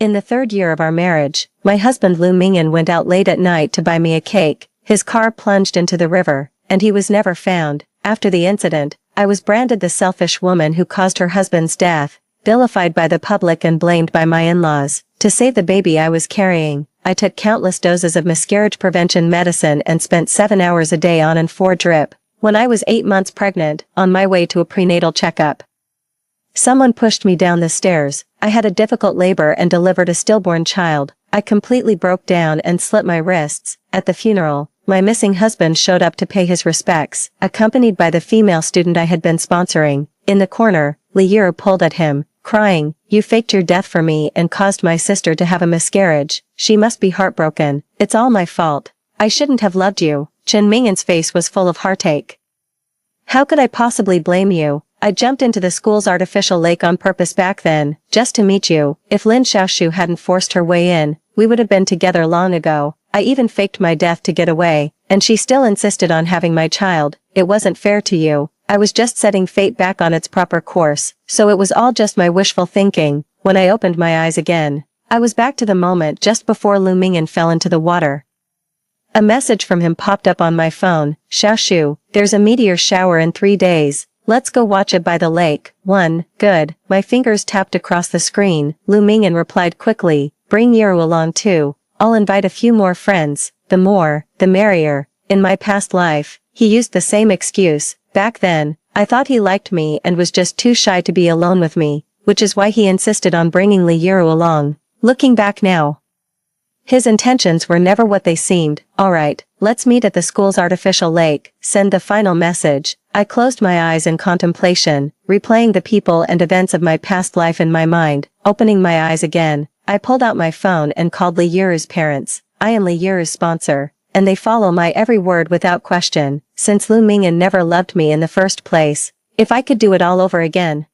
In the third year of our marriage, my husband Lu Mingyan went out late at night to buy me a cake. His car plunged into the river, and he was never found. After the incident, I was branded the selfish woman who caused her husband's death, vilified by the public and blamed by my in-laws. To save the baby I was carrying, I took countless doses of miscarriage prevention medicine and spent 7 hours a day on and 4 drip. When I was 8 months pregnant, on my way to a prenatal checkup, someone pushed me down the stairs. I had a difficult labor and delivered a stillborn child. I completely broke down and slit my wrists. At the funeral, my missing husband showed up to pay his respects, accompanied by the female student I had been sponsoring. In the corner, Liu pulled at him, crying, "You faked your death for me and caused my sister to have a miscarriage. She must be heartbroken. It's all my fault. I shouldn't have loved you." Chen Mingyan's face was full of heartache. "How could I possibly blame you? I jumped into the school's artificial lake on purpose back then, just to meet you. If Lin Xiaoshu hadn't forced her way in, we would have been together long ago. I even faked my death to get away, and she still insisted on having my child. It wasn't fair to you. I was just setting fate back on its proper course, so it was all just my wishful thinking." When I opened my eyes again, I was back to the moment just before Lu Mingyan fell into the water. A message from him popped up on my phone. "Xiaoshu, there's a meteor shower in 3 days. Let's go watch it by the lake." 1. Good. My fingers tapped across the screen. Lu Mingyan replied quickly, "Bring Yiru along too. I'll invite a few more friends. The more, the merrier." In my past life, he used the same excuse. Back then, I thought he liked me and was just too shy to be alone with me, which is why he insisted on bringing Liu along. Looking back now, his intentions were never what they seemed. "Alright, let's meet at the school's artificial lake." Send the final message. I closed my eyes in contemplation, replaying the people and events of my past life in my mind. Opening my eyes again, I pulled out my phone and called Liu's parents. I am Liu's sponsor, and they follow my every word without question. Since Lu Mingyan never loved me in the first place, if I could do it all over again,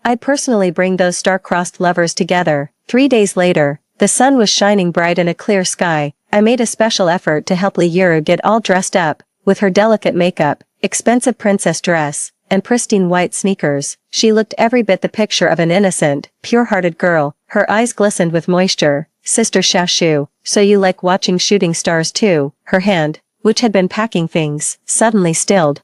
I'd personally bring those star-crossed lovers together. 3 days later, the sun was shining bright in a clear sky. I made a special effort to help Liu get all dressed up. With her delicate makeup, expensive princess dress, and pristine white sneakers, she looked every bit the picture of an innocent, pure-hearted girl. Her eyes glistened with moisture. "Sister Xiaoshu, so you like watching shooting stars too?" Her hand, which had been packing things, suddenly stilled.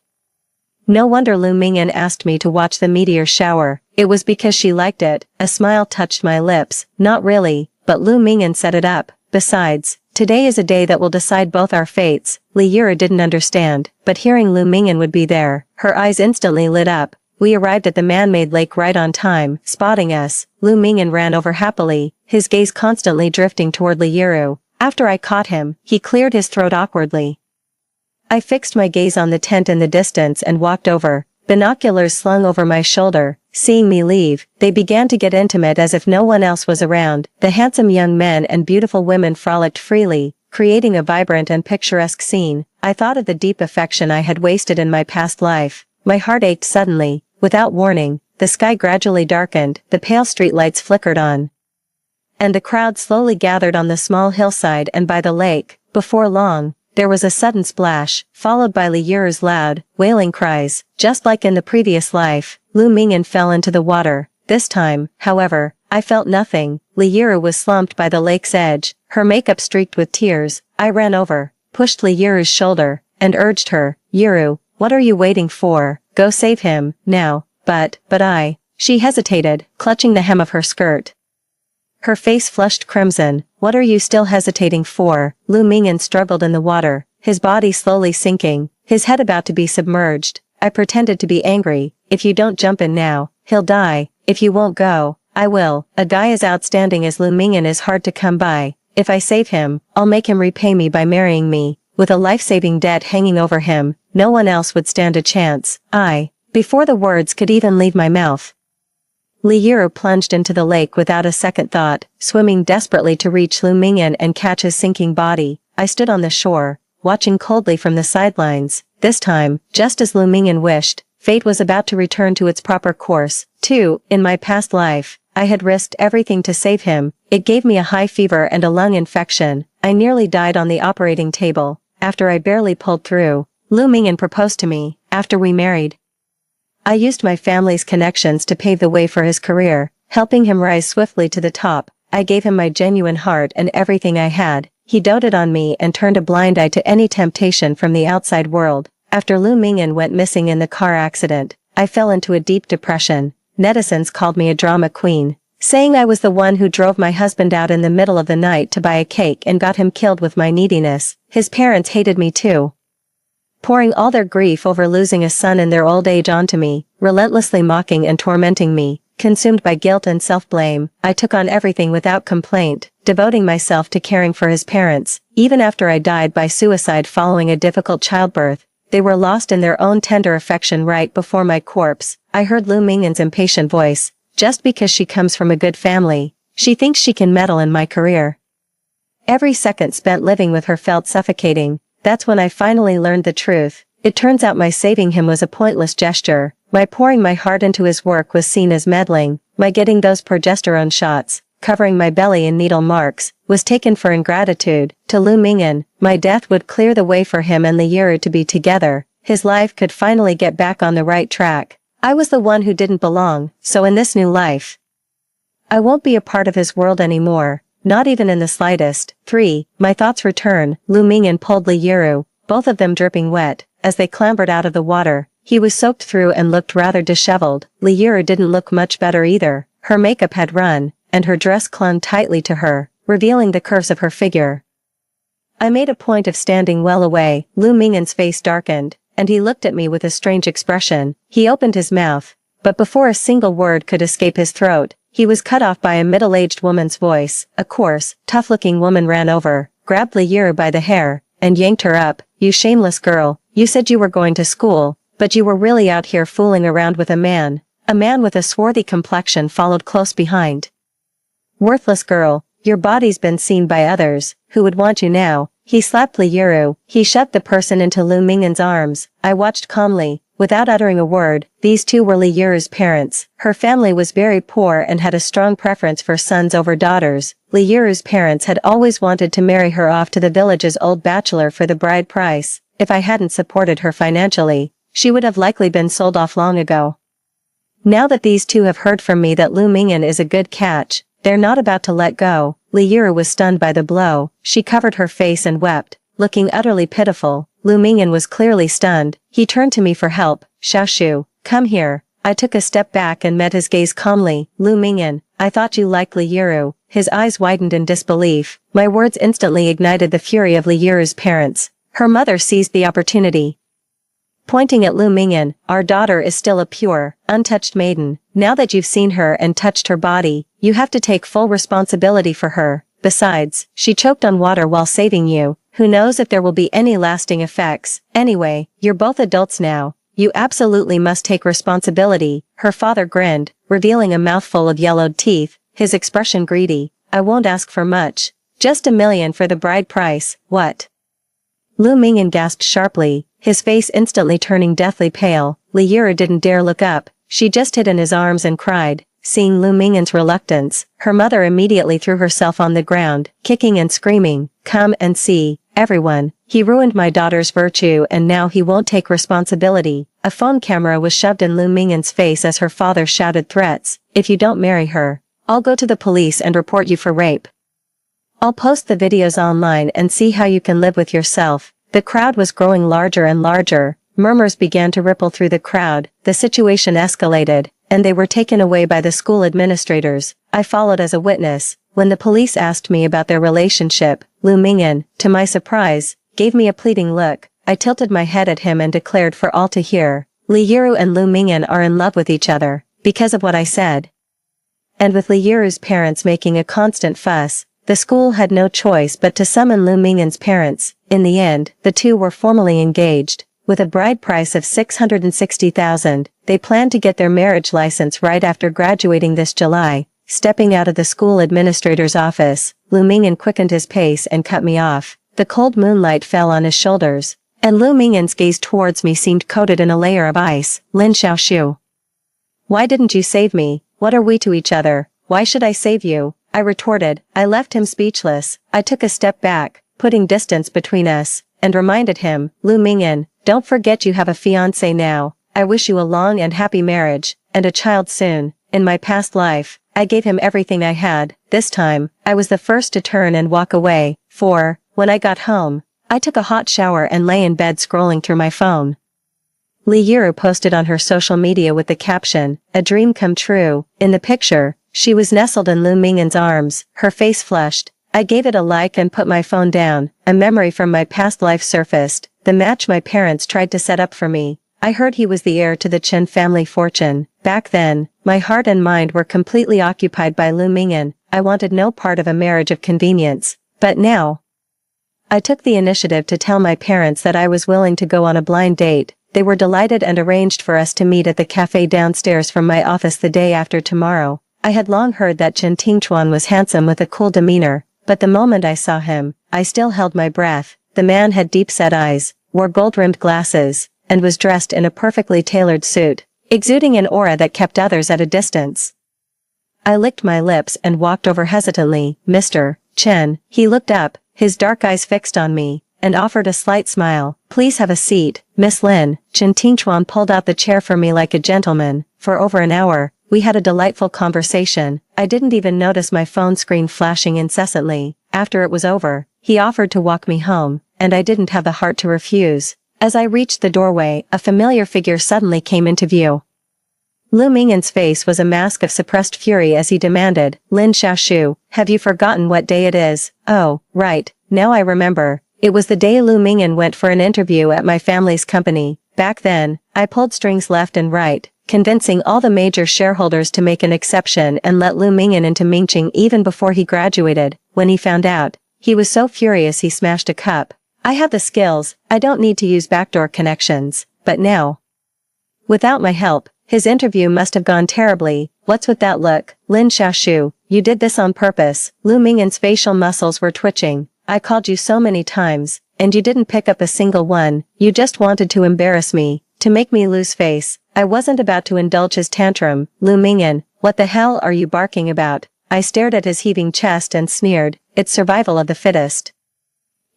No wonder Lu Mingyan asked me to watch the meteor shower. It was because she liked it. A smile touched my lips. "Not really, but Lu Mingyan set it up. Besides, today is a day that will decide both our fates." Liu didn't understand, but hearing Lu Mingyan would be there, her eyes instantly lit up. We arrived at the man-made lake right on time. Spotting us, Lu Mingyan ran over happily, his gaze constantly drifting toward Liu. After I caught him, he cleared his throat awkwardly. I fixed my gaze on the tent in the distance and walked over, binoculars slung over my shoulder. Seeing me leave, they began to get intimate as if no one else was around. The handsome young men and beautiful women frolicked freely, creating a vibrant and picturesque scene. I thought of the deep affection I had wasted in my past life. My heart ached suddenly. Without warning, the sky gradually darkened, the pale streetlights flickered on, and the crowd slowly gathered on the small hillside and by the lake. Before long, there was a sudden splash, followed by Liu's loud, wailing cries. Just like in the previous life, Lu Mingyan fell into the water. This time, however, I felt nothing. Liu was slumped by the lake's edge, her makeup streaked with tears. I ran over, pushed Liu's shoulder, and urged her, "Yiru, what are you waiting for? Go save him, now." But I. She hesitated, clutching the hem of her skirt. Her face flushed crimson. "What are you still hesitating for?" Lu Mingyan struggled in the water, his body slowly sinking, his head about to be submerged. I pretended to be angry. "If you don't jump in now, he'll die. If you won't go, I will." A guy as outstanding as Lu Mingyan is hard to come by. If I save him, I'll make him repay me by marrying me. With a life-saving debt hanging over him, no one else would stand a chance. Before the words could even leave my mouth, Liu plunged into the lake without a second thought, swimming desperately to reach Lu Mingyan and catch his sinking body. I stood on the shore, watching coldly from the sidelines. This time, just as Lu Mingyan wished, fate was about to return to its proper course. 2. In my past life, I had risked everything to save him. It gave me a high fever and a lung infection. I nearly died on the operating table. After I barely pulled through, Lu Mingyan proposed to me. After we married, I used my family's connections to pave the way for his career, helping him rise swiftly to the top. I gave him my genuine heart and everything I had. He doted on me and turned a blind eye to any temptation from the outside world. After Lu Mingyan went missing in the car accident, I fell into a deep depression. Netizens called me a drama queen, saying I was the one who drove my husband out in the middle of the night to buy a cake and got him killed with my neediness. His parents hated me too, pouring all their grief over losing a son in their old age onto me, relentlessly mocking and tormenting me. Consumed by guilt and self-blame, I took on everything without complaint, devoting myself to caring for his parents. Even after I died by suicide following a difficult childbirth, they were lost in their own tender affection. Right before my corpse, I heard Lu Mingyan's impatient voice. Just because she comes from a good family, she thinks she can meddle in my career. Every second spent living with her felt suffocating. That's when I finally learned the truth. It turns out my saving him was a pointless gesture. My pouring my heart into his work was seen as meddling. My getting those progesterone shots, covering my belly in needle marks, was taken for ingratitude. To Lu Mingyan, my death would clear the way for him and Liuru to be together. His life could finally get back on the right track. I was the one who didn't belong, so in this new life, I won't be a part of his world anymore, not even in the slightest. 3. My thoughts return. Lu Mingyan pulled Liuru, both of them dripping wet, as they clambered out of the water. He was soaked through and looked rather disheveled. Liuru didn't look much better either. Her makeup had run, and her dress clung tightly to her, revealing the curves of her figure. I made a point of standing well away. Lu Mingyan's face darkened, and he looked at me with a strange expression. He opened his mouth, but before a single word could escape his throat, he was cut off by a middle-aged woman's voice. A coarse, tough-looking woman ran over, grabbed Liuru by the hair, and yanked her up. You shameless girl, you said you were going to school, but you were really out here fooling around with a man. A man with a swarthy complexion followed close behind. Worthless girl, your body's been seen by others, who would want you now. He slapped Liuru. He shoved the person into Lu Mingyan's arms. I watched calmly, without uttering a word. These two were Liuru's parents. Her family was very poor and had a strong preference for sons over daughters. Liuru's parents had always wanted to marry her off to the village's old bachelor for the bride price. If I hadn't supported her financially, she would have likely been sold off long ago. Now that these two have heard from me that Lu Mingyan is a good catch, they're not about to let go. Liuru was stunned by the blow. She covered her face and wept, looking utterly pitiful. Lu Mingyan was clearly stunned. He turned to me for help. Xiaoshu, come here. I took a step back and met his gaze calmly. Lu Mingyan, I thought you liked Liuru. His eyes widened in disbelief. My words instantly ignited the fury of Liuru's parents. Her mother seized the opportunity, pointing at Lu Mingyan. Our daughter is still a pure, untouched maiden. Now that you've seen her and touched her body, you have to take full responsibility for her. Besides, she choked on water while saving you. Who knows if there will be any lasting effects. Anyway, you're both adults now. You absolutely must take responsibility. Her father grinned, revealing a mouthful of yellowed teeth, his expression greedy. I won't ask for much. Just $1 million for the bride price. What? Lu Mingyan gasped sharply, his face instantly turning deathly pale. Liuru didn't dare look up. She just hid in his arms and cried. Seeing Lu Mingyan's reluctance, her mother immediately threw herself on the ground, kicking and screaming. Come and see, everyone. He ruined my daughter's virtue and now he won't take responsibility. A phone camera was shoved in Lu Mingyan's face as her father shouted threats. If you don't marry her, I'll go to the police and report you for rape. I'll post the videos online and see how you can live with yourself. The crowd was growing larger and larger. Murmurs began to ripple through the crowd. The situation escalated, and they were taken away by the school administrators. I followed as a witness. When the police asked me about their relationship, Lu Mingyan, to my surprise, gave me a pleading look. I tilted my head at him and declared for all to hear. Liuru and Lu Mingyan are in love with each other, because of what I said. And with Liuru's parents making a constant fuss, the school had no choice but to summon Lu Mingyan's parents. In the end, the two were formally engaged. With a bride price of $660,000, they planned to get their marriage license right after graduating this July. Stepping out of the school administrator's office, Lu Mingyan quickened his pace and cut me off. The cold moonlight fell on his shoulders, and Lu Mingyan's gaze towards me seemed coated in a layer of ice. Lin Xiaoshu. Why didn't you save me? What are we to each other? Why should I save you? I retorted. I left him speechless. I took a step back, putting distance between us, and reminded him, Lu Mingyan, don't forget you have a fiancé now. I wish you a long and happy marriage, and a child soon. In my past life, I gave him everything I had. This time, I was the first to turn and walk away. 4. When I got home, I took a hot shower and lay in bed scrolling through my phone. Liuru posted on her social media with the caption, "A dream come true." In the picture, she was nestled in Lu Mingyan's arms, her face flushed. I gave it a like and put my phone down. A memory from my past life surfaced, the match my parents tried to set up for me. I heard he was the heir to the Chen family fortune. Back then, my heart and mind were completely occupied by Lu Mingyan. I wanted no part of a marriage of convenience. But now, I took the initiative to tell my parents that I was willing to go on a blind date. They were delighted and arranged for us to meet at the cafe downstairs from my office the day after tomorrow. I had long heard that Chen Tingchuan was handsome with a cool demeanor, but the moment I saw him, I still held my breath. The man had deep-set eyes, wore gold-rimmed glasses, and was dressed in a perfectly tailored suit, exuding an aura that kept others at a distance. I licked my lips and walked over hesitantly. "Mr. Chen." He looked up, his dark eyes fixed on me, and offered a slight smile. "Please have a seat, Miss Lin." Chen Tingchuan pulled out the chair for me like a gentleman. For over an hour, we had a delightful conversation. I didn't even notice my phone screen flashing incessantly. After it was over, he offered to walk me home, and I didn't have the heart to refuse. As I reached the doorway, a familiar figure suddenly came into view. Lu Mingyan's face was a mask of suppressed fury as he demanded, "Lin Xiaoshu, have you forgotten what day it is?" "Oh, right, now I remember. It was the day Lu Mingyan went for an interview at my family's company. Back then, I pulled strings left and right, convincing all the major shareholders to make an exception and let Lu Mingyan into Mingqing even before he graduated. When he found out, he was so furious he smashed a cup. I have the skills, I don't need to use backdoor connections. But now, without my help, his interview must have gone terribly. What's with that look? Lin Xiaoshu, you did this on purpose." Lu Mingyan's facial muscles were twitching. "I called you so many times, and you didn't pick up a single one. You just wanted to embarrass me, to make me lose face." I wasn't about to indulge his tantrum. "Lu Mingyan, what the hell are you barking about?" I stared at his heaving chest and sneered, "It's survival of the fittest.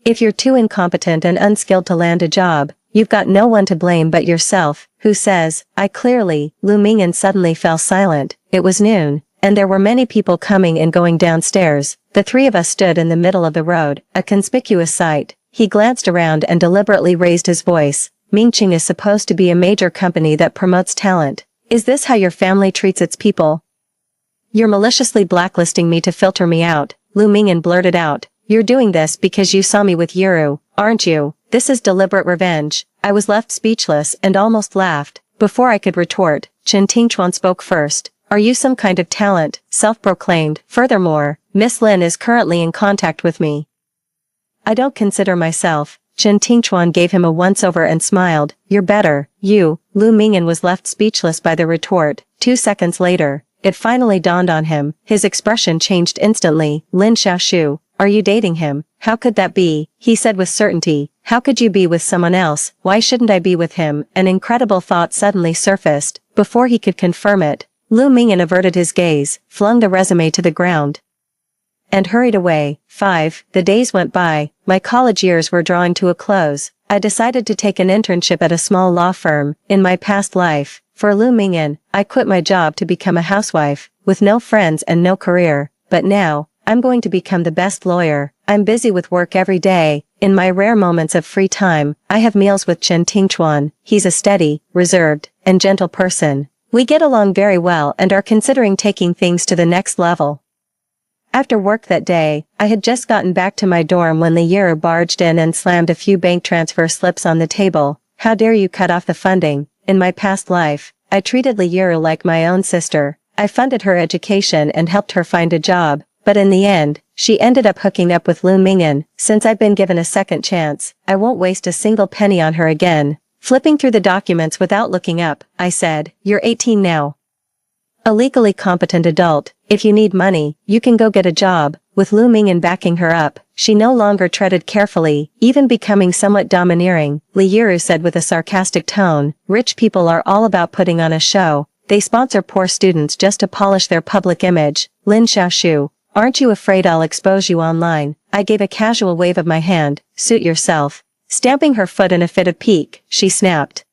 If you're too incompetent and unskilled to land a job, you've got no one to blame but yourself." "Who says?" I clearly. Lu Mingyan suddenly fell silent. It was noon, and there were many people coming and going downstairs. The three of us stood in the middle of the road, a conspicuous sight. He glanced around and deliberately raised his voice. "Mingqing is supposed to be a major company that promotes talent. Is this how your family treats its people? You're maliciously blacklisting me to filter me out." Lu Mingyan blurted out. "You're doing this because you saw me with Yuru, aren't you? This is deliberate revenge." I was left speechless and almost laughed. Before I could retort, Chen Tingchuan spoke first. "Are you some kind of talent, self-proclaimed? Furthermore, Miss Lin is currently in contact with me." "I don't consider myself." Chen Tingchuan gave him a once-over and smiled. "You're better, you." Lu Mingyan was left speechless by the retort. 2 seconds later, it finally dawned on him. His expression changed instantly. "Lin Xiaoshu, are you dating him?" "How could that be?" he said with certainty. "How could you be with someone else? Why shouldn't I be with him?" An incredible thought suddenly surfaced. Before he could confirm it, Lu Mingyan averted his gaze, flung the resume to the ground, and hurried away. 5. The days went by. My college years were drawing to a close. I decided to take an internship at a small law firm. In my past life, for Lu Mingyan, I quit my job to become a housewife, with no friends and no career. But now, I'm going to become the best lawyer. I'm busy with work every day. In my rare moments of free time, I have meals with Chen Tingchuan. He's a steady, reserved, and gentle person. We get along very well and are considering taking things to the next level. After work that day, I had just gotten back to my dorm when Liuru barged in and slammed a few bank transfer slips on the table. "How dare you cut off the funding?" In my past life, I treated Liuru like my own sister. I funded her education and helped her find a job. But in the end, she ended up hooking up with Lu Mingyan. Since I've been given a second chance, I won't waste a single penny on her again. Flipping through the documents without looking up, I said, "You're 18 now. A legally competent adult. If you need money, you can go get a job." With Lu Mingyan backing her up, she no longer treaded carefully, even becoming somewhat domineering. Liuru said with a sarcastic tone, "Rich people are all about putting on a show. They sponsor poor students just to polish their public image. Lin Xiaoshu, aren't you afraid I'll expose you online?" I gave a casual wave of my hand. "Suit yourself." Stamping her foot in a fit of pique, she snapped.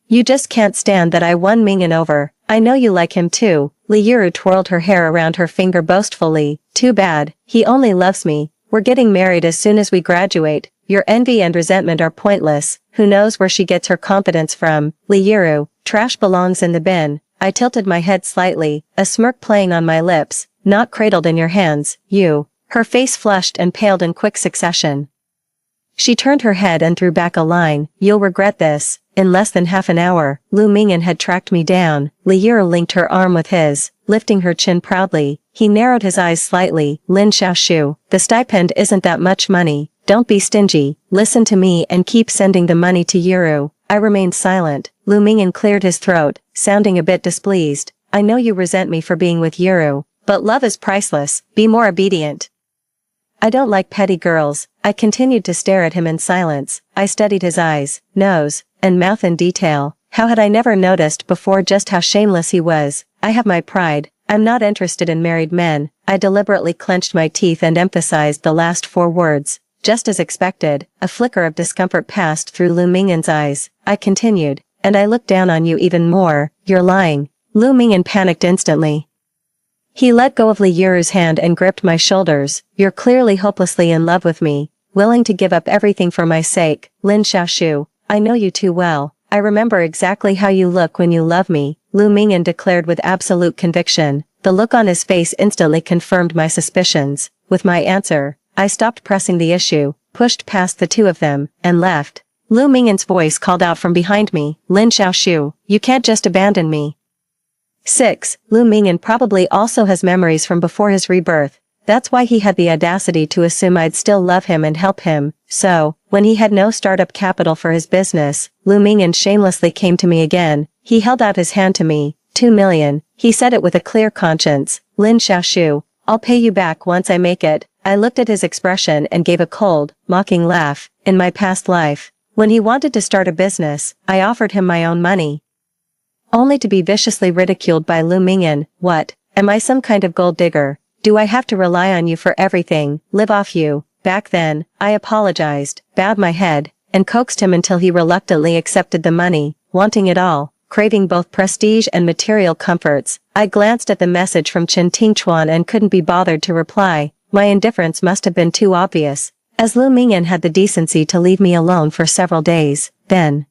"You just can't stand that I won Mingyan over. I know you like him too." Li Yuru twirled her hair around her finger boastfully. Too bad, he only loves me. We're getting married as soon as we graduate. Your envy and resentment are pointless. Who knows where she gets her confidence from? Li Yuru, trash belongs in the bin. I tilted my head slightly, a smirk playing on my lips. Not cradled in your hands, you. Her face flushed and paled in quick succession. She turned her head and threw back a line. You'll regret this. In less than half an hour, Lu Mingyan had tracked me down. Li Yuru linked her arm with his, lifting her chin proudly. He narrowed his eyes slightly. Lin Xiaoshu, the stipend isn't that much money. Don't be stingy. Listen to me and keep sending the money to Yuru. I remained silent. Lu Mingyan cleared his throat, sounding a bit displeased. I know you resent me for being with Yuru, but love is priceless. Be more obedient. I don't like petty girls. I continued to stare at him in silence. I studied his eyes, nose, and mouth in detail. How had I never noticed before just how shameless he was? I have my pride. I'm not interested in married men. I deliberately clenched my teeth and emphasized the last 4 words. Just as expected, a flicker of discomfort passed through Lu Mingyan's eyes. I continued, and I look down on you even more. You're lying. Lu Mingyan panicked instantly. He let go of Li Yuru's hand and gripped my shoulders. You're clearly hopelessly in love with me, willing to give up everything for my sake. Lin Xiaoshu, I know you too well. I remember exactly how you look when you love me, Lu Mingyan declared with absolute conviction. The look on his face instantly confirmed my suspicions. With my answer, I stopped pressing the issue, pushed past the two of them, and left. Lu Mingyan's voice called out from behind me. Lin Xiaoshu, you can't just abandon me. 6. Lu Mingyan probably also has memories from before his rebirth. That's why he had the audacity to assume I'd still love him and help him. So, when he had no startup capital for his business, Lu Mingyan shamelessly came to me again. He held out his hand to me. 2 million. He said it with a clear conscience. Lin Xiaoshu, I'll pay you back once I make it. I looked at his expression and gave a cold, mocking laugh. In my past life, when he wanted to start a business, I offered him my own money, only to be viciously ridiculed by Lu Mingyan. What? Am I some kind of gold digger? Do I have to rely on you for everything? Live off you? Back then, I apologized, bowed my head, and coaxed him until he reluctantly accepted the money, wanting it all, craving both prestige and material comforts. I glanced at the message from Chen Tingchuan and couldn't be bothered to reply. My indifference must have been too obvious, as Lu Mingyan had the decency to leave me alone for several days. Then,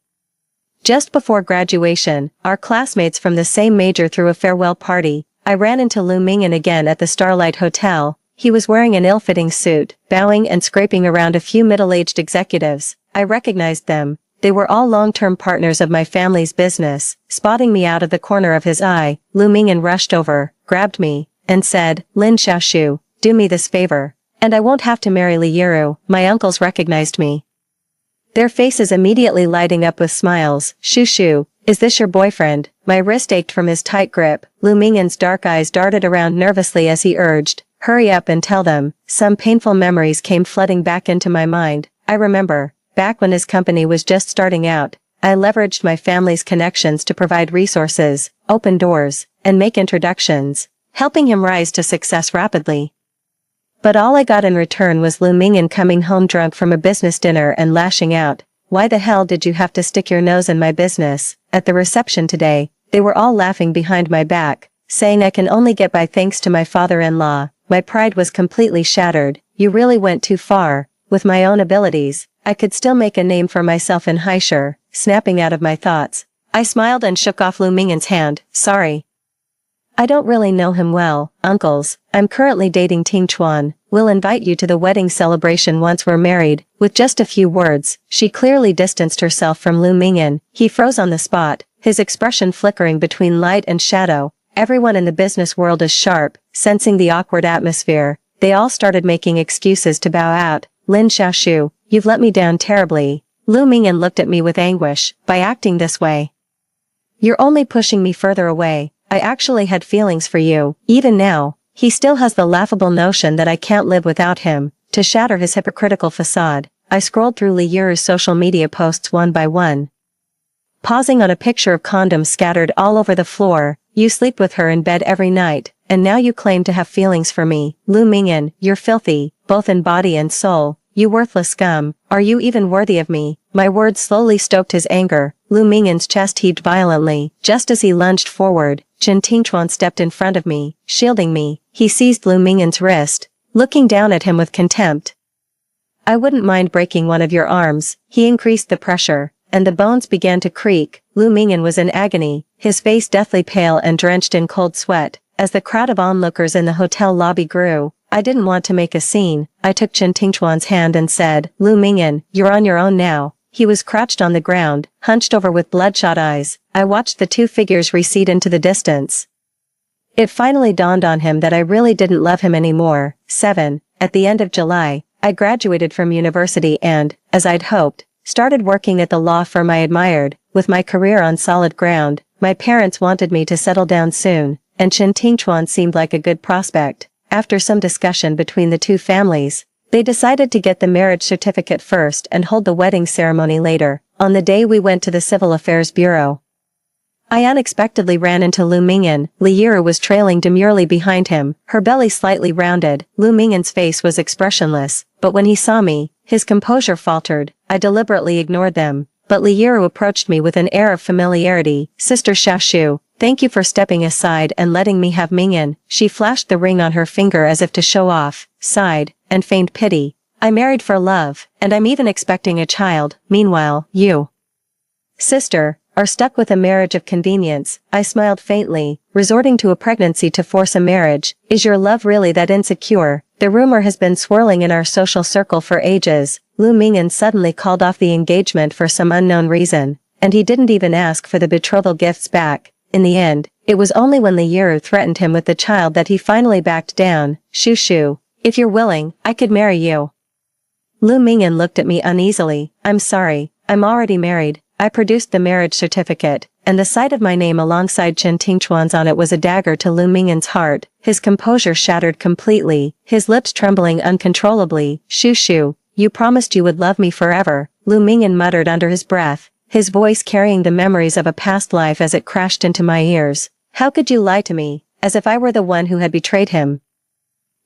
just before graduation, our classmates from the same major threw a farewell party. I ran into Lu Mingyan again at the Starlight Hotel. He was wearing an ill-fitting suit, bowing and scraping around a few middle-aged executives. I recognized them. They were all long-term partners of my family's business. Spotting me out of the corner of his eye, Lu Mingyan rushed over, grabbed me, and said, Lin Xiaoshu, do me this favor, and I won't have to marry Li Yuru. My uncles recognized me, their faces immediately lighting up with smiles. Shushu, is this your boyfriend? My wrist ached from his tight grip. Lu Mingyan's dark eyes darted around nervously as he urged, hurry up and tell them. Some painful memories came flooding back into my mind. I remember, back when his company was just starting out, I leveraged my family's connections to provide resources, open doors, and make introductions, helping him rise to success rapidly. But all I got in return was Lu Mingyan coming home drunk from a business dinner and lashing out. Why the hell did you have to stick your nose in my business? At the reception today, they were all laughing behind my back, saying I can only get by thanks to my father-in-law. My pride was completely shattered. You really went too far. With my own abilities, I could still make a name for myself in Haishur. Snapping out of my thoughts, I smiled and shook off Lu Mingyan's hand. Sorry. I don't really know him well, uncles. I'm currently dating Ting Chuan. We'll invite you to the wedding celebration once we're married. With just a few words, she clearly distanced herself from Lu Mingyan. He froze on the spot, his expression flickering between light and shadow. Everyone in the business world is sharp, sensing the awkward atmosphere. They all started making excuses to bow out. Lin Xiaoshu, you've let me down terribly. Lu Mingyan looked at me with anguish. By acting this way, you're only pushing me further away. I actually had feelings for you. Even now, he still has the laughable notion that I can't live without him. To shatter his hypocritical facade, I scrolled through Li Yuru's social media posts one by one, pausing on a picture of condoms scattered all over the floor. You sleep with her in bed every night, and now you claim to have feelings for me. Lu Mingyan, you're filthy, both in body and soul. You worthless scum. Are you even worthy of me? My words slowly stoked his anger. Lu Mingyan's chest heaved violently. Just as he lunged forward, Chen Tingchuan stepped in front of me, shielding me. He seized Lu Mingyan's wrist, looking down at him with contempt. I wouldn't mind breaking one of your arms. He increased the pressure, and the bones began to creak. Lu Mingyan was in agony, his face deathly pale and drenched in cold sweat. As the crowd of onlookers in the hotel lobby grew, I didn't want to make a scene. I took Chen Tingchuan's hand and said, Lu Mingyan, you're on your own now. He was crouched on the ground, hunched over with bloodshot eyes. I watched the two figures recede into the distance. It finally dawned on him that I really didn't love him anymore. 7. At the end of July, I graduated from university and, as I'd hoped, started working at the law firm I admired. With my career on solid ground, my parents wanted me to settle down soon, and Chen Tingchuan seemed like a good prospect. After some discussion between the two families, they decided to get the marriage certificate first and hold the wedding ceremony later. On the day we went to the Civil Affairs Bureau, I unexpectedly ran into Lu Mingyan. Li Yiru was trailing demurely behind him, her belly slightly rounded. Lu Mingyan's face was expressionless, but when he saw me, his composure faltered. I deliberately ignored them, but Li Yiru approached me with an air of familiarity. Sister Xiaoshu, thank you for stepping aside and letting me have Mingyan. She flashed the ring on her finger as if to show off, sighed, and feigned pity. I married for love, and I'm even expecting a child. Meanwhile, you, sister, are stuck with a marriage of convenience. I smiled faintly, resorting to a pregnancy to force a marriage. Is your love really that insecure? The rumor has been swirling in our social circle for ages. Lu Mingyan suddenly called off the engagement for some unknown reason, and he didn't even ask for the betrothal gifts back. In the end, it was only when Li Yiru threatened him with the child that he finally backed down. Shushu, if you're willing, I could marry you. Lu Mingyan looked at me uneasily. I'm sorry, I'm already married. I produced the marriage certificate, and the sight of my name alongside Chen Tingchuan's on it was a dagger to Lu Mingyan's heart. His composure shattered completely, his lips trembling uncontrollably. Shushu, you promised you would love me forever, Lu Mingyan muttered under his breath, his voice carrying the memories of a past life as it crashed into my ears. How could you lie to me, as if I were the one who had betrayed him?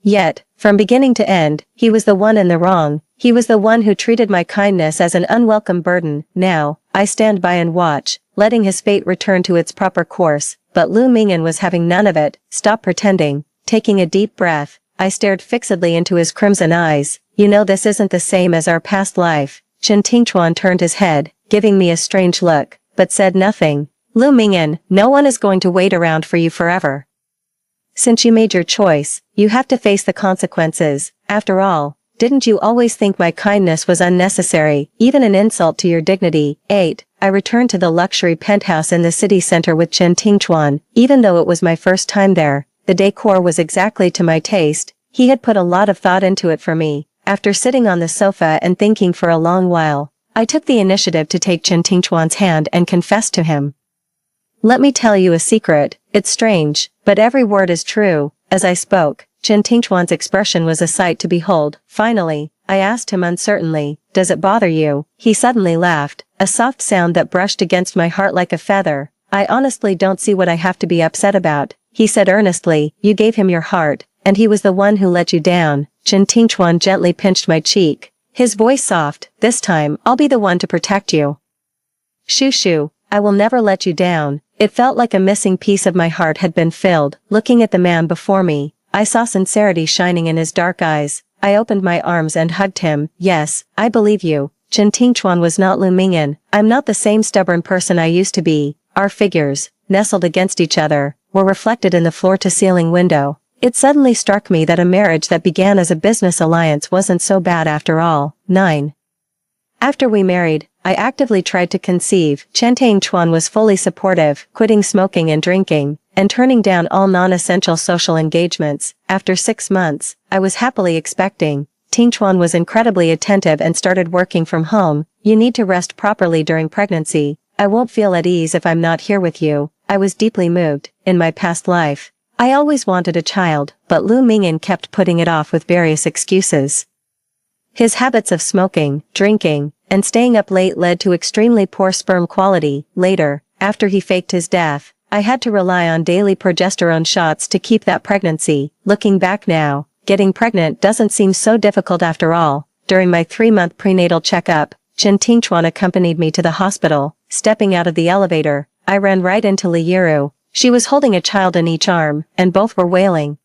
Yet, from beginning to end, he was the one in the wrong. He was the one who treated my kindness as an unwelcome burden. Now, I stand by and watch, letting his fate return to its proper course. But Lu Mingyan was having none of it. Stop pretending. Taking a deep breath, I stared fixedly into his crimson eyes. You know this isn't the same as our past life. Chen Tingchuan turned his head, giving me a strange look, but said nothing. Lu Mingyan, no one is going to wait around for you forever. Since you made your choice, you have to face the consequences. After all, didn't you always think my kindness was unnecessary, even an insult to your dignity? 8. I returned to the luxury penthouse in the city center with Chen Tingchuan. Even though it was my first time there, the decor was exactly to my taste. He had put a lot of thought into it for me. After sitting on the sofa and thinking for a long while, I took the initiative to take Chen Tingchuan's hand and confess to him. Let me tell you a secret. It's strange, but every word is true. As I spoke, Chen Tingchuan's expression was a sight to behold. Finally, I asked him uncertainly, does it bother you? He suddenly laughed, a soft sound that brushed against my heart like a feather. I honestly don't see what I have to be upset about, he said earnestly. You gave him your heart, and he was the one who let you down. Chen Tingchuan gently pinched my cheek, his voice soft. This time, I'll be the one to protect you. Shushu, I will never let you down. It felt like a missing piece of my heart had been filled. Looking at the man before me, I saw sincerity shining in his dark eyes. I opened my arms and hugged him. Yes, I believe you. Chen Tingchuan was not Lu Mingyan. I'm not the same stubborn person I used to be. Our figures, nestled against each other, were reflected in the floor-to-ceiling window. It suddenly struck me that a marriage that began as a business alliance wasn't so bad after all. 9. After we married, I actively tried to conceive. Chen Tingchuan was fully supportive, quitting smoking and drinking, and turning down all non-essential social engagements. After 6 months, I was happily expecting. Tingchuan was incredibly attentive and started working from home. You need to rest properly during pregnancy. I won't feel at ease if I'm not here with you. I was deeply moved. In my past life, I always wanted a child, but Lu Mingyan kept putting it off with various excuses. His habits of smoking, drinking, and staying up late led to extremely poor sperm quality. Later, after he faked his death, I had to rely on daily progesterone shots to keep that pregnancy. Looking back now, getting pregnant doesn't seem so difficult after all. During my 3-month prenatal checkup, Chen Tingchuan accompanied me to the hospital. Stepping out of the elevator, I ran right into Li Yiru. She was holding a child in each arm, and both were wailing.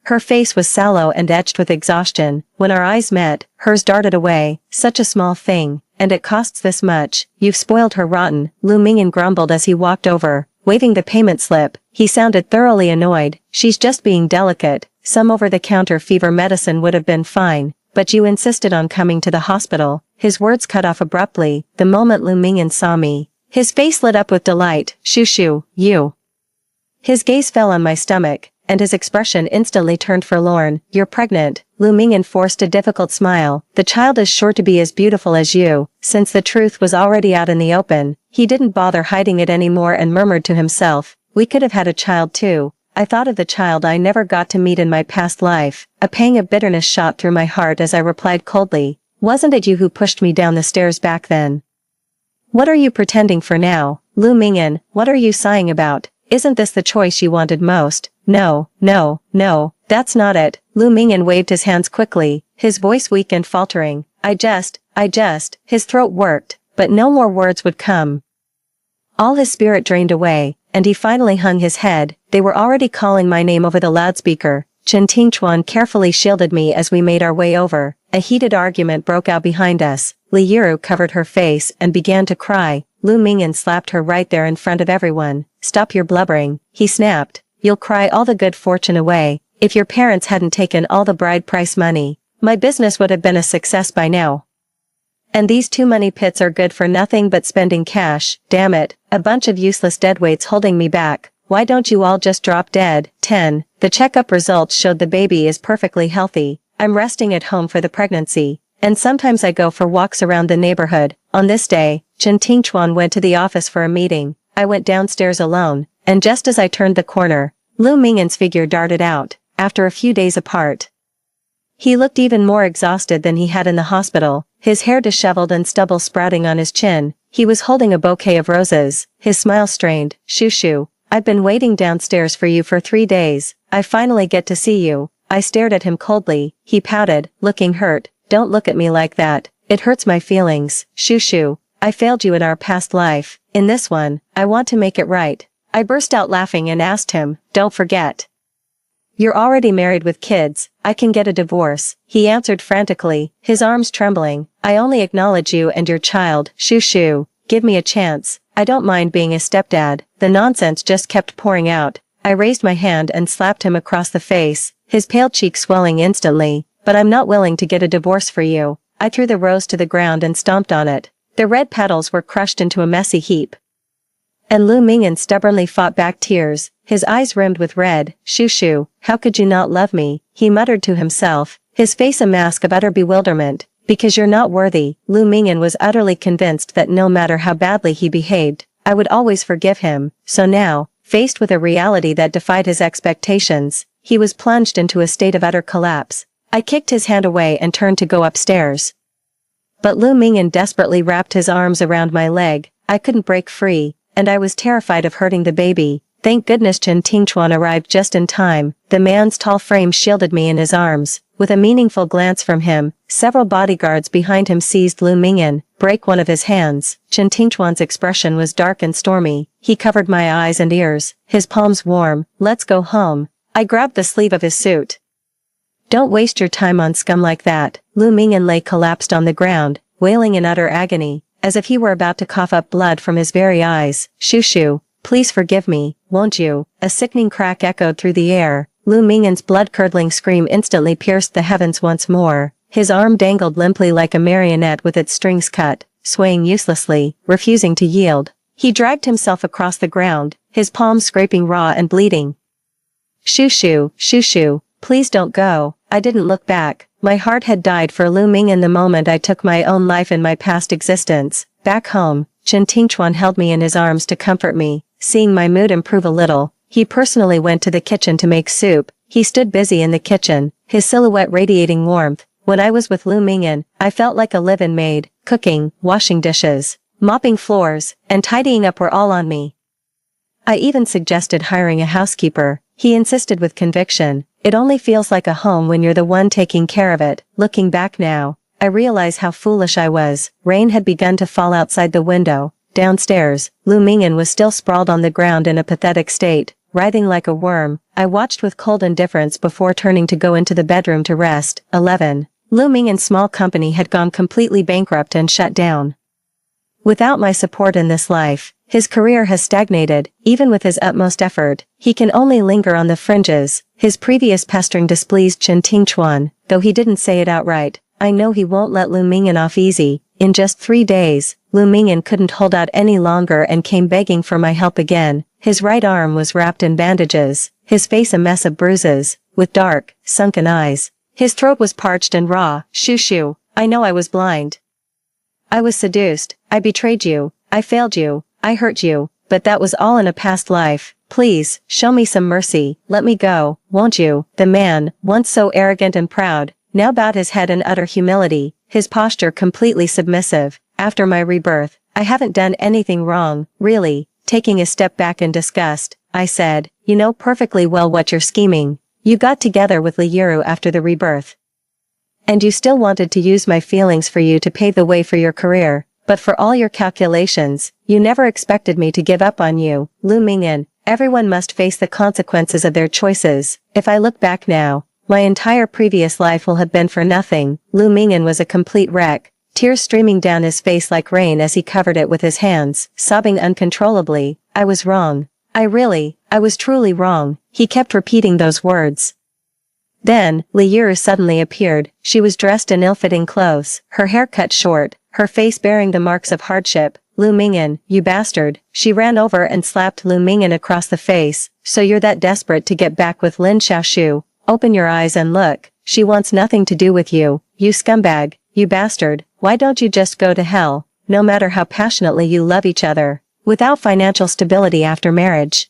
Her face was sallow and etched with exhaustion. When our eyes met, hers darted away. Such a small thing, and it costs this much. You've spoiled her rotten, Lu Mingyan grumbled as he walked over, waving the payment slip. He sounded thoroughly annoyed. She's just being delicate. Some over-the-counter fever medicine would have been fine, but you insisted on coming to the hospital. His words cut off abruptly, the moment Lu Mingyan saw me. His face lit up with delight. Shoo, you. His gaze fell on my stomach, and his expression instantly turned forlorn. You're pregnant. Lu Mingyan forced a difficult smile. The child is sure to be as beautiful as you. Since the truth was already out in the open, he didn't bother hiding it anymore and murmured to himself, we could have had a child too. I thought of the child I never got to meet in my past life. A pang of bitterness shot through my heart as I replied coldly, wasn't it you who pushed me down the stairs back then? What are you pretending for now? Lu Mingyan, what are you sighing about? Isn't this the choice you wanted most? No, that's not it. Lu Mingyan waved his hands quickly, his voice weak and faltering. I just, his throat worked, but no more words would come. All his spirit drained away, and he finally hung his head. They were already calling my name over the loudspeaker. Chen Tingchuan carefully shielded me as we made our way over. A heated argument broke out behind us. Li Yiru covered her face and began to cry. Lu Mingyan slapped her right there in front of everyone. Stop your blubbering, he snapped. You'll cry all the good fortune away. If your parents hadn't taken all the bride price money, my business would have been a success by now. And these two money pits are good for nothing but spending cash. Damn it, a bunch of useless deadweights holding me back. Why don't you all just drop dead? 10. The checkup results showed the baby is perfectly healthy. I'm resting at home for the pregnancy, and sometimes I go for walks around the neighborhood. On this day, Chen Tingchuan went to the office for a meeting. I went downstairs alone, and just as I turned the corner, Lu Mingyan's figure darted out. After a few days apart, he looked even more exhausted than he had in the hospital, his hair disheveled and stubble sprouting on his chin. He was holding a bouquet of roses, his smile strained. Shoo, I've been waiting downstairs for you for 3 days. I finally get to see you. I stared at him coldly. He pouted, looking hurt. Don't look at me like that. It hurts my feelings. Shoo, I failed you in our past life. In this one, I want to make it right. I burst out laughing and asked him, don't forget. You're already married with kids. I can get a divorce. He answered frantically, his arms trembling. I only acknowledge you and your child. Shoo, give me a chance. I don't mind being a stepdad. The nonsense just kept pouring out. I raised my hand and slapped him across the face, his pale cheek swelling instantly. But I'm not willing to get a divorce for you. I threw the rose to the ground and stomped on it. The red petals were crushed into a messy heap. And Lu Mingyan stubbornly fought back tears, his eyes rimmed with red. Shoo, how could you not love me? He muttered to himself, his face a mask of utter bewilderment. Because you're not worthy. Lu Mingyan was utterly convinced that no matter how badly he behaved, I would always forgive him. So now, faced with a reality that defied his expectations, he was plunged into a state of utter collapse. I kicked his hand away and turned to go upstairs. But Lu Mingyan desperately wrapped his arms around my leg. I couldn't break free, and I was terrified of hurting the baby. Thank goodness Chen Tingchuan arrived just in time. The man's tall frame shielded me in his arms. With a meaningful glance from him, several bodyguards behind him seized Lu Mingyan, break one of his hands. Chen Tingchuan's expression was dark and stormy. He covered my eyes and ears, his palms warm. Let's go home. I grabbed the sleeve of his suit. Don't waste your time on scum like that. Lu Mingyan lay collapsed on the ground, wailing in utter agony, as if he were about to cough up blood from his very eyes. Shoo, please forgive me, won't you? A sickening crack echoed through the air. Lu Mingyan's blood-curdling scream instantly pierced the heavens once more. His arm dangled limply like a marionette with its strings cut, swaying uselessly, refusing to yield. He dragged himself across the ground, his palms scraping raw and bleeding. Shoo, please don't go. I didn't look back. My heart had died for Lu Mingyan the moment I took my own life in my past existence. Back home, Chen Tingchuan held me in his arms to comfort me. Seeing my mood improve a little, he personally went to the kitchen to make soup. He stood busy in the kitchen, his silhouette radiating warmth. When I was with Lu Mingyan, I felt like a live-in maid. Cooking, washing dishes, mopping floors, and tidying up were all on me. I even suggested hiring a housekeeper. He insisted with conviction. It only feels like a home when you're the one taking care of it. Looking back now, I realize how foolish I was. Rain had begun to fall outside the window. Downstairs, Lu Mingyan was still sprawled on the ground in a pathetic state, writhing like a worm. I watched with cold indifference before turning to go into the bedroom to rest. 11. Lu Mingyan's small company had gone completely bankrupt and shut down. Without my support in this life, his career has stagnated. Even with his utmost effort, he can only linger on the fringes. His previous pestering displeased Chen Tingchuan, though he didn't say it outright. I know he won't let Lu Mingyan off easy. In just 3 days, Lu Mingyan couldn't hold out any longer and came begging for my help again. His right arm was wrapped in bandages, his face a mess of bruises, with dark, sunken eyes. His throat was parched and raw. Shushu, I know I was blind. I was seduced, I betrayed you, I failed you, I hurt you, but that was all in a past life. Please, show me some mercy, let me go, won't you? The man, once so arrogant and proud, now bowed his head in utter humility, his posture completely submissive. After my rebirth, I haven't done anything wrong, really. Taking a step back in disgust, I said, you know perfectly well what you're scheming. You got together with Liuru after the rebirth. And you still wanted to use my feelings for you to pave the way for your career, but for all your calculations, you never expected me to give up on you. Lu Mingyan, everyone must face the consequences of their choices. If I look back now, my entire previous life will have been for nothing. Lu Mingyan was a complete wreck, tears streaming down his face like rain as he covered it with his hands, sobbing uncontrollably. I was wrong. I was truly wrong. He kept repeating those words. Then, Liuru suddenly appeared. She was dressed in ill-fitting clothes, her hair cut short, her face bearing the marks of hardship. Lu Mingyan, you bastard. She ran over and slapped Lu Mingyan across the face. So you're that desperate to get back with Lin Xiaoshu? Open your eyes and look. She wants nothing to do with you. You scumbag, you bastard. Why don't you just go to hell? No matter how passionately you love each other, without financial stability after marriage,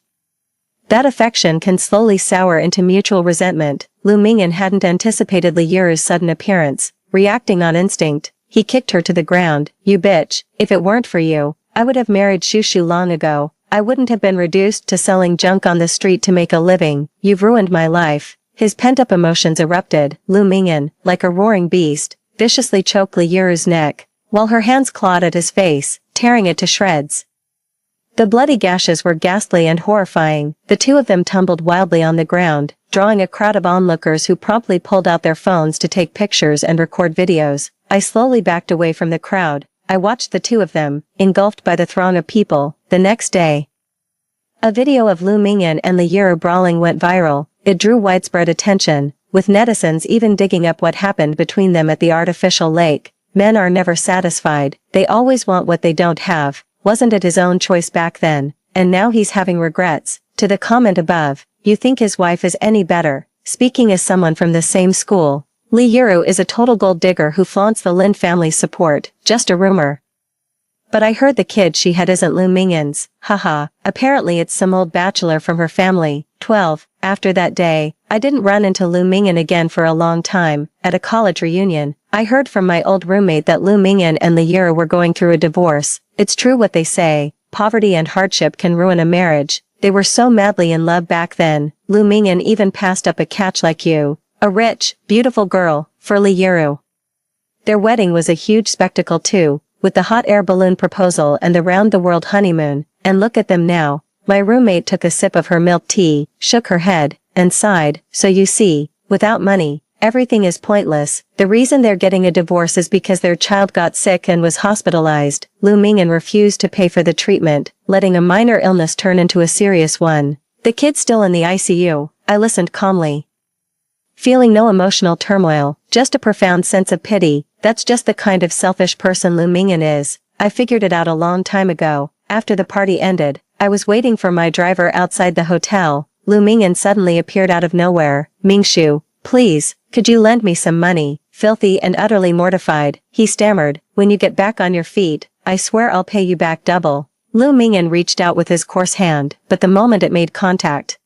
that affection can slowly sour into mutual resentment. Lu Mingyan hadn't anticipated Liuru's sudden appearance. Reacting on instinct, he kicked her to the ground. You bitch, if it weren't for you, I would have married Shushu long ago. I wouldn't have been reduced to selling junk on the street to make a living. You've ruined my life. His pent-up emotions erupted. Lu Mingyan, like a roaring beast, viciously choked Liuru's neck, while her hands clawed at his face, tearing it to shreds. The bloody gashes were ghastly and horrifying. The two of them tumbled wildly on the ground, drawing a crowd of onlookers who promptly pulled out their phones to take pictures and record videos. I slowly backed away from the crowd. I watched the two of them, engulfed by the throng of people. The next day, a video of Lu Mingyan and Liuru brawling went viral. It drew widespread attention, with netizens even digging up what happened between them at the artificial lake. Men are never satisfied. They always want what they don't have. Wasn't it his own choice back then, and now he's having regrets? To the comment above, you think his wife is any better? Speaking as someone from the same school, Liuru is a total gold digger who flaunts the Lin family's support. Just a rumor. But I heard the kid she had isn't Lu Mingyan's. Haha, apparently it's some old bachelor from her family. 12. After that day, I didn't run into Lu Mingyan again for a long time. At a college reunion, I heard from my old roommate that Lu Mingyan and Liuru were going through a divorce. It's true what they say, poverty and hardship can ruin a marriage. They were so madly in love back then. Lu Mingyan even passed up a catch like you, a rich, beautiful girl, for Liuru. Their wedding was a huge spectacle too, with the hot air balloon proposal and the round-the-world honeymoon. And look at them now. My roommate took a sip of her milk tea, shook her head, and sighed. So you see, without money, everything is pointless. The reason they're getting a divorce is because their child got sick and was hospitalized. Lu Mingyan refused to pay for the treatment, letting a minor illness turn into a serious one. The kid's still in the ICU. I listened calmly, feeling no emotional turmoil, just a profound sense of pity. That's just the kind of selfish person Lu Mingyan is. I figured it out a long time ago. After the party ended, I was waiting for my driver outside the hotel. Lu Mingyan suddenly appeared out of nowhere. Mingshu, please, could you lend me some money? Filthy and utterly mortified, he stammered. When you get back on your feet, I swear I'll pay you back double. Lu Mingyan reached out with his coarse hand, but the moment it made contact,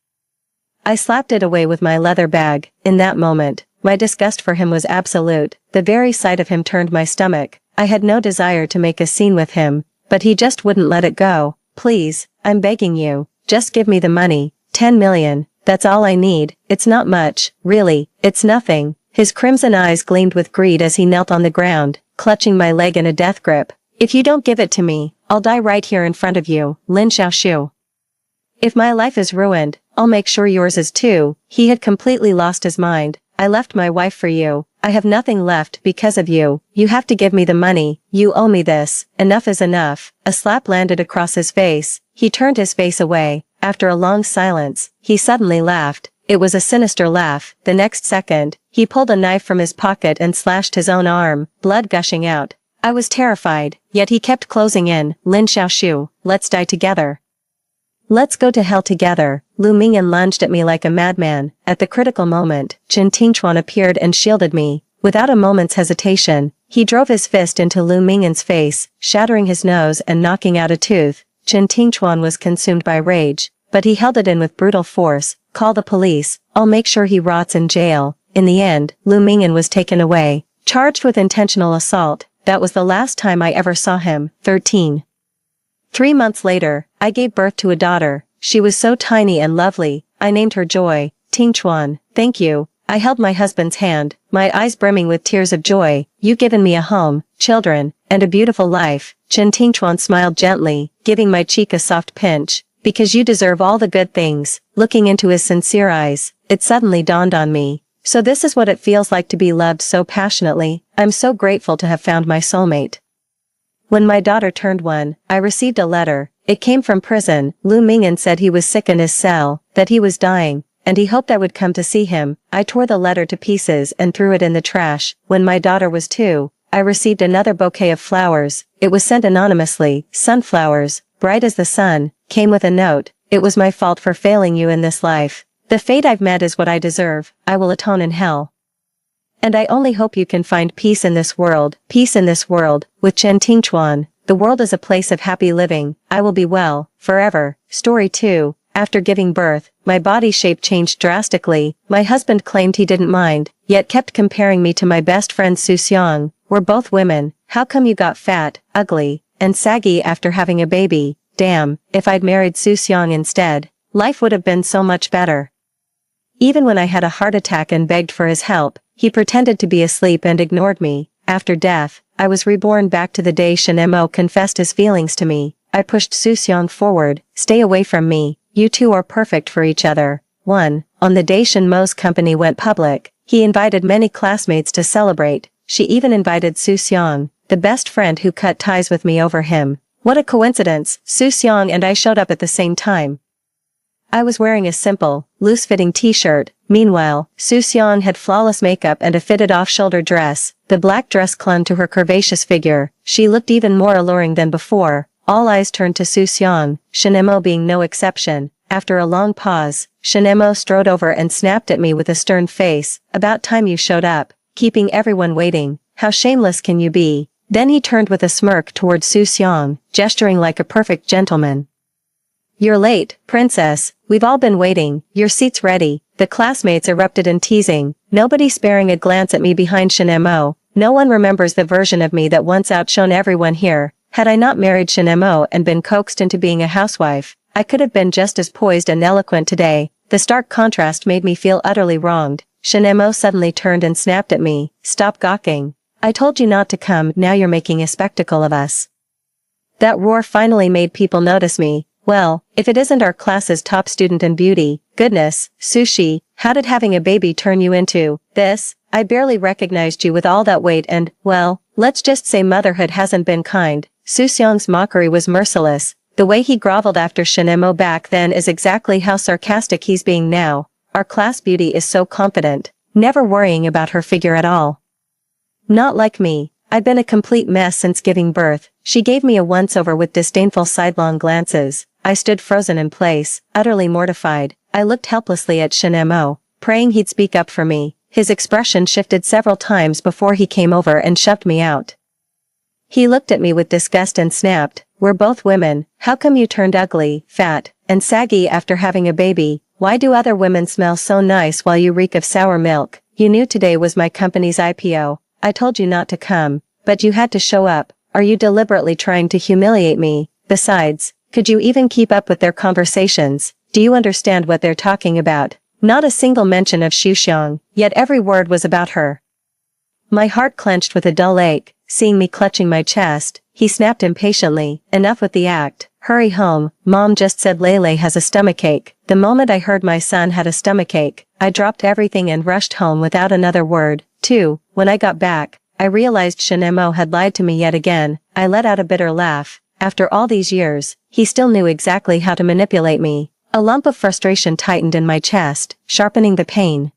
I slapped it away with my leather bag. In that moment, my disgust for him was absolute. The very sight of him turned my stomach. I had no desire to make a scene with him, but he just wouldn't let it go. Please, I'm begging you, just give me the money. 10 million, that's all I need. It's not much, really, it's nothing. His crimson eyes gleamed with greed as he knelt on the ground, clutching my leg in a death grip. If you don't give it to me, I'll die right here in front of you, Lin Xiaoshu. If my life is ruined, I'll make sure yours is too. He had completely lost his mind. I left my wife for you. I have nothing left because of you. You have to give me the money. You owe me this. Enough is enough. A slap landed across his face. He turned his face away. After a long silence, he suddenly laughed. It was a sinister laugh. The next second, he pulled a knife from his pocket and slashed his own arm, blood gushing out. I was terrified, yet he kept closing in. Lin Xiaoshu, let's die together. Let's go to hell together. Lu Mingyan lunged at me like a madman. At the critical moment, Chen Tingchuan appeared and shielded me. Without a moment's hesitation, he drove his fist into Lu Mingyan's face, shattering his nose and knocking out a tooth. Chen Tingchuan was consumed by rage, but he held it in with brutal force. Call the police. I'll make sure he rots in jail. In the end, Lu Mingyan was taken away, charged with intentional assault. That was the last time I ever saw him. 13. 3 months later, I gave birth to a daughter. She was so tiny and lovely. I named her Joy. Tingchuan, thank you. I held my husband's hand, my eyes brimming with tears of joy. You've given me a home, children, and a beautiful life. Chen Tingchuan smiled gently, giving my cheek a soft pinch. Because you deserve all the good things. Looking into his sincere eyes, it suddenly dawned on me. So this is what it feels like to be loved so passionately. I'm so grateful to have found my soulmate. When my daughter turned 1, I received a letter. It came from prison. Lu Mingyan said he was sick in his cell, that he was dying, and he hoped I would come to see him. I tore the letter to pieces and threw it in the trash. When my daughter was 2, I received another bouquet of flowers. It was sent anonymously. Sunflowers, bright as the sun, came with a note. It was my fault for failing you in this life. The fate I've met is what I deserve. I will atone in hell. And I only hope you can find peace in this world. Peace in this world. With Chen Tingchuan, the world is a place of happy living. I will be well, forever. Story 2. After giving birth, my body shape changed drastically. My husband claimed he didn't mind, yet kept comparing me to my best friend Su Xiang. We're both women. How come you got fat, ugly, and saggy after having a baby? Damn, if I'd married Su Xiang instead, life would have been so much better. Even when I had a heart attack and begged for his help, he pretended to be asleep and ignored me. After death, I was reborn back to the day Shen Mo confessed his feelings to me. I pushed Su Xiang forward. Stay away from me. You two are perfect for each other. 1. On the day Shen Mo's company went public, he invited many classmates to celebrate. She even invited Su Xiang, the best friend who cut ties with me over him. What a coincidence. Su Xiang and I showed up at the same time. I was wearing a simple, loose-fitting t-shirt. Meanwhile, Su Xiang had flawless makeup and a fitted off-shoulder dress. The black dress clung to her curvaceous figure. She looked even more alluring than before. All eyes turned to Su Xiang, Shen Mo being no exception. After a long pause, Shen Mo strode over and snapped at me with a stern face. About time you showed up, keeping everyone waiting. How shameless can you be? Then he turned with a smirk toward Su Xiang, gesturing like a perfect gentleman. You're late, princess. We've all been waiting. Your seat's ready. The classmates erupted in teasing, nobody sparing a glance at me behind Shen Mo. No one remembers the version of me that once outshone everyone here. Had I not married Shen Mo and been coaxed into being a housewife, I could have been just as poised and eloquent today. The stark contrast made me feel utterly wronged. Shen Mo suddenly turned and snapped at me. Stop gawking. I told you not to come, now you're making a spectacle of us. That roar finally made people notice me. Well, if it isn't our class's top student in beauty, goodness, Sushi, how did having a baby turn you into this? I barely recognized you with all that weight and, well, let's just say motherhood hasn't been kind. Su Xiang's mockery was merciless. The way he groveled after Shen Mo back then is exactly how sarcastic he's being now. Our class beauty is so confident, never worrying about her figure at all. Not like me. I've been a complete mess since giving birth. She gave me a once-over with disdainful sidelong glances. I stood frozen in place, utterly mortified. I looked helplessly at Shen Mo, praying he'd speak up for me. His expression shifted several times before he came over and shoved me out. He looked at me with disgust and snapped, "We're both women. How come you turned ugly, fat, and saggy after having a baby? Why do other women smell so nice while you reek of sour milk? You knew today was my company's IPO. I told you not to come, but you had to show up. Are you deliberately trying to humiliate me? Besides, could you even keep up with their conversations? Do you understand what they're talking about? Not a single mention of Xu Xiang, yet every word was about her. My heart clenched with a dull ache. Seeing me clutching my chest, he snapped impatiently, "Enough with the act. Hurry home, Mom just said Lele has a stomachache." The moment I heard my son had a stomachache, I dropped everything and rushed home without another word. 2. When I got back, I realized Shinemo had lied to me yet again. I let out a bitter laugh. After all these years, he still knew exactly how to manipulate me. A lump of frustration tightened in my chest, sharpening the pain.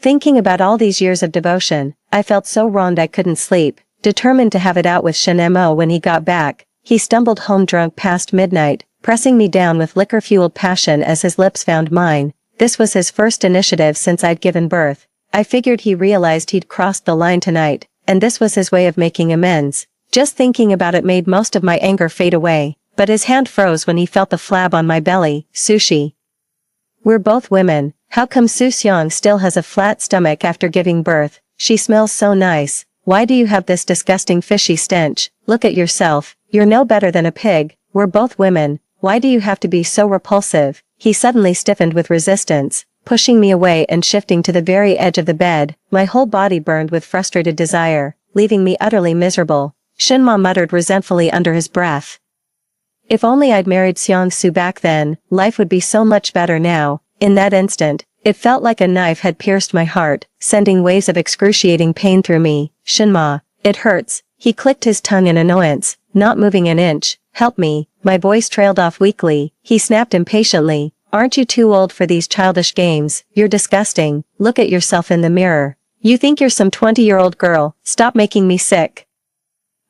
Thinking about all these years of devotion, I felt so wronged I couldn't sleep. Determined to have it out with Shinemo when he got back, he stumbled home drunk past midnight, pressing me down with liquor-fueled passion as his lips found mine. This was his first initiative since I'd given birth. I figured he realized he'd crossed the line tonight, and this was his way of making amends. Just thinking about it made most of my anger fade away, but his hand froze when he felt the flab on my belly. Sushi. We're both women. How come Su-seong still has a flat stomach after giving birth? She smells so nice. Why do you have this disgusting fishy stench? Look at yourself. You're no better than a pig. We're both women. Why do you have to be so repulsive? He suddenly stiffened with resistance, pushing me away and shifting to the very edge of the bed. My whole body burned with frustrated desire, leaving me utterly miserable. Shinma muttered resentfully under his breath. If only I'd married Seong-soo back then, life would be so much better now. In that instant, it felt like a knife had pierced my heart, sending waves of excruciating pain through me. Shinma, it hurts. He clicked his tongue in annoyance, not moving an inch. Help me. My voice trailed off weakly. He snapped impatiently. Aren't you too old for these childish games? You're disgusting. Look at yourself in the mirror. You think you're some 20-year-old girl. Stop making me sick.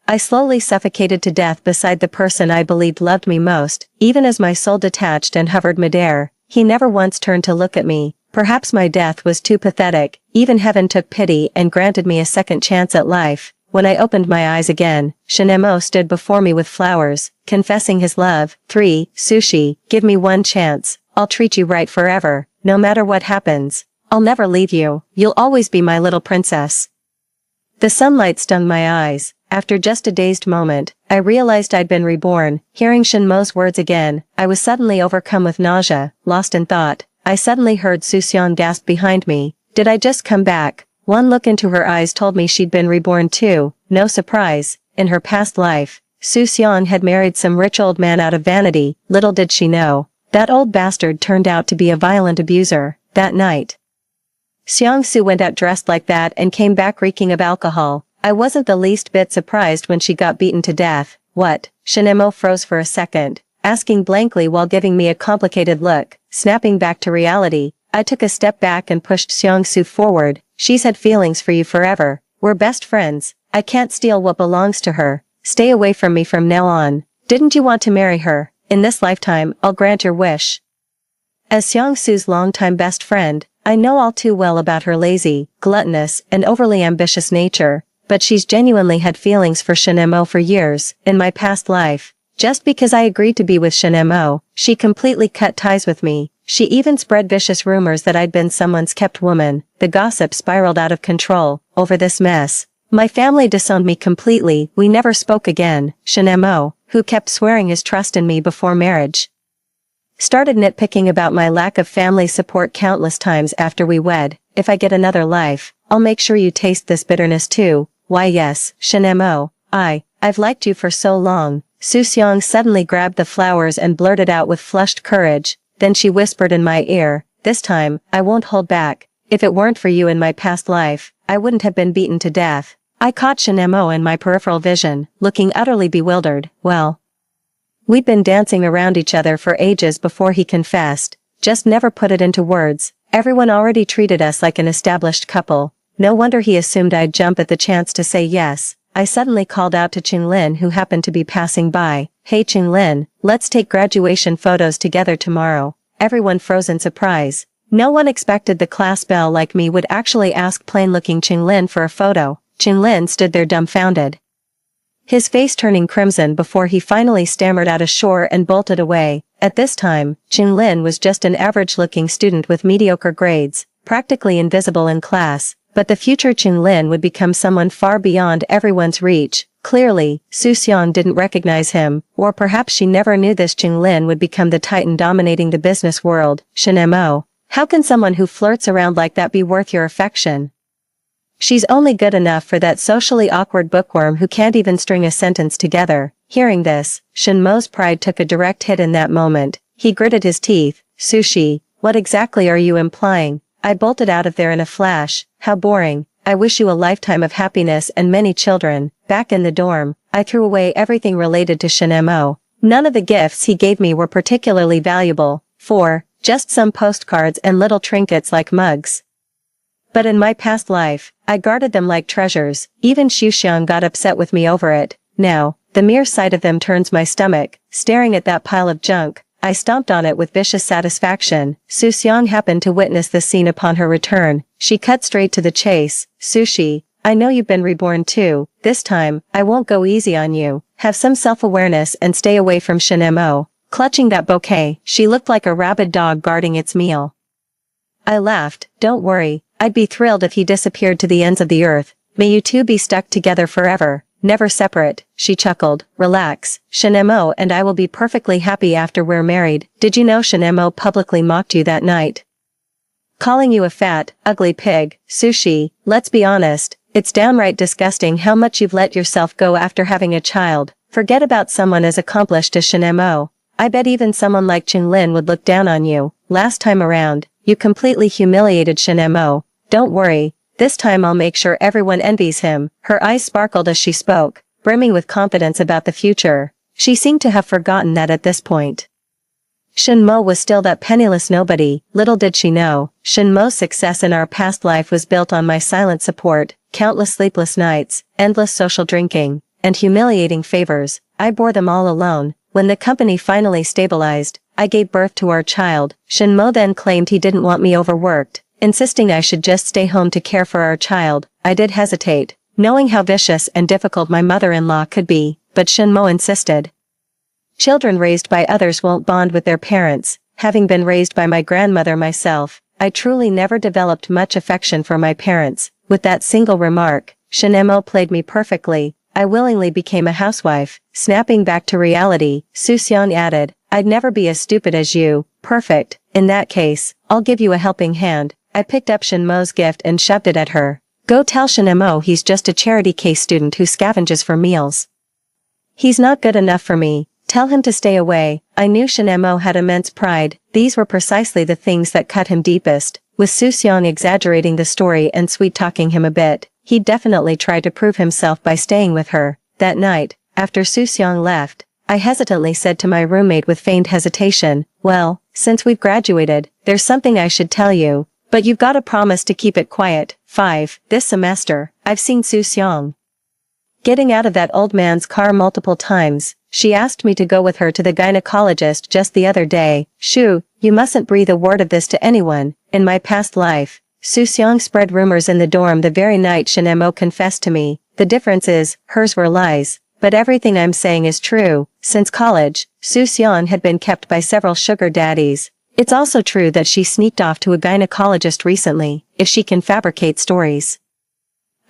I slowly suffocated to death beside the person I believed loved me most, even as my soul detached and hovered midair. He never once turned to look at me. Perhaps my death was too pathetic. Even heaven took pity and granted me a second chance at life. When I opened my eyes again, Shinemo stood before me with flowers, confessing his love. 3. Sushi, give me one chance. I'll treat you right forever, no matter what happens. I'll never leave you. You'll always be my little princess. The sunlight stung my eyes. After just a dazed moment, I realized I'd been reborn. Hearing Shinmo's words again, I was suddenly overcome with nausea, lost in thought. I suddenly heard Su-seong gasp behind me. Did I just come back? One look into her eyes told me she'd been reborn too. No surprise. In her past life, Su-seong had married some rich old man out of vanity. Little did she know, that old bastard turned out to be a violent abuser. That night, Seong-soo went out dressed like that and came back reeking of alcohol. I wasn't the least bit surprised when she got beaten to death. What? Shinemo froze for a second, asking blankly while giving me a complicated look. Snapping back to reality, I took a step back and pushed Seong-soo forward. She's had feelings for you forever. We're best friends. I can't steal what belongs to her. Stay away from me from now on. Didn't you want to marry her? In this lifetime, I'll grant your wish. As Seong-soo's longtime best friend, I know all too well about her lazy, gluttonous, and overly ambitious nature, but she's genuinely had feelings for Shinemo for years. In my past life, just because I agreed to be with Shinemo, she completely cut ties with me. She even spread vicious rumors that I'd been someone's kept woman. The gossip spiraled out of control. Over this mess, my family disowned me completely. We never spoke again. Shinemo, who kept swearing his trust in me before marriage, started nitpicking about my lack of family support countless times after we wed. If I get another life, I'll make sure you taste this bitterness too. Why yes, Shinemo, I've liked you for so long. Su-seong suddenly grabbed the flowers and blurted out with flushed courage. Then she whispered in my ear, this time, I won't hold back. If it weren't for you in my past life, I wouldn't have been beaten to death. I caught Shinemo in my peripheral vision, looking utterly bewildered. Well, we'd been dancing around each other for ages before he confessed, just never put it into words. Everyone already treated us like an established couple. No wonder he assumed I'd jump at the chance to say yes. I suddenly called out to Qinglin, who happened to be passing by. Hey Qinglin, let's take graduation photos together tomorrow. Everyone froze in surprise. No one expected the class belle like me would actually ask plain-looking Qinglin for a photo. Qinglin stood there dumbfounded, his face turning crimson before he finally stammered out ashore and bolted away. At this time, Qinglin was just an average-looking student with mediocre grades, practically invisible in class. But the future Qinglin would become someone far beyond everyone's reach. Clearly, Su-seong didn't recognize him, or perhaps she never knew this Qinglin would become the titan dominating the business world. Shinemo, how can someone who flirts around like that be worth your affection? She's only good enough for that socially awkward bookworm who can't even string a sentence together. Hearing this, Shinmo's pride took a direct hit in that moment. He gritted his teeth. Sushi, what exactly are you implying? I bolted out of there in a flash. How boring. I wish you a lifetime of happiness and many children. Back in the dorm, I threw away everything related to Shinmo. None of the gifts he gave me were particularly valuable. Just some postcards and little trinkets like mugs. But in my past life, I guarded them like treasures. Even Xuxiang got upset with me over it. Now, the mere sight of them turns my stomach. Staring at that pile of junk, I stomped on it with vicious satisfaction. Xuxiang happened to witness the scene upon her return. She cut straight to the chase. Sushi, I know you've been reborn too. This time, I won't go easy on you. Have some self-awareness and stay away from Shinmo. Clutching that bouquet, she looked like a rabid dog guarding its meal. I laughed. Don't worry, I'd be thrilled if he disappeared to the ends of the earth. May you two be stuck together forever, never separate, she chuckled. Relax, Shinmo and I will be perfectly happy after we're married. Did you know Shinmo publicly mocked you that night? Calling you a fat, ugly pig. Sushi, let's be honest, it's downright disgusting how much you've let yourself go after having a child. Forget about someone as accomplished as Shinmo. I bet even someone like Qinglin would look down on you. Last time around, you completely humiliated Shinmo. Don't worry, this time I'll make sure everyone envies him. Her eyes sparkled as she spoke, brimming with confidence about the future. She seemed to have forgotten that at this point Shinmo was still that penniless nobody. Little did she know, Shinmo's success in our past life was built on my silent support, countless sleepless nights, endless social drinking, and humiliating favors. I bore them all alone. When the company finally stabilized, I gave birth to our child. Shinmo then claimed he didn't want me overworked, insisting I should just stay home to care for our child. I did hesitate, knowing how vicious and difficult my mother-in-law could be, but Shinmo insisted. Children raised by others won't bond with their parents. Having been raised by my grandmother myself, I truly never developed much affection for my parents. With that single remark, Shinmo played me perfectly. I willingly became a housewife. Snapping back to reality, Xuxiang added, I'd never be as stupid as you. Perfect. In that case, I'll give you a helping hand. I picked up Shinmo's gift and shoved it at her. Go tell Shinmo he's just a charity case student who scavenges for meals. He's not good enough for me. Tell him to stay away. I knew Shinmo had immense pride. These were precisely the things that cut him deepest. With Xuxiang exaggerating the story and sweet-talking him a bit, he'd definitely tried to prove himself by staying with her. That night, after Xuxiang left, I hesitantly said to my roommate with feigned hesitation, well, since we've graduated, there's something I should tell you, but you've got to promise to keep it quiet. This semester, I've seen Xuxiang getting out of that old man's car multiple times. She asked me to go with her to the gynecologist just the other day. Shoo, you mustn't breathe a word of this to anyone. In my past life, Xuxiang spread rumors in the dorm the very night Shinmo confessed to me. The difference is, hers were lies. But everything I'm saying is true. Since college, Xuxiang had been kept by several sugar daddies. It's also true that she sneaked off to a gynecologist recently. If she can fabricate stories,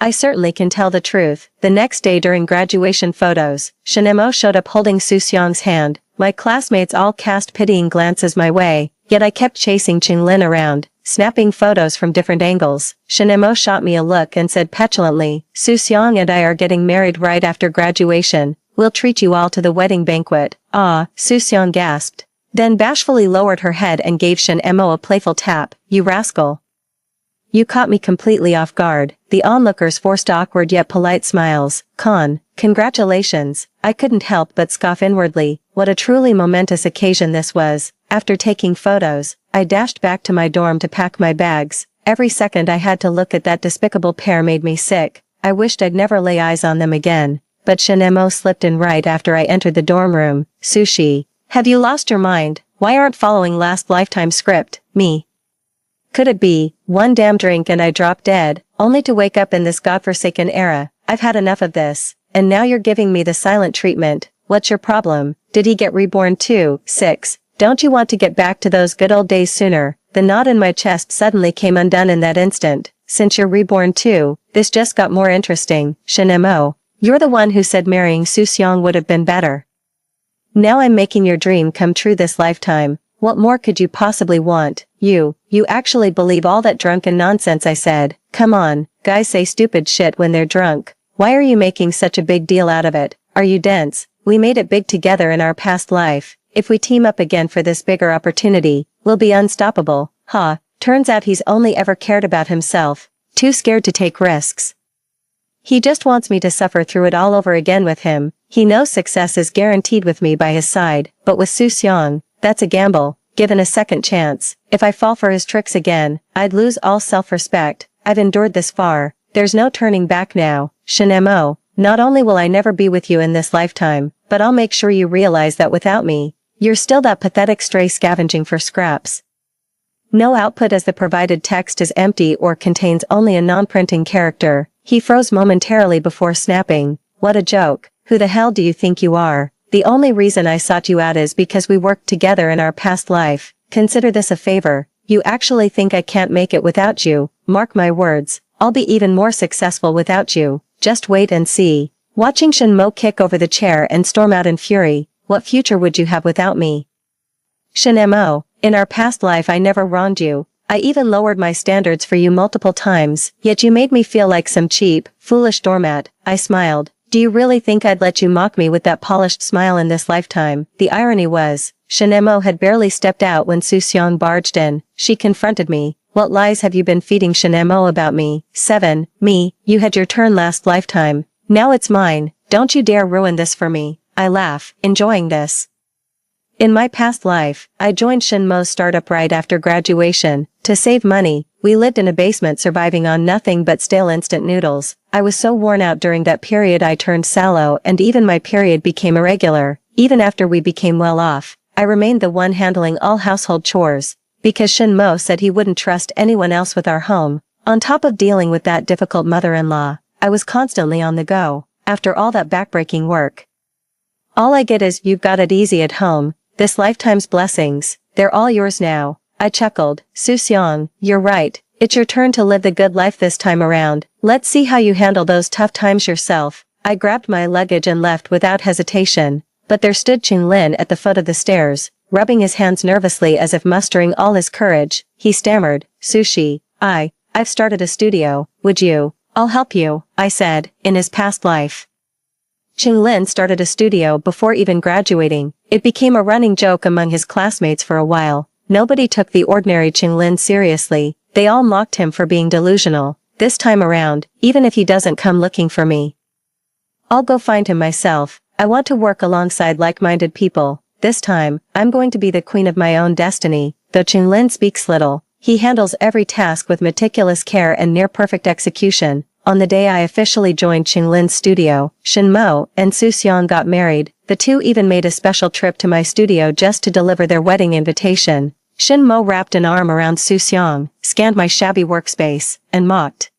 I certainly can tell the truth. The next day during graduation photos, Shinmo showed up holding Xuxiang's hand. My classmates all cast pitying glances my way, yet I kept chasing Qinglin around, snapping photos from different angles. Shinmo shot me a look and said petulantly, Xuxiang and I are getting married right after graduation. We'll treat you all to the wedding banquet. Ah, Xuxiang gasped, then bashfully lowered her head and gave Shinmo a playful tap. You rascal. You caught me completely off guard. The onlookers forced awkward yet polite smiles. Congratulations. I couldn't help but scoff inwardly. What a truly momentous occasion this was. After taking photos, I dashed back to my dorm to pack my bags. Every second I had to look at that despicable pair made me sick. I wished I'd never lay eyes on them again. But Shinmo slipped in right after I entered the dorm room. Sushi, have you lost your mind? Why aren't following last lifetime script? Me. Could it be, one damn drink and I drop dead, only to wake up in this godforsaken era? I've had enough of this. And now you're giving me the silent treatment. What's your problem? Did he get reborn too? 6. Don't you want to get back to those good old days sooner? The knot in my chest suddenly came undone in that instant. Since you're reborn too, this just got more interesting. Shinmo, you're the one who said marrying Xuxiang would have been better. Now I'm making your dream come true this lifetime. What more could you possibly want? You actually believe all that drunken nonsense I said. Come on, guys say stupid shit when they're drunk. Why are you making such a big deal out of it? Are you dense? We made it big together in our past life. If we team up again for this bigger opportunity, we'll be unstoppable. Ha, turns out he's only ever cared about himself. Too scared to take risks. He just wants me to suffer through it all over again with him. He knows success is guaranteed with me by his side, but with Soo-seong, that's a gamble, given a second chance. If I fall for his tricks again, I'd lose all self-respect. I've endured this far. There's no turning back now. Shin-mo, not only will I never be with you in this lifetime, but I'll make sure you realize that without me, you're still that pathetic stray scavenging for scraps. No output as the provided text is empty or contains only a non-printing character. He froze momentarily before snapping. What a joke. Who the hell do you think you are? The only reason I sought you out is because we worked together in our past life. Consider this a favor. You actually think I can't make it without you? Mark my words. I'll be even more successful without you. Just wait and see. Watching Shin-mo kick over the chair and storm out in fury. What future would you have without me? Shin-mo, in our past life I never wronged you. I even lowered my standards for you multiple times, yet you made me feel like some cheap, foolish doormat. I smiled. Do you really think I'd let you mock me with that polished smile in this lifetime? The irony was, Shin-mo had barely stepped out when Soo-seong barged in. She confronted me. What lies have you been feeding Shin-mo about me? 7. Me, you had your turn last lifetime. Now it's mine. Don't you dare ruin this for me. I laugh, enjoying this. In my past life, I joined Shin-mo's startup right after graduation. To save money, we lived in a basement surviving on nothing but stale instant noodles. I was so worn out during that period I turned sallow and even my period became irregular. Even after we became well off, I remained the one handling all household chores. Because Shin-mo said he wouldn't trust anyone else with our home. On top of dealing with that difficult mother-in-law, I was constantly on the go. After all that backbreaking work. All I get is you've got it easy at home. This lifetime's blessings, they're all yours now. I chuckled. Soo-seong, you're right. It's your turn to live the good life this time around. Let's see how you handle those tough times yourself. I grabbed my luggage and left without hesitation. But there stood Qinglin at the foot of the stairs, rubbing his hands nervously as if mustering all his courage. He stammered, Sushi, I've started a studio, would you? I'll help you, I said, in his past life. Qinglin started a studio before even graduating. It became a running joke among his classmates for a while. Nobody took the ordinary Qinglin seriously. They all mocked him for being delusional. This time around, even if he doesn't come looking for me, I'll go find him myself. I want to work alongside like-minded people. This time, I'm going to be the queen of my own destiny. Though Qinglin speaks little, he handles every task with meticulous care and near-perfect execution. On the day I officially joined Qinglin's studio, Shin-mo and Soo-seong got married. The two even made a special trip to my studio just to deliver their wedding invitation. Shin-mo wrapped an arm around Soo-seong, scanned my shabby workspace, and mocked.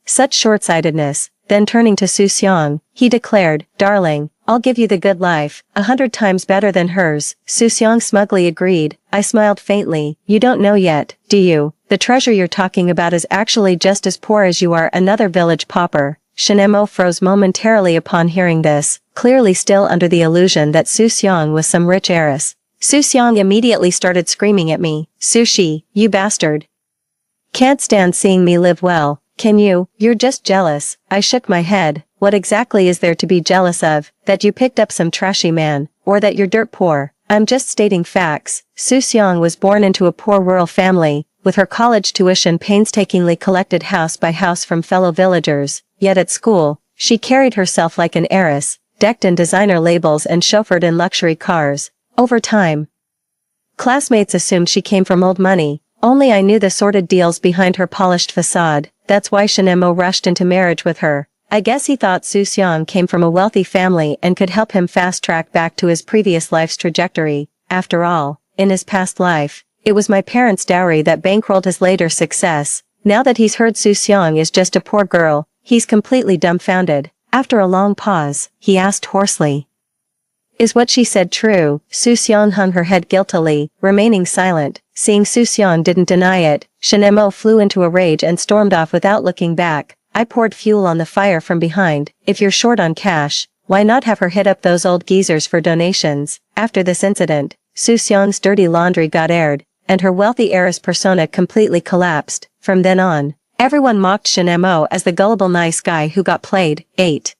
Such short-sightedness. Then turning to Soo-seong, he declared, Darling, I'll give you the good life, 100 times better than hers. Soo-seong smugly agreed. I smiled faintly. You don't know yet, do you? The treasure you're talking about is actually just as poor as you are. Another village pauper. Shin-mo froze momentarily upon hearing this, clearly still under the illusion that Soo-seong was some rich heiress. Soo-seong immediately started screaming at me. Sushi, you bastard. Can't stand seeing me live well, can you? You're just jealous. I shook my head. What exactly is there to be jealous of? That you picked up some trashy man, or that you're dirt poor? I'm just stating facts. Soo-seong was born into a poor rural family, with her college tuition painstakingly collected house by house from fellow villagers, yet at school, she carried herself like an heiress, decked in designer labels and chauffeured in luxury cars. Over time, classmates assumed she came from old money. Only I knew the sordid deals behind her polished facade. That's why Shin-mo rushed into marriage with her. I guess he thought Soo-seong came from a wealthy family and could help him fast-track back to his previous life's trajectory. After all, in his past life, it was my parents' dowry that bankrolled his later success. Now that he's heard Soo-seong is just a poor girl, he's completely dumbfounded. After a long pause, he asked hoarsely, Is what she said true? Soo-seong hung her head guiltily, remaining silent. Seeing Soo-seong didn't deny it, Shin-mo flew into a rage and stormed off without looking back. I poured fuel on the fire from behind. If you're short on cash, why not have her hit up those old geezers for donations? After this incident, Soo-seong's dirty laundry got aired, and her wealthy heiress persona completely collapsed. From then on, Everyone mocked Shin Mo as the gullible nice guy who got played. 8.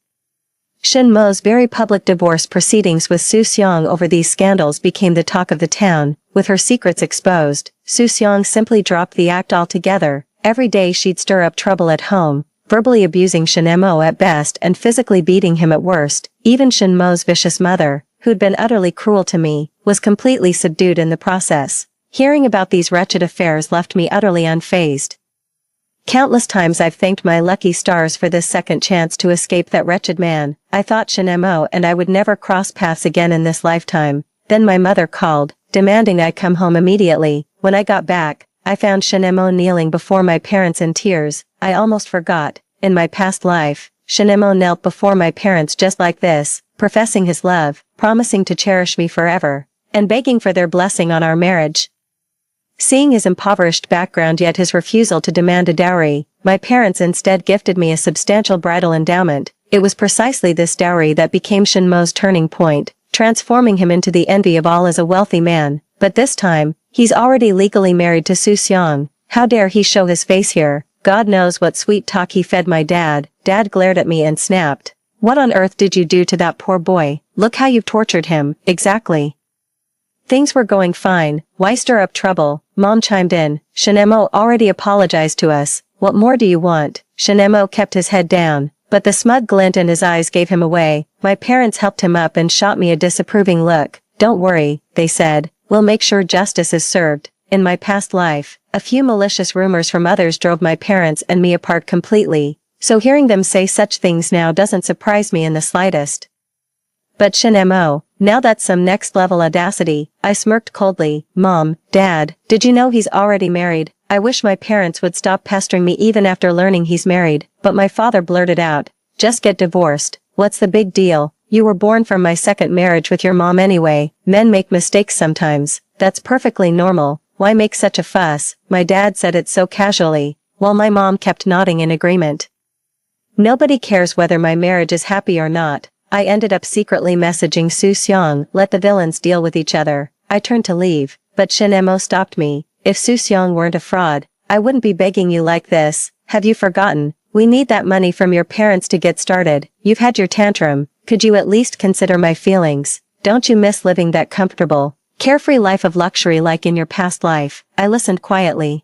Shin Mo's very public divorce proceedings with Su Xiong over these scandals became the talk of the town. With her secrets exposed, Su Xiong simply dropped the act altogether. Every day she'd stir up trouble at home, verbally abusing Shin Mo at best and physically beating him at worst. Even Shin Mo's vicious mother, who'd been utterly cruel to me, was completely subdued in the process. Hearing about these wretched affairs left me utterly unfazed. Countless times I've thanked my lucky stars for this second chance to escape that wretched man. I thought Shin Mo and I would never cross paths again in this lifetime. Then my mother called, demanding I come home immediately. When I got back, I found Shin Mo kneeling before my parents in tears. I almost forgot. In my past life, Shin Mo knelt before my parents just like this, professing his love, promising to cherish me forever, and begging for their blessing on our marriage. Seeing his impoverished background yet his refusal to demand a dowry, my parents instead gifted me a substantial bridal endowment. It was precisely this dowry that became Shin Mo's turning point, transforming him into the envy of all as a wealthy man. But this time, he's already legally married to Su Xiong. How dare he show his face here? God knows what sweet talk he fed my dad. Dad glared at me and snapped. What on earth did you do to that poor boy? Look how you've tortured him. Exactly. Things were going fine. Why stir up trouble? Mom chimed in. Shin Mo already apologized to us. What more do you want? Shin Mo kept his head down, but the smug glint in his eyes gave him away. My parents helped him up and shot me a disapproving look. Don't worry, they said. We'll make sure justice is served. In my past life, a few malicious rumors from others drove my parents and me apart completely, so hearing them say such things now doesn't surprise me in the slightest. But Shin Mo, now that's some next-level audacity. I smirked coldly. Mom, Dad, did you know he's already married? I wish my parents would stop pestering me even after learning he's married, but my father blurted out, just get divorced. What's the big deal? You were born from my second marriage with your mom anyway. Men make mistakes sometimes. That's perfectly normal. Why make such a fuss? My dad said it so casually, while my mom kept nodding in agreement. Nobody cares whether my marriage is happy or not. I ended up secretly messaging Su Xiong, let the villains deal with each other. I turned to leave, but Shin Mo stopped me. If Su Xiong weren't a fraud, I wouldn't be begging you like this. Have you forgotten? We need that money from your parents to get started. You've had your tantrum. Could you at least consider my feelings? Don't you miss living that comfortable, carefree life of luxury like in your past life? I listened quietly.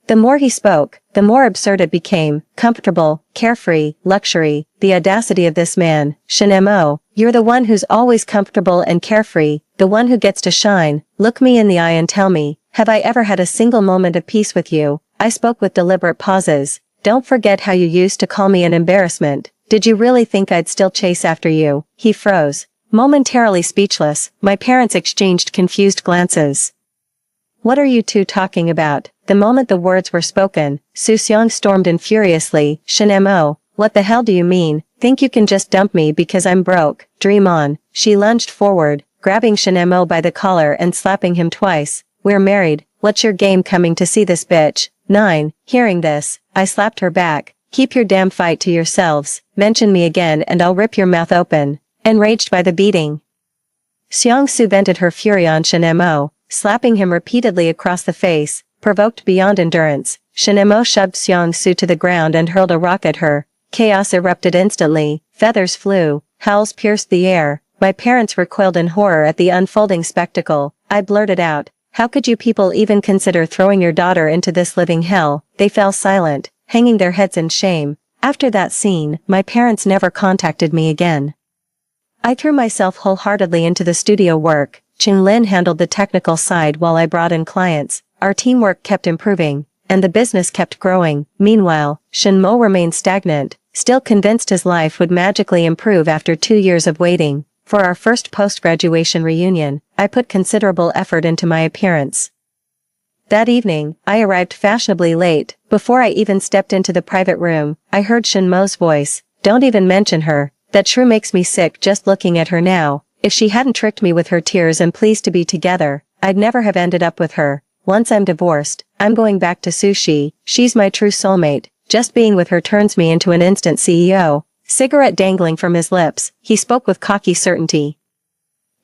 The more he spoke, the more absurd it became. Comfortable, carefree, luxury, the audacity of this man. Shin Mo, you're the one who's always comfortable and carefree, the one who gets to shine. Look me in the eye and tell me, have I ever had a single moment of peace with you? I spoke with deliberate pauses. Don't forget how you used to call me an embarrassment. Did you really think I'd still chase after you? He froze, momentarily speechless. My parents exchanged confused glances. What are you two talking about? The moment the words were spoken, Su Xiong stormed in furiously. Shin Mo, what the hell do you mean? Think you can just dump me because I'm broke? Dream on. She lunged forward, grabbing Shin Mo by the collar and slapping him twice. We're married. What's your game coming to see this bitch? 9. Hearing this, I slapped her back. Keep your damn fight to yourselves. Mention me again and I'll rip your mouth open. Enraged by the beating, Xiang Su vented her fury on Shin Mo, slapping him repeatedly across the face. Provoked beyond endurance, Shin Mo shoved Xiang Su to the ground and hurled a rock at her. Chaos erupted instantly. Feathers flew. Howls pierced the air. My parents recoiled in horror at the unfolding spectacle. I blurted out, how could you people even consider throwing your daughter into this living hell? They fell silent, hanging their heads in shame. After that scene, my parents never contacted me again. I threw myself wholeheartedly into the studio work. Chin Lin handled the technical side while I brought in clients. Our teamwork kept improving, and the business kept growing. Meanwhile, Shin Mo remained stagnant, still convinced his life would magically improve after 2 years of waiting. For our first post-graduation reunion, I put considerable effort into my appearance. That evening, I arrived fashionably late. Before I even stepped into the private room, I heard Shin Mo's voice. Don't even mention her. That shrew makes me sick just looking at her now. If she hadn't tricked me with her tears and pleas to be together, I'd never have ended up with her. Once I'm divorced, I'm going back to Sushi. She's my true soulmate. Just being with her turns me into an instant CEO. Cigarette dangling from his lips, he spoke with cocky certainty.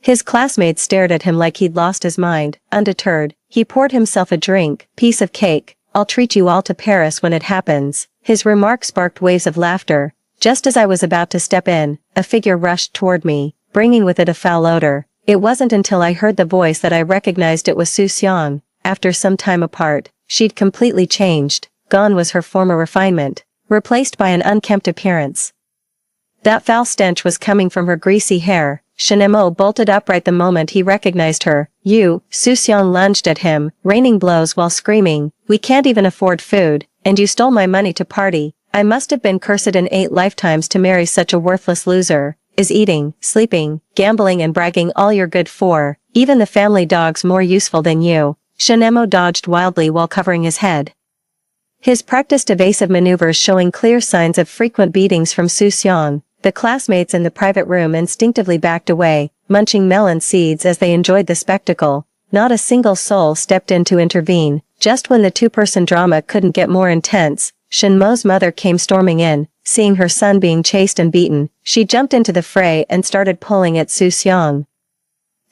His classmates stared at him like he'd lost his mind. Undeterred, he poured himself a drink, piece of cake, I'll treat you all to Paris when it happens." His remark sparked waves of laughter. Just as I was about to step in, a figure rushed toward me, bringing with it a foul odor. It wasn't until I heard the voice that I recognized it was Su Xiang. After some time apart, she'd completely changed. Gone was her former refinement, replaced by an unkempt appearance. That foul stench was coming from her greasy hair. Shen Mo bolted upright the moment he recognized her. "You," Su Xiang lunged at him, raining blows while screaming, "We can't even afford food, and you stole my money to party. I must have been cursed in 8 lifetimes to marry such a worthless loser. Is eating, sleeping, gambling and bragging all you're good for? Even the family dog's more useful than you." Shen Mo dodged wildly while covering his head, his practiced evasive maneuvers showing clear signs of frequent beatings from Su Xiang. The classmates in the private room instinctively backed away, munching melon seeds as they enjoyed the spectacle. Not a single soul stepped in to intervene. Just when the two-person drama couldn't get more intense, Shen Mo's mother came storming in. Seeing her son being chased and beaten, she jumped into the fray and started pulling at Su Xiang.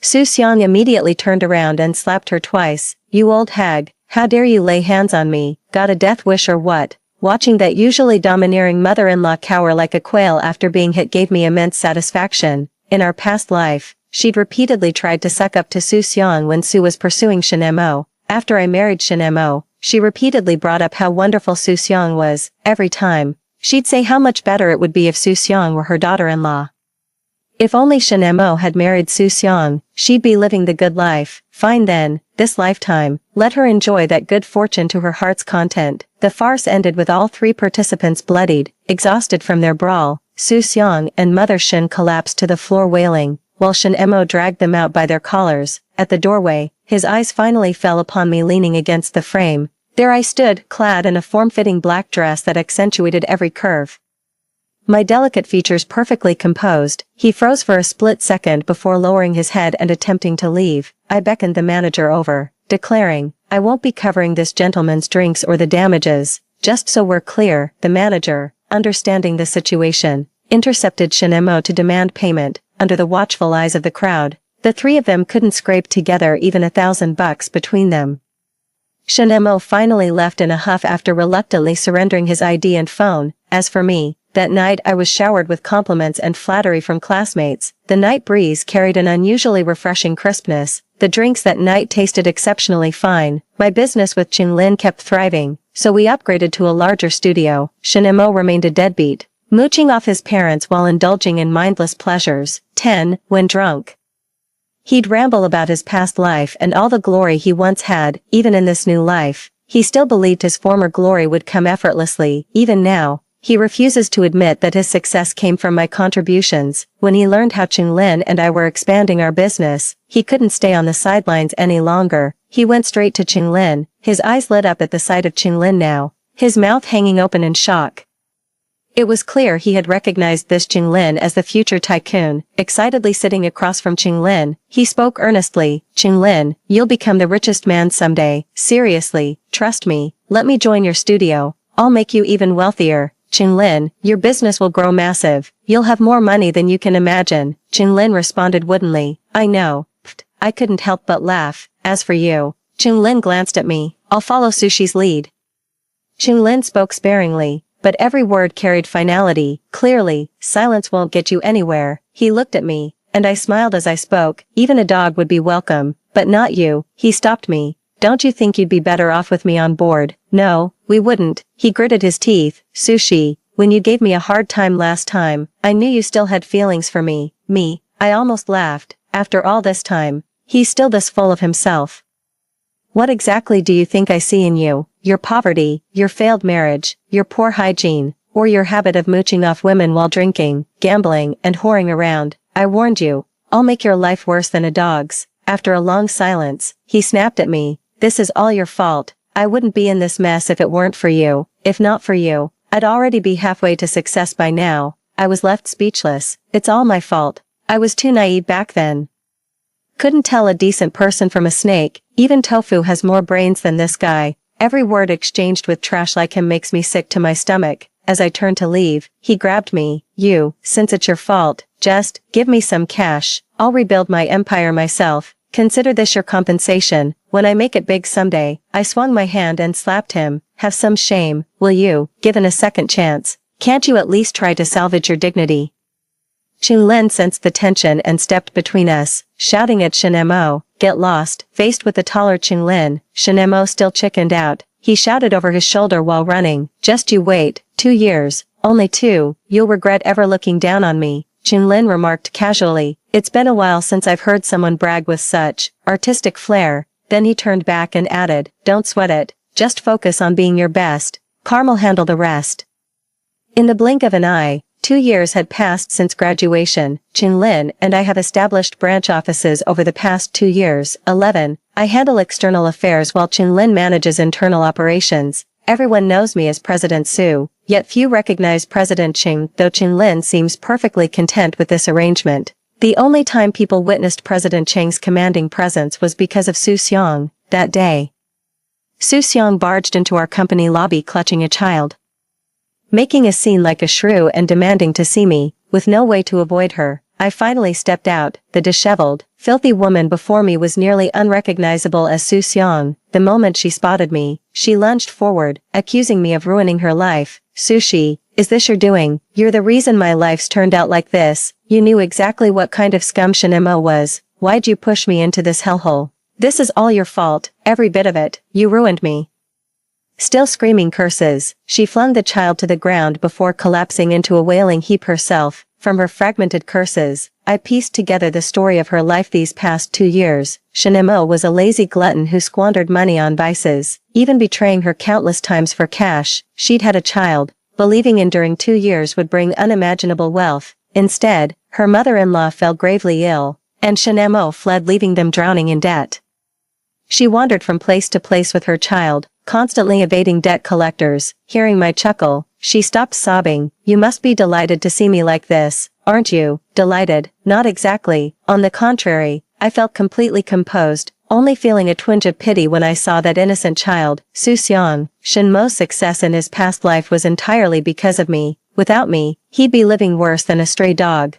Su Xiang immediately turned around and slapped her twice. "You old hag, how dare you lay hands on me? Got a death wish or what?" Watching that usually domineering mother-in-law cower like a quail after being hit gave me immense satisfaction. In our past life, she'd repeatedly tried to suck up to Su Xiang when Su was pursuing Shen Mo. After I married Shen Mo, she repeatedly brought up how wonderful Su Xiang was. Every time, she'd say how much better it would be if Su Xiang were her daughter-in-law. If only Shen Mo had married Su Xiang, she'd be living the good life. Fine then, this lifetime, let her enjoy that good fortune to her heart's content. The farce ended with all 3 participants bloodied, exhausted from their brawl. Su Xiang and Mother Shen collapsed to the floor wailing, while Shen Mo dragged them out by their collars. At the doorway, his eyes finally fell upon me leaning against the frame. There I stood, clad in a form-fitting black dress that accentuated every curve. My delicate features perfectly composed. He froze for a split second before lowering his head and attempting to leave. I beckoned the manager over, declaring, "I won't be covering this gentleman's drinks or the damages." Just so we're clear, the manager, understanding the situation, intercepted Shen Mo to demand payment, under the watchful eyes of the crowd. The 3 of them couldn't scrape together even $1,000 between them. Shen Mo finally left in a huff after reluctantly surrendering his ID and phone. As for me, that night I was showered with compliments and flattery from classmates. The night breeze carried an unusually refreshing crispness. The drinks that night tasted exceptionally fine. My business with Qinglin kept thriving, so we upgraded to a larger studio. Shen Mo remained a deadbeat, mooching off his parents while indulging in mindless pleasures. 10. When drunk, he'd ramble about his past life and all the glory he once had. Even in this new life, he still believed his former glory would come effortlessly. Even now, he refuses to admit that his success came from my contributions. When he learned how Qinglin and I were expanding our business, he couldn't stay on the sidelines any longer. He went straight to Qinglin. His eyes lit up at the sight of Qinglin now, his mouth hanging open in shock. It was clear he had recognized this Qinglin as the future tycoon. Excitedly sitting across from Qinglin, he spoke earnestly. "Qinglin, you'll become the richest man someday. Seriously, trust me. Let me join your studio. I'll make you even wealthier. Qinglin, your business will grow massive. You'll have more money than you can imagine." Qinglin responded woodenly, "I know." I couldn't help but laugh. "As for you," Qinglin glanced at me, "I'll follow Sushi's lead." Qinglin spoke sparingly, but every word carried finality. Clearly, silence won't get you anywhere. He looked at me, and I smiled as I spoke. "Even a dog would be welcome, but not you." He stopped me. "Don't you think you'd be better off with me on board?" "No, we wouldn't." He gritted his teeth. "Sushi, when you gave me a hard time last time, I knew you still had feelings for me." Me? I almost laughed. After all this time, he's still this full of himself. "What exactly do you think I see in you? Your poverty, your failed marriage, your poor hygiene, or your habit of mooching off women while drinking, gambling, and whoring around? I warned you, I'll make your life worse than a dog's." After a long silence, he snapped at me. "This is all your fault. I wouldn't be in this mess if it weren't for you. If not for you, I'd already be halfway to success by now." I was left speechless. It's all my fault. I was too naive back then. Couldn't tell a decent person from a snake. Even tofu has more brains than this guy. Every word exchanged with trash like him makes me sick to my stomach. As I turned to leave, he grabbed me. "You, since it's your fault, just give me some cash. I'll rebuild my empire myself. Consider this your compensation." When I make it big someday, I swung my hand and slapped him. Have some shame, will you, given a second chance? Can't you at least try to salvage your dignity? Qinglin sensed the tension and stepped between us, shouting at Shen Mo, get lost. Faced with the taller Qinglin, Shen Mo still chickened out. He shouted over his shoulder while running, just you wait, 2 years, only 2, you'll regret ever looking down on me. Qinglin remarked casually, it's been a while since I've heard someone brag with such artistic flair. Then he turned back and added, don't sweat it, just focus on being your best. Karma'll handle the rest. In the blink of an eye, 2 years had passed since graduation. Qinglin and I have established branch offices over the past 2 years. 11. I handle external affairs while Qinglin manages internal operations. Everyone knows me as President Su, yet few recognize President Qing, though Qinglin seems perfectly content with this arrangement. The only time people witnessed President Cheng's commanding presence was because of Su Xiang, that day. Su Xiang barged into our company lobby clutching a child, making a scene like a shrew and demanding to see me. With no way to avoid her, I finally stepped out. The disheveled, filthy woman before me was nearly unrecognizable as Su Xiang. The moment she spotted me, she lunged forward, accusing me of ruining her life. Sushi, is this your doing? You're the reason my life's turned out like this. You knew exactly what kind of scum Shen Mo was. Why'd you push me into this hellhole? This is all your fault, every bit of it. You ruined me. Still screaming curses, she flung the child to the ground before collapsing into a wailing heap herself. From her fragmented curses, I pieced together the story of her life these past 2 years. Shen Mo was a lazy glutton who squandered money on vices, even betraying her countless times for cash. She'd had a child, believing enduring 2 years would bring unimaginable wealth. Instead, her mother-in-law fell gravely ill, and Shen Mo fled, leaving them drowning in debt. She wandered from place to place with her child, constantly evading debt collectors. Hearing my chuckle, she stopped sobbing. You must be delighted to see me like this, aren't you? Delighted? Not exactly. On the contrary, I felt completely composed, only feeling a twinge of pity when I saw that innocent child. Su Xiang, Shen Mo's success in his past life was entirely because of me. Without me, he'd be living worse than a stray dog.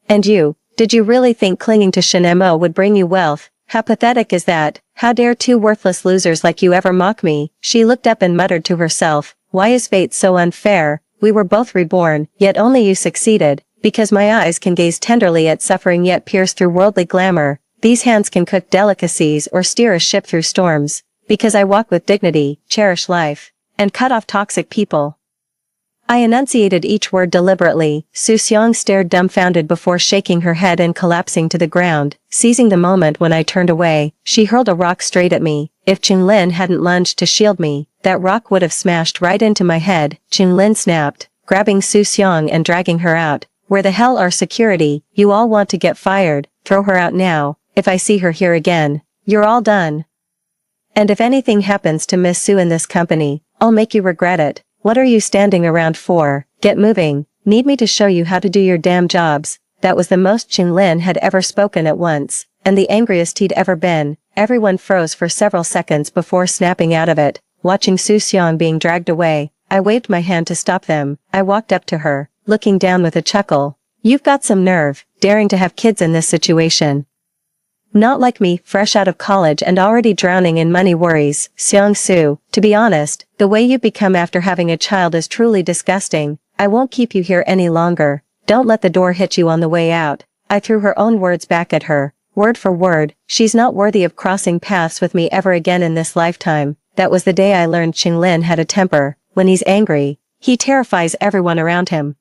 And you, did you really think clinging to Shen Mo would bring you wealth? How pathetic is that? How dare 2 worthless losers like you ever mock me? She looked up and muttered to herself, why is fate so unfair? We were both reborn, yet only you succeeded. Because my eyes can gaze tenderly at suffering yet pierce through worldly glamour. These hands can cook delicacies or steer a ship through storms. Because I walk with dignity, cherish life, and cut off toxic people. I enunciated each word deliberately. Su Xiang stared dumbfounded before shaking her head and collapsing to the ground. Seizing the moment when I turned away, she hurled a rock straight at me. If Qinglin hadn't lunged to shield me, that rock would have smashed right into my head. Qinglin snapped, grabbing Su Xiang and dragging her out. Where the hell are security? You all want to get fired. Throw her out now. If I see her here again, you're all done. And if anything happens to Miss Su in this company, I'll make you regret it. What are you standing around for? Get moving. Need me to show you how to do your damn jobs? That was the most Qinglin had ever spoken at once, and the angriest he'd ever been. Everyone froze for several seconds before snapping out of it. Watching Su Xiang being dragged away, I waved my hand to stop them. I walked up to her, looking down with a chuckle. You've got some nerve, daring to have kids in this situation. Not like me, fresh out of college and already drowning in money worries. Xiang Su, to be honest, the way you become after having a child is truly disgusting. I won't keep you here any longer. Don't let the door hit you on the way out. I threw her own words back at her, word for word. She's not worthy of crossing paths with me ever again in this lifetime. That was the day I learned Qinglin had a temper. When he's angry, he terrifies everyone around him.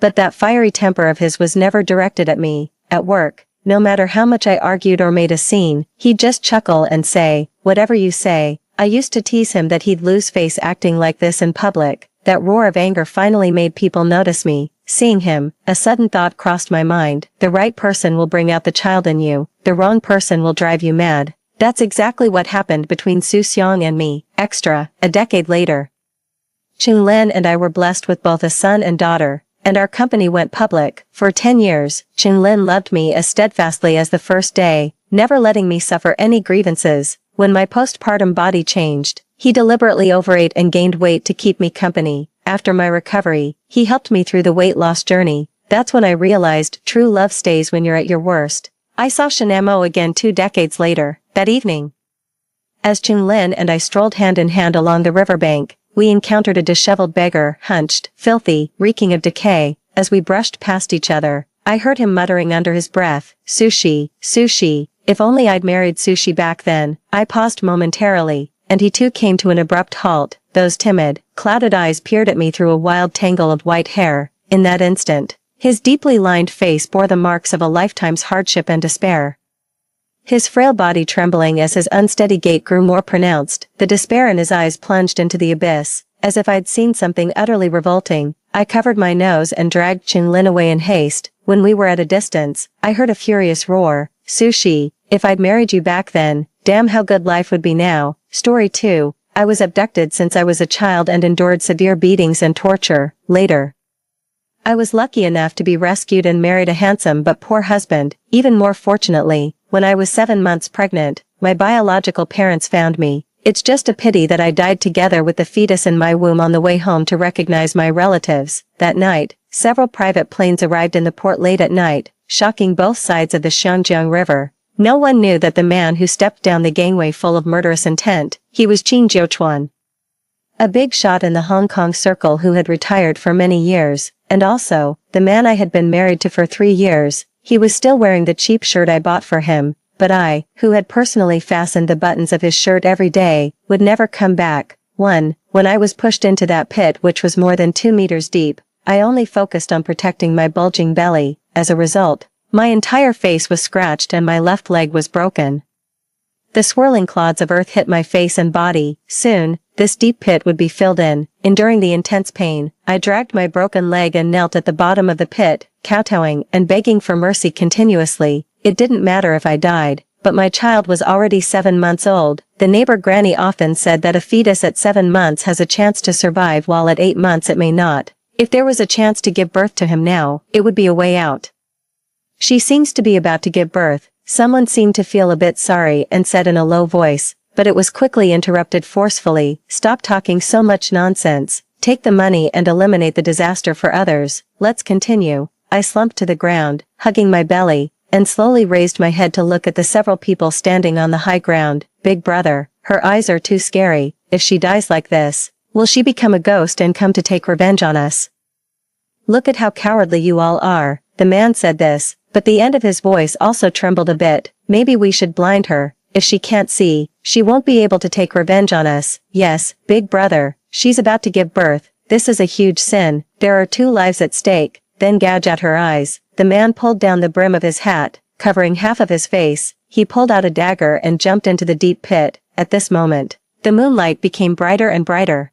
But that fiery temper of his was never directed at me. At work, no matter how much I argued or made a scene, he'd just chuckle and say, whatever you say. I used to tease him that he'd lose face acting like this in public. That roar of anger finally made people notice me. Seeing him, a sudden thought crossed my mind. The right person will bring out the child in you. The wrong person will drive you mad. That's exactly what happened between Su Xiang and me. Extra, a decade later. Qinglin and I were blessed with both a son and daughter, and our company went public. For 10 years, Qinglin loved me as steadfastly as the first day, never letting me suffer any grievances. When my postpartum body changed, he deliberately overate and gained weight to keep me company. After my recovery, he helped me through the weight loss journey. That's when I realized true love stays when you're at your worst. I saw Shen Mo again 2 decades later. That evening, As Chun-Lin and I strolled hand in hand along the riverbank, we encountered a disheveled beggar, hunched, filthy, reeking of decay. As we brushed past each other, I heard him muttering under his breath, "Sushi, sushi, if only I'd married Sushi back then." I paused momentarily, and he too came to an abrupt halt. Those timid, clouded eyes peered at me through a wild tangle of white hair. In that instant, his deeply lined face bore the marks of a lifetime's hardship and despair. His frail body trembling as his unsteady gait grew more pronounced, the despair in his eyes plunged into the abyss. As if I'd seen something utterly revolting, I covered my nose and dragged Chun-Lin away in haste. When we were at a distance, I heard a furious roar, "Sushi, if I'd married you back then, damn how good life would be now." Story 2. I was abducted since I was a child and endured severe beatings and torture. Later, I was lucky enough to be rescued and married a handsome but poor husband. Even more fortunately, when I was 7 months pregnant, my biological parents found me. It's just a pity that I died together with the fetus in my womb on the way home to recognize my relatives. That night, several private planes arrived in the port late at night, shocking both sides of the Shanjiang River. No one knew that the man who stepped down the gangway full of murderous intent, he was Qin Jiuchuan, a big shot in the Hong Kong circle who had retired for many years, and also, the man I had been married to for 3 years. He was still wearing the cheap shirt I bought for him, but I, who had personally fastened the buttons of his shirt every day, would never come back. When I was pushed into that pit which was more than 2 meters deep, I only focused on protecting my bulging belly. As a result, my entire face was scratched and my left leg was broken. The swirling clods of earth hit my face and body. Soon, this deep pit would be filled in. Enduring the intense pain, I dragged my broken leg and knelt at the bottom of the pit, kowtowing and begging for mercy continuously. It didn't matter if I died, but my child was already 7 months old. The neighbor granny often said that a fetus at 7 months has a chance to survive while at 8 months it may not. If there was a chance to give birth to him now, it would be a way out. "She seems to be about to give birth." Someone seemed to feel a bit sorry and said in a low voice, but it was quickly interrupted forcefully, "Stop talking so much nonsense. Take the money and eliminate the disaster for others. Let's continue." I slumped to the ground, hugging my belly, and slowly raised my head to look at the several people standing on the high ground. "Big brother, her eyes are too scary. If she dies like this, will she become a ghost and come to take revenge on us? Look at how cowardly you all are." The man said this, but the end of his voice also trembled a bit. "Maybe we should blind her. If she can't see, she won't be able to take revenge on us." "Yes, big brother, she's about to give birth. This is a huge sin. There are 2 lives at stake." Then gouge at her eyes. The man pulled down the brim of his hat, covering half of his face. He pulled out a dagger and jumped into the deep pit. At this moment, the moonlight became brighter and brighter.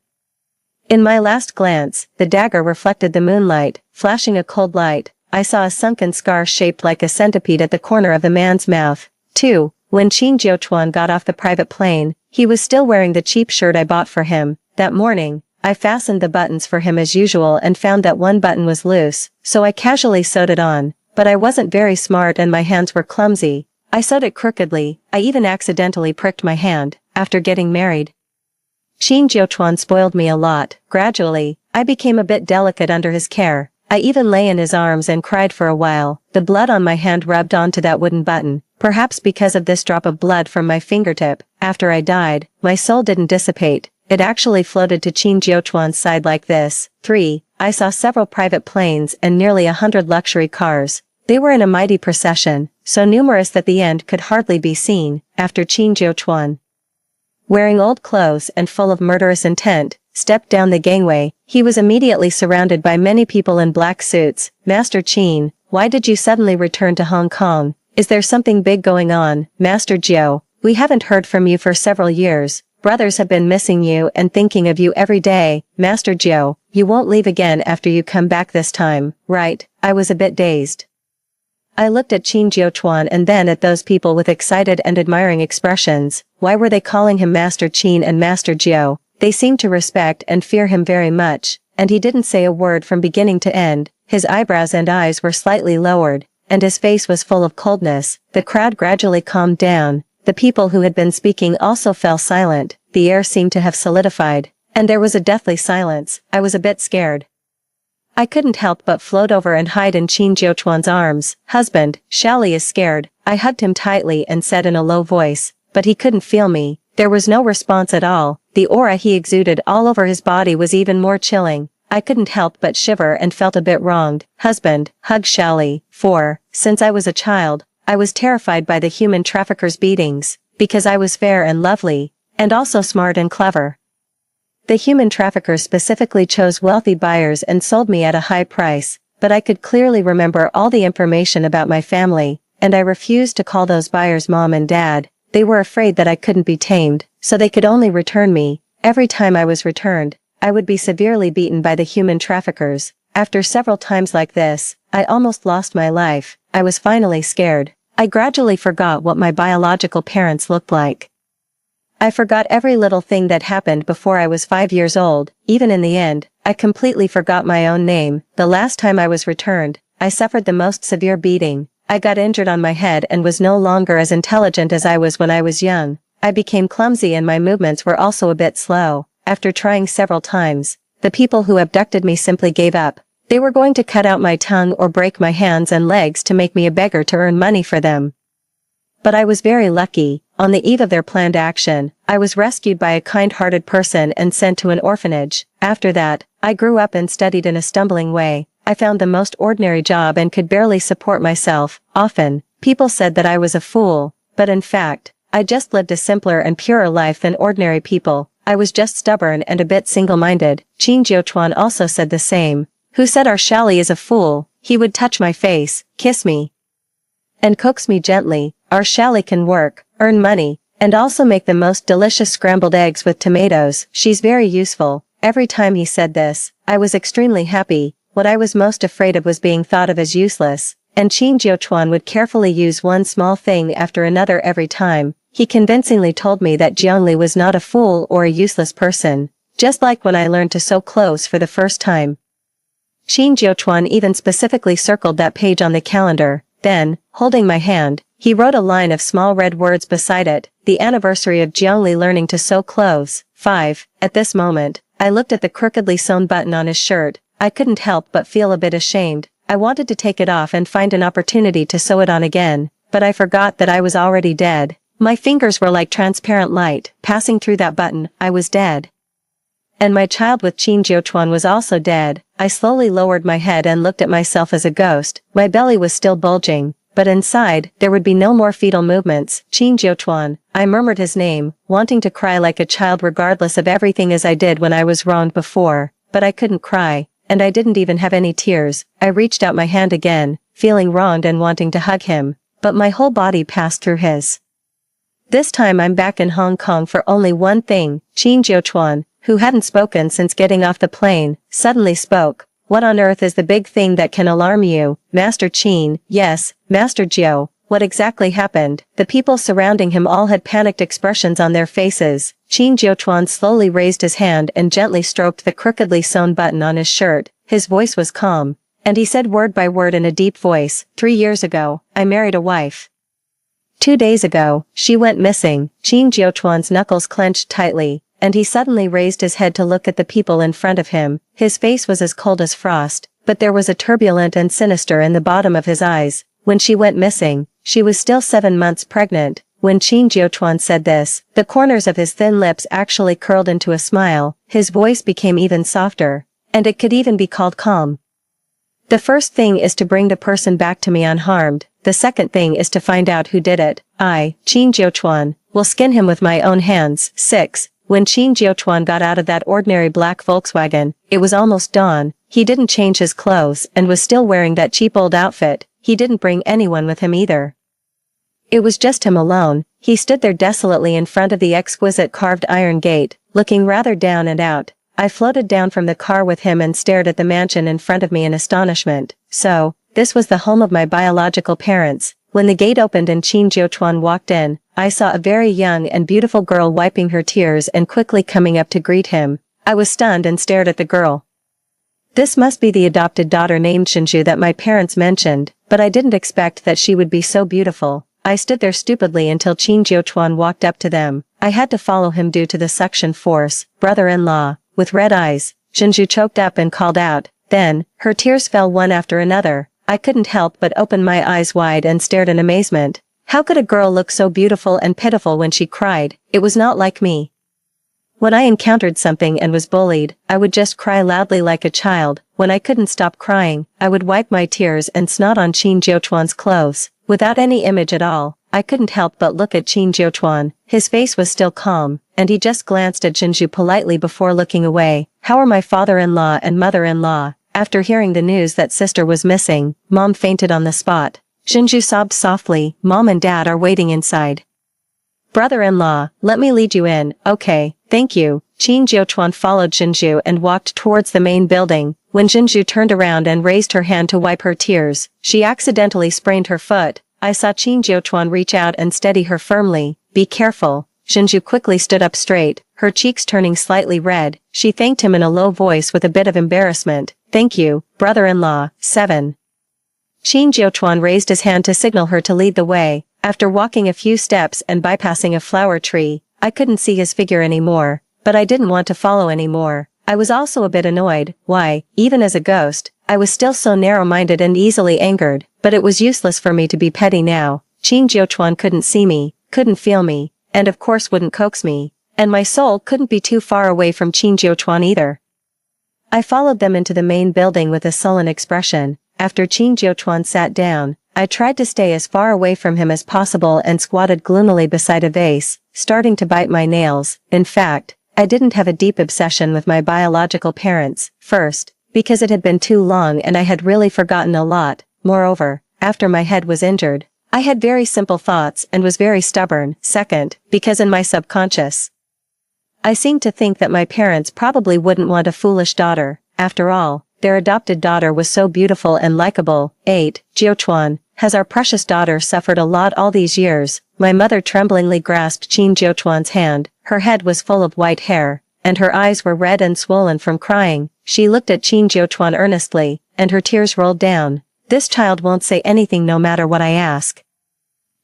In my last glance, the dagger reflected the moonlight, flashing a cold light. I saw a sunken scar shaped like a centipede at the corner of the man's mouth. 2. When Qin Jiuchuan got off the private plane, he was still wearing the cheap shirt I bought for him. That morning, I fastened the buttons for him as usual and found that one button was loose, so I casually sewed it on. But I wasn't very smart and my hands were clumsy. I sewed it crookedly. I even accidentally pricked my hand. After getting married, Qin Jiuchuan spoiled me a lot. Gradually, I became a bit delicate under his care. I even lay in his arms and cried for a while. The blood on my hand rubbed onto that wooden button. Perhaps because of this drop of blood from my fingertip, after I died, my soul didn't dissipate. It actually floated to Qin Jiuchuan's side like this. 3. I saw several private planes and nearly 100 luxury cars. They were in a mighty procession, so numerous that the end could hardly be seen. After Qin Jiuchuan, wearing old clothes and full of murderous intent, stepped down the gangway, he was immediately surrounded by many people in black suits. "Master Qin, why did you suddenly return to Hong Kong? Is there something big going on? Master Jiu, we haven't heard from you for several years. Brothers have been missing you and thinking of you every day. Master Jiu, you won't leave again after you come back this time, right?" I was a bit dazed. I looked at Qin Jiuchuan and then at those people with excited and admiring expressions. Why were they calling him Master Qin and Master Jiu? They seemed to respect and fear him very much, and he didn't say a word from beginning to end. His eyebrows and eyes were slightly lowered, and his face was full of coldness. The crowd gradually calmed down. The people who had been speaking also fell silent. The air seemed to have solidified, and there was a deathly silence. I was a bit scared. I couldn't help but float over and hide in Qin Jiuchuan's arms. "Husband, Shally is scared." I hugged him tightly and said in a low voice, but he couldn't feel me. There was no response at all. The aura he exuded all over his body was even more chilling. I couldn't help but shiver and felt a bit wronged. Husband, hug Shally. 4. Since I was a child, I was terrified by the human traffickers' beatings, because I was fair and lovely, and also smart and clever. The human traffickers specifically chose wealthy buyers and sold me at a high price, but I could clearly remember all the information about my family, and I refused to call those buyers mom and dad. They were afraid that I couldn't be tamed, so they could only return me. Every time I was returned, I would be severely beaten by the human traffickers. After several times like this, I almost lost my life. I was finally scared. I gradually forgot what my biological parents looked like. I forgot every little thing that happened before I was 5 years old. Even in the end, I completely forgot my own name. The last time I was returned, I suffered the most severe beating. I got injured on my head and was no longer as intelligent as I was when I was young. I became clumsy and my movements were also a bit slow. After trying several times, the people who abducted me simply gave up. They were going to cut out my tongue or break my hands and legs to make me a beggar to earn money for them. But I was very lucky. On the eve of their planned action, I was rescued by a kind-hearted person and sent to an orphanage. After that, I grew up and studied in a stumbling way. I found the most ordinary job and could barely support myself. Often, people said that I was a fool, but in fact, I just lived a simpler and purer life than ordinary people. I was just stubborn and a bit single-minded. Qin Jiuchuan also said the same. Who said our Shally is a fool? He would touch my face, kiss me, and coax me gently. Our Shally can work, earn money, and also make the most delicious scrambled eggs with tomatoes. She's very useful. Every time he said this, I was extremely happy. What I was most afraid of was being thought of as useless, and Qin Jiuchuan would carefully use one small thing after another every time. He convincingly told me that Jiangli was not a fool or a useless person, just like when I learned to sew clothes for the first time. Qin Jiuchuan even specifically circled that page on the calendar. Then, holding my hand, he wrote a line of small red words beside it, the anniversary of Jiangli learning to sew clothes. 5. At this moment, I looked at the crookedly sewn button on his shirt. I couldn't help but feel a bit ashamed. I wanted to take it off and find an opportunity to sew it on again, but I forgot that I was already dead. My fingers were like transparent light. Passing through that button, I was dead. And my child with Qin Jiuchuan was also dead. I slowly lowered my head and looked at myself as a ghost. My belly was still bulging, but inside, there would be no more fetal movements. Qin Jiuchuan. I murmured his name, wanting to cry like a child regardless of everything as I did when I was wronged before, but I couldn't cry, and I didn't even have any tears. I reached out my hand again, feeling wronged and wanting to hug him, but my whole body passed through his. This time I'm back in Hong Kong for only one thing. Qin Jiuchuan, who hadn't spoken since getting off the plane, suddenly spoke. What on earth is the big thing that can alarm you, Master Qin? Yes, Master Jiu. What exactly happened? The people surrounding him all had panicked expressions on their faces. Qin Jiuchuan slowly raised his hand and gently stroked the crookedly sewn button on his shirt. His voice was calm, and he said word by word in a deep voice, 3 years ago, I married a wife. 2 days ago, she went missing. Qin Jiuchuan's knuckles clenched tightly, and he suddenly raised his head to look at the people in front of him. His face was as cold as frost, but there was a turbulent and sinister in the bottom of his eyes. When she went missing, she was still 7 months pregnant. When Qin Jiuchuan said this, the corners of his thin lips actually curled into a smile. His voice became even softer, and it could even be called calm. The first thing is to bring the person back to me unharmed. The second thing is to find out who did it. I, Qin Jiuchuan, will skin him with my own hands. 6. When Qin Jiuchuan got out of that ordinary black Volkswagen, it was almost dawn. He didn't change his clothes and was still wearing that cheap old outfit. He didn't bring anyone with him either. It was just him alone. He stood there desolately in front of the exquisite carved iron gate, looking rather down and out. I floated down from the car with him and stared at the mansion in front of me in astonishment. So, this was the home of my biological parents. When the gate opened and Qin Jiuchuan walked in, I saw a very young and beautiful girl wiping her tears and quickly coming up to greet him. I was stunned and stared at the girl. This must be the adopted daughter named Shinju that my parents mentioned, but I didn't expect that she would be so beautiful. I stood there stupidly until Qin Jiuchuan walked up to them. I had to follow him due to the suction force. Brother-in-law, with red eyes, Shinju choked up and called out. Then, her tears fell one after another. I couldn't help but open my eyes wide and stared in amazement. How could a girl look so beautiful and pitiful when she cried? It was not like me. When I encountered something and was bullied, I would just cry loudly like a child. When I couldn't stop crying, I would wipe my tears and snot on Qin Jiuchuan's clothes. Without any image at all, I couldn't help but look at Qin Jiuchuan. His face was still calm, and he just glanced at Jinju politely before looking away. How are my father-in-law and mother-in-law? After hearing the news that sister was missing, Mom fainted on the spot. Jinju sobbed softly. Mom and Dad are waiting inside. Brother-in-law, let me lead you in. Okay, thank you. Qin Jiuchuan followed Jinju and walked towards the main building. When Jinju turned around and raised her hand to wipe her tears, she accidentally sprained her foot. I saw Qin Jiuchuan reach out and steady her firmly. Be careful. Jinju quickly stood up straight, her cheeks turning slightly red. She thanked him in a low voice with a bit of embarrassment. Thank you, brother-in-law. 7. Qin Jiuchuan raised his hand to signal her to lead the way. After walking a few steps and bypassing a flower tree, I couldn't see his figure anymore, but I didn't want to follow anymore. I was also a bit annoyed. Why, even as a ghost, I was still so narrow-minded and easily angered, but it was useless for me to be petty now. Qin Jiuchuan couldn't see me, couldn't feel me, and of course wouldn't coax me, and my soul couldn't be too far away from Qin Jiuchuan either. I followed them into the main building with a sullen expression. After Qin Jiuchuan sat down, I tried to stay as far away from him as possible and squatted gloomily beside a vase, starting to bite my nails. In fact, I didn't have a deep obsession with my biological parents. First, because it had been too long and I had really forgotten a lot. Moreover, after my head was injured, I had very simple thoughts and was very stubborn. Second, because in my subconscious, I seemed to think that my parents probably wouldn't want a foolish daughter. After all, their adopted daughter was so beautiful and likable. 8. Jiuchuan, has our precious daughter suffered a lot all these years? My mother tremblingly grasped Qin Jiuchuan's hand. Her head was full of white hair, and her eyes were red and swollen from crying. She looked at Qin Jiuchuan earnestly, and her tears rolled down. This child won't say anything no matter what I ask.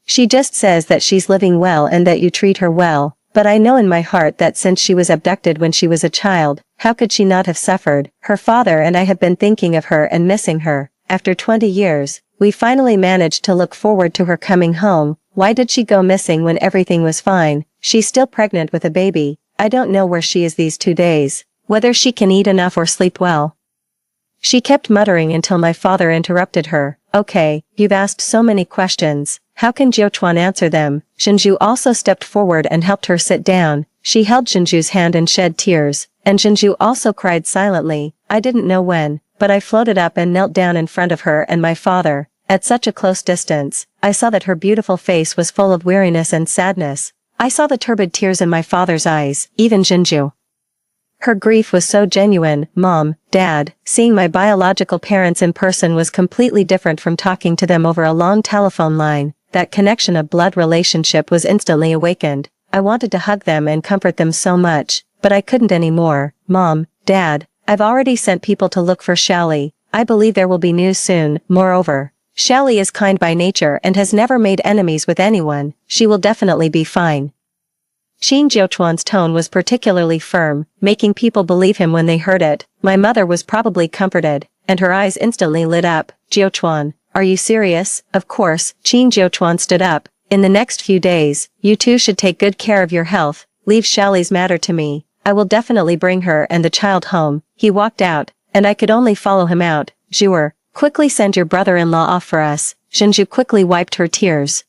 She just says that she's living well and that you treat her well, but I know in my heart that since she was abducted when she was a child, how could she not have suffered? Her father and I have been thinking of her and missing her. After 20 years, we finally managed to look forward to her coming home. Why did she go missing when everything was fine? She's still pregnant with a baby. I don't know where she is these 2 days, whether she can eat enough or sleep well. She kept muttering until my father interrupted her. Okay, you've asked so many questions. How can Jiuchuan answer them? Jinju also stepped forward and helped her sit down. She held Jinju's hand and shed tears, and Jinju also cried silently. I didn't know when, but I floated up and knelt down in front of her and my father. At such a close distance, I saw that her beautiful face was full of weariness and sadness. I saw the turbid tears in my father's eyes, even Jinju. Her grief was so genuine. Mom, Dad, seeing my biological parents in person was completely different from talking to them over a long telephone line. That connection of blood relationship was instantly awakened. I wanted to hug them and comfort them so much, but I couldn't anymore. Mom, Dad, I've already sent people to look for Shally. I believe there will be news soon. Moreover, Shally is kind by nature and has never made enemies with anyone. She will definitely be fine. Qin Jiuchuan's tone was particularly firm, making people believe him when they heard it. My mother was probably comforted, and her eyes instantly lit up. Jiuchuan, are you serious? Of course. Qin Jiuchuan stood up. In the next few days, you two should take good care of your health. Leave Shally's matter to me. I will definitely bring her and the child home. He walked out, and I could only follow him out. Zhuer, quickly send your brother-in-law off for us. Jinju quickly wiped her tears,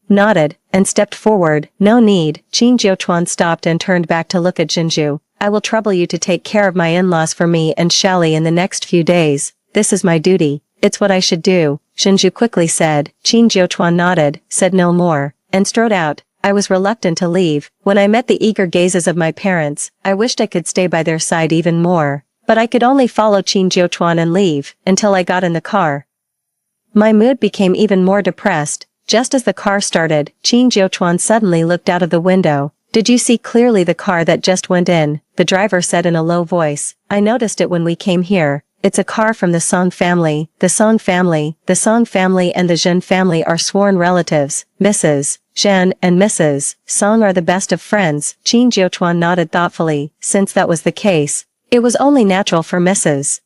nodded, and stepped forward. No need. Qin Jiuchuan stopped and turned back to look at Jinju. I will trouble you to take care of my in-laws for me and Shally in the next few days. This is my duty. It's what I should do, Jinju quickly said. Qin Jiuchuan nodded, said no more, and strode out. I was reluctant to leave. When I met the eager gazes of my parents, I wished I could stay by their side even more, but I could only follow Qin Jiuchuan and leave, until I got in the car. My mood became even more depressed. Just as the car started, Qin Jiuchuan suddenly looked out of the window. Did you see clearly the car that just went in? The driver said in a low voice. I noticed it when we came here. It's a car from the Song family. The Song family and the Zhen family are sworn relatives. Mrs. Zhen and Mrs. Song are the best of friends. Qin Jiuchuan nodded thoughtfully. Since that was the case, it was only natural for Mrs.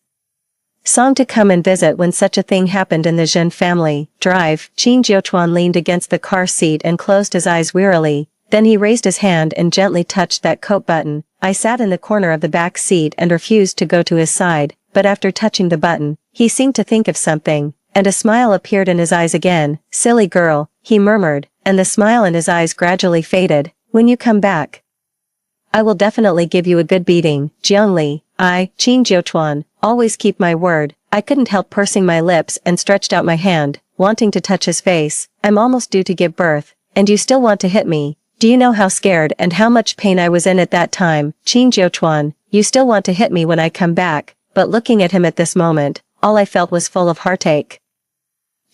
Song to come and visit when such a thing happened in the Zhen family. Drive. Qin Jiuchuan leaned against the car seat and closed his eyes wearily. Then he raised his hand and gently touched that coat button. I sat in the corner of the back seat and refused to go to his side, but after touching the button, he seemed to think of something, and a smile appeared in his eyes again. Silly girl, he murmured, and the smile in his eyes gradually faded. When you come back, I will definitely give you a good beating. Jiangli, Qin Jiuchuan, always keep my word. I couldn't help pursing my lips and stretched out my hand, wanting to touch his face. I'm almost due to give birth, and you still want to hit me. Do you know how scared and how much pain I was in at that time? Qin Jiuchuan, you still want to hit me when I come back, but looking at him at this moment, all I felt was full of heartache.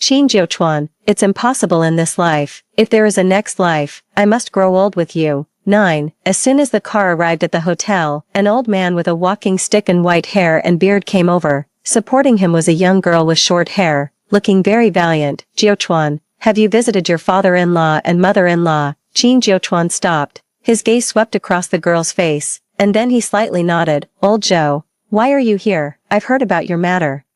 Qin Jiuchuan, it's impossible in this life. If there is a next life, I must grow old with you. 9. As soon as the car arrived at the hotel, an old man with a walking stick and white hair and beard came over. Supporting him was a young girl with short hair, looking very valiant. Jiuchuan, have you visited your father-in-law and mother-in-law? Qin Jiuchuan stopped. His gaze swept across the girl's face, and then he slightly nodded. Old Zhou, why are you here? I've heard about your matter.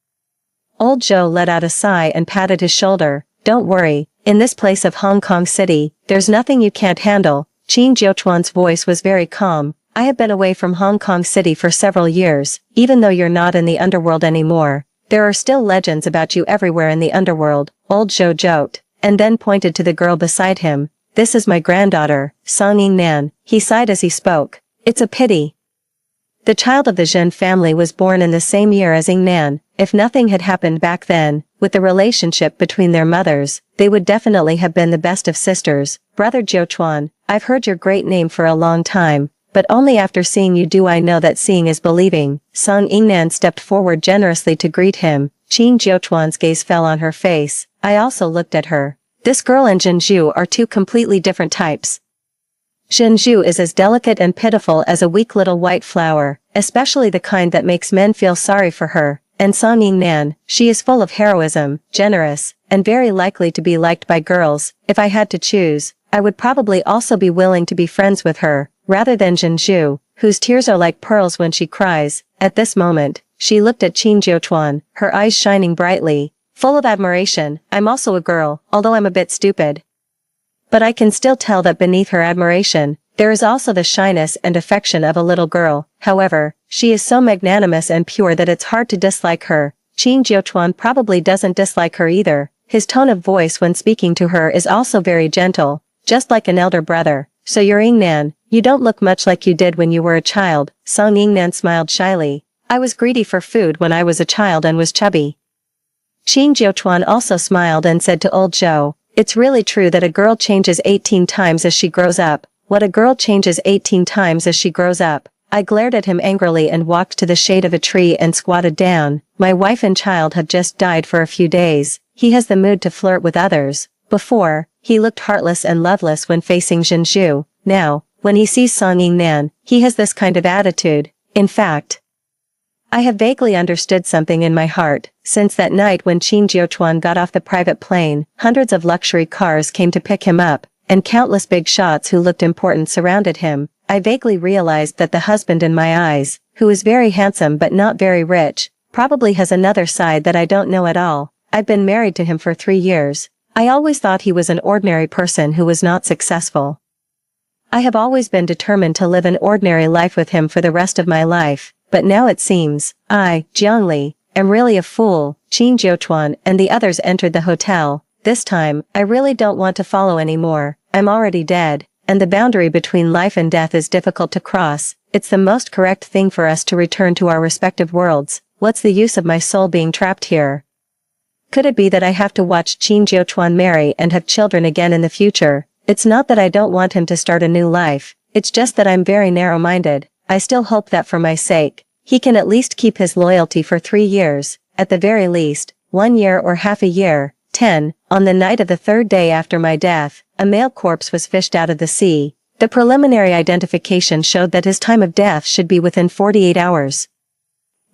Old Zhou let out a sigh and patted his shoulder. Don't worry, in this place of Hong Kong City, there's nothing you can't handle. Qin Jiuchuan's voice was very calm. I have been away from Hong Kong City for several years. Even though you're not in the underworld anymore, there are still legends about you everywhere in the underworld. Old Zhou joked, and then pointed to the girl beside him. This is my granddaughter, Song Yingnan. He sighed as he spoke. It's a pity. The child of the Zhen family was born in the same year as Yingnan. If nothing had happened back then, with the relationship between their mothers, they would definitely have been the best of sisters. Brother Jiuchuan, I've heard your great name for a long time, but only after seeing you do I know that seeing is believing. Song Yingnan stepped forward generously to greet him. Qin Jiuchuan's gaze fell on her face. I also looked at her. This girl and Zhenju are two completely different types. Zhenju is as delicate and pitiful as a weak little white flower, especially the kind that makes men feel sorry for her. And Song Yingnan, she is full of heroism, generous, and very likely to be liked by girls. If I had to choose, I would probably also be willing to be friends with her, rather than Zhenju, whose tears are like pearls when she cries. At this moment, she looked at Qin Jiuchuan, her eyes shining brightly, full of admiration. I'm also a girl, although I'm a bit stupid. But I can still tell that beneath her admiration, there is also the shyness and affection of a little girl. However, she is so magnanimous and pure that it's hard to dislike her. Qin Jiuchuan probably doesn't dislike her either. His tone of voice when speaking to her is also very gentle, just like an elder brother. So you're Yingnan, you don't look much like you did when you were a child. Song Yingnan smiled shyly. I was greedy for food when I was a child and was chubby. Qin Jiuchuan also smiled and said to old Zhou, it's really true that a girl changes 18 times as she grows up. What, a girl changes 18 times as she grows up? I glared at him angrily and walked to the shade of a tree and squatted down. My wife and child have just died for a few days. He has the mood to flirt with others. Before, he looked heartless and loveless when facing Zhenju. Now, when he sees Song Yingnan, he has this kind of attitude. In fact, I have vaguely understood something in my heart. Since that night when Qin Jiuchuan got off the private plane, hundreds of luxury cars came to pick him up, and countless big shots who looked important surrounded him. I vaguely realized that the husband in my eyes, who is very handsome but not very rich, probably has another side that I don't know at all. I've been married to him for 3 years. I always thought he was an ordinary person who was not successful. I have always been determined to live an ordinary life with him for the rest of my life, but now it seems, I, Jiangli, am really a fool. Qin Jiuchuan and the others entered the hotel. This time, I really don't want to follow anymore. I'm already dead, and the boundary between life and death is difficult to cross. It's the most correct thing for us to return to our respective worlds. What's the use of my soul being trapped here? Could it be that I have to watch Qin Jiuchuan marry and have children again in the future? It's not that I don't want him to start a new life, it's just that I'm very narrow-minded. I still hope that for my sake, he can at least keep his loyalty for 3 years, at the very least, 1 year or half a year. 10. On the night of the 3rd day after my death, a male corpse was fished out of the sea. The preliminary identification showed that his time of death should be within 48 hours.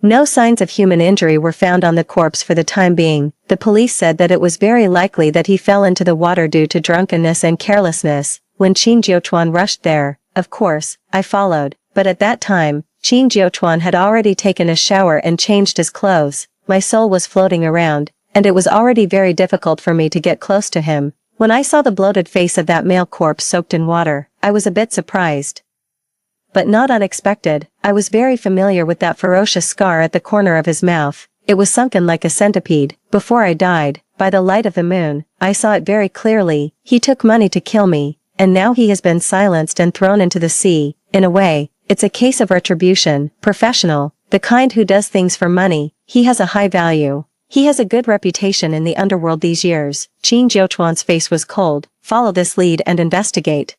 No signs of human injury were found on the corpse for the time being. The police said that it was very likely that he fell into the water due to drunkenness and carelessness. When Qin Jiuchuan rushed there, of course, I followed, but at that time, Qin Jiuchuan had already taken a shower and changed his clothes. my soul was floating around, and it was already very difficult for me to get close to him. When I saw the bloated face of that male corpse soaked in water, I was a bit surprised. But not unexpected. I was very familiar with that ferocious scar at the corner of his mouth. It was sunken like a centipede. Before I died, by the light of the moon, I saw it very clearly. He took money to kill me, and now he has been silenced and thrown into the sea. In a way, it's a case of retribution, professional, the kind who does things for money. He has a high value. He has a good reputation in the underworld these years. Qin Jiuchuan's face was cold. Follow this lead and investigate.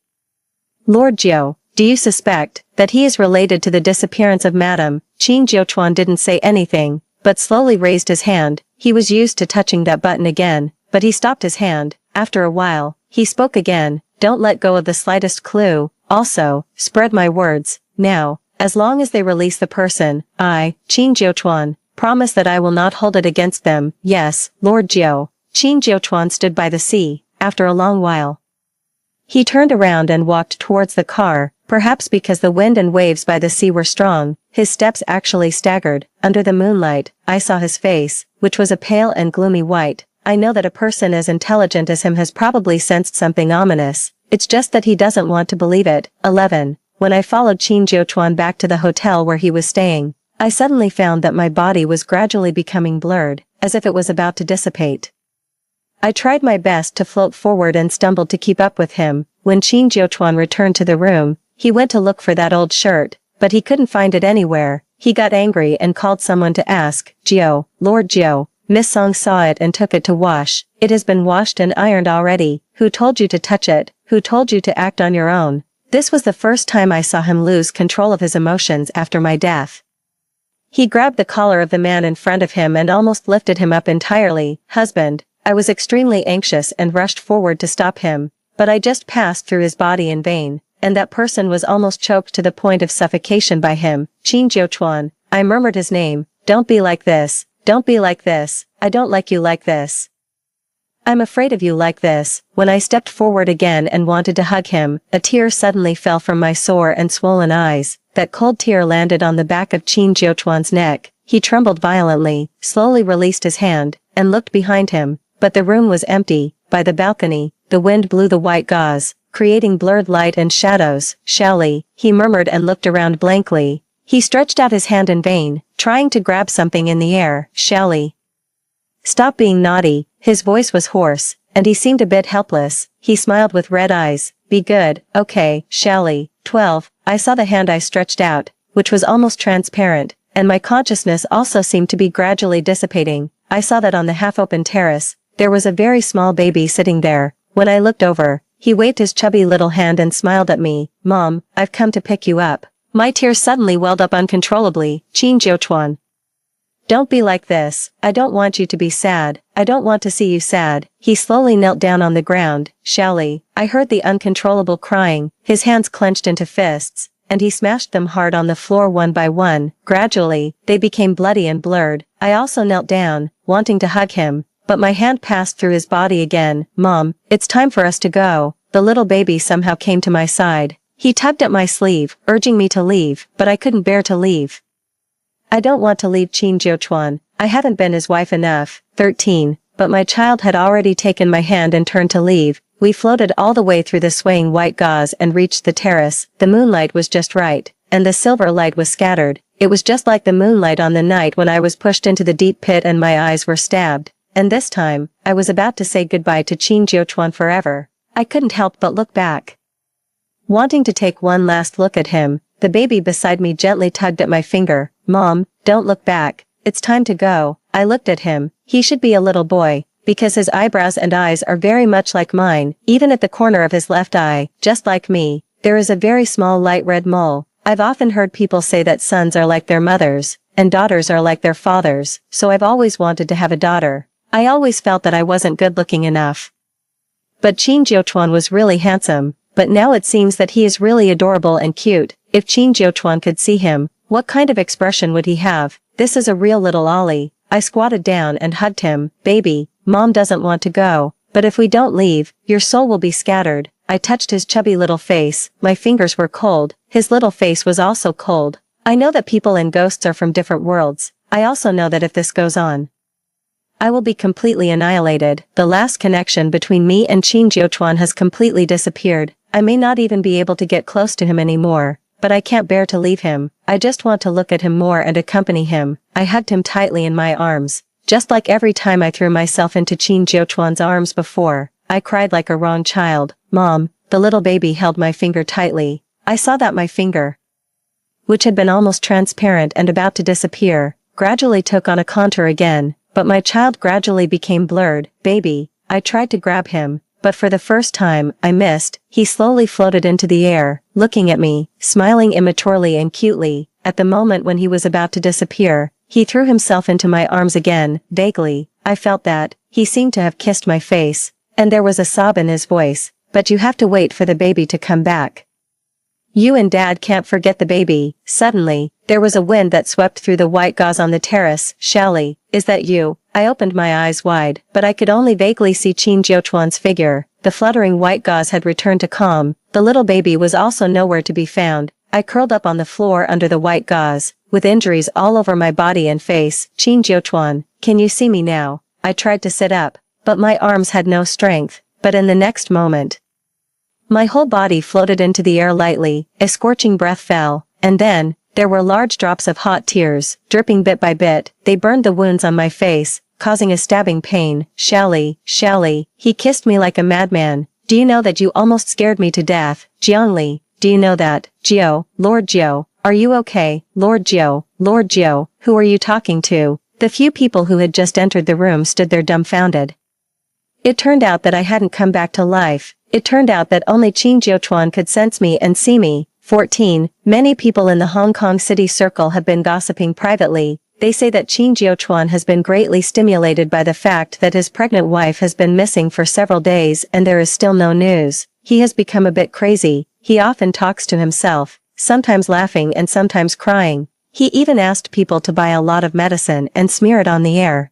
Lord Jiu, do you suspect that he is related to the disappearance of Madame? Qin Jiuchuan didn't say anything, but slowly raised his hand. He was used to touching that button again, but he stopped his hand. After a while, he spoke again. Don't let go of the slightest clue. Also, spread my words. Now, as long as they release the person, I, Qin Jiuchuan, promise that I will not hold it against them. Yes, Lord Jiu. Qin Jiuchuan stood by the sea. After a long while, he turned around and walked towards the car. Perhaps because the wind and waves by the sea were strong, his steps actually staggered. Under the moonlight, I saw his face, which was a pale and gloomy white. I know that a person as intelligent as him has probably sensed something ominous. It's just that he doesn't want to believe it. 11. When I followed Qin Jiuchuan back to the hotel where he was staying, I suddenly found that my body was gradually becoming blurred, as if it was about to dissipate. I tried my best to float forward and stumbled to keep up with him. When Qin Jiuchuan returned to the room, he went to look for that old shirt, but he couldn't find it anywhere. He got angry and called someone to ask. Jiu, Lord Jiu. Miss Song saw it and took it to wash. It has been washed and ironed already. Who told you to touch it? Who told you to act on your own? This was the first time I saw him lose control of his emotions after my death. He grabbed the collar of the man in front of him and almost lifted him up entirely. Husband, I was extremely anxious and rushed forward to stop him, but I just passed through his body in vain, and that person was almost choked to the point of suffocation by him. Qin Jiuchuan, I murmured his name. Don't be like this. Don't be like this. I don't like you like this. I'm afraid of you like this. When I stepped forward again and wanted to hug him, a tear suddenly fell from my sore and swollen eyes. That cold tear landed on the back of Qin Jiuchuan's neck. He trembled violently, slowly released his hand, and looked behind him. But the room was empty. By the balcony, the wind blew the white gauze, creating blurred light and shadows. Shally, he murmured and looked around blankly. He stretched out his hand in vain, trying to grab something in the air. Shally, stop being naughty. His voice was hoarse, and he seemed a bit helpless. He smiled with red eyes. Be good, okay, Shally. 12. I saw the hand I stretched out, which was almost transparent, and my consciousness also seemed to be gradually dissipating. I saw that on the half-open terrace, there was a very small baby sitting there. When I looked over, he waved his chubby little hand and smiled at me. Mom, I've come to pick you up. My tears suddenly welled up uncontrollably. Qin Jiuchuan, don't be like this. I don't want you to be sad. I don't want to see you sad. He slowly knelt down on the ground. Shally, I heard the uncontrollable crying. His hands clenched into fists, and he smashed them hard on the floor one by one. Gradually, they became bloody and blurred. I also knelt down, wanting to hug him, but my hand passed through his body again. Mom, it's time for us to go. The little baby somehow came to my side. He tugged at my sleeve, urging me to leave, but I couldn't bear to leave. I don't want to leave Qin Jiuchuan. I haven't been his wife enough. 13. But my child had already taken my hand and turned to leave. We floated all the way through the swaying white gauze and reached the terrace. The moonlight was just right, and the silver light was scattered. It was just like the moonlight on the night when I was pushed into the deep pit and my eyes were stabbed. And this time, I was about to say goodbye to Qin Jiuchuan forever. I couldn't help but look back, wanting to take one last look at him. The baby beside me gently tugged at my finger. Mom, don't look back. It's time to go. I looked at him. He should be a little boy, because his eyebrows and eyes are very much like mine. Even at the corner of his left eye, just like me, there is a very small light red mole. I've often heard people say that sons are like their mothers, and daughters are like their fathers, so I've always wanted to have a daughter. I always felt that I wasn't good looking enough. But Qin Jiuchuan was really handsome, but now it seems that he is really adorable and cute. If Qin Jiuchuan could see him, what kind of expression would he have? This is a real little Ollie. I squatted down and hugged him. Baby, Mom doesn't want to go, but if we don't leave, your soul will be scattered. I touched his chubby little face. My fingers were cold. His little face was also cold. I know that people and ghosts are from different worlds. I also know that if this goes on, I will be completely annihilated. The last connection between me and Qin Jiuchuan has completely disappeared. I may not even be able to get close to him anymore, but I can't bear to leave him. I just want to look at him more and accompany him. I hugged him tightly in my arms, just like every time I threw myself into Qin Jiuchuan's arms before. I cried like a wrong child. Mom, the little baby held my finger tightly. I saw that my finger, which had been almost transparent and about to disappear, gradually took on a contour again. But my child gradually became blurred. Baby, I tried to grab him, but for the first time, I missed. He slowly floated into the air, looking at me, smiling immaturely and cutely. At the moment when he was about to disappear, he threw himself into my arms again. Vaguely, I felt that he seemed to have kissed my face, and there was a sob in his voice. But you have to wait for the baby to come back. You and Dad can't forget the baby. Suddenly, there was a wind that swept through the white gauze on the terrace. Xiaoli, is that you? I opened my eyes wide, but I could only vaguely see Qin Jiuchuan's figure. The fluttering white gauze had returned to calm. The little baby was also nowhere to be found. I curled up on the floor under the white gauze, with injuries all over my body and face. Qin Jiuchuan, can you see me now? I tried to sit up, but my arms had no strength. But in the next moment, my whole body floated into the air lightly. A scorching breath fell, and then, there were large drops of hot tears, dripping bit by bit. They burned the wounds on my face, causing a stabbing pain. Xiaoli, he kissed me like a madman. Do you know that you almost scared me to death? Jiangli, do you know that? Jiao, Lord Jiao, are you okay? Lord Jiao, who are you talking to? The few people who had just entered the room stood there dumbfounded. It turned out that I hadn't come back to life. It turned out that only Qin Jiuchuan could sense me and see me. 14. Many people in the Hong Kong city circle have been gossiping privately. They say that Qin Jiuchuan has been greatly stimulated by the fact that his pregnant wife has been missing for several days and there is still no news. He has become a bit crazy. He often talks to himself, sometimes laughing and sometimes crying. He even asked people to buy a lot of medicine and smear it on the air.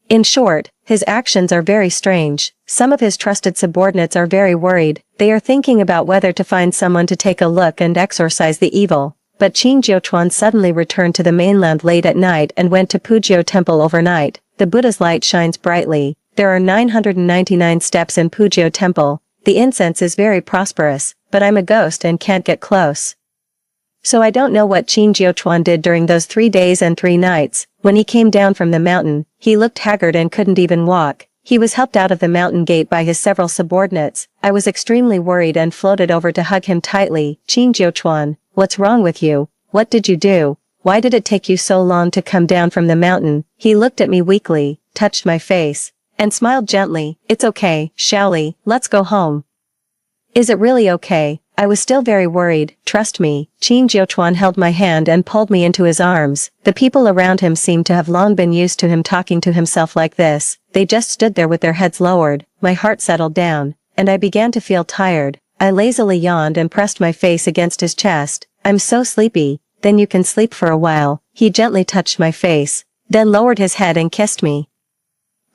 In short, his actions are very strange. Some of his trusted subordinates are very worried. They are thinking about whether to find someone to take a look and exorcise the evil. But Qin Jiuchuan suddenly returned to the mainland late at night and went to Pujiu Temple overnight. The Buddha's light shines brightly. There are 999 steps in Pujiu Temple. The incense is very prosperous, but I'm a ghost and can't get close. So I don't know what Qin Jiuchuan did during those 3 days and 3 nights. When he came down from the mountain, he looked haggard and couldn't even walk. He was helped out of the mountain gate by his several subordinates. I was extremely worried and floated over to hug him tightly. Qin Jiuchuan, what's wrong with you? What did you do? Why did it take you so long to come down from the mountain? He looked at me weakly, touched my face, and smiled gently. It's okay, Xiaoli, let's go home. Is it really okay? I was still very worried. Trust me. Qin Jiuchuan held my hand and pulled me into his arms. The people around him seemed to have long been used to him talking to himself like this. They just stood there with their heads lowered. My heart settled down, and I began to feel tired. I lazily yawned and pressed my face against his chest. I'm so sleepy. Then you can sleep for a while. He gently touched my face, then lowered his head and kissed me.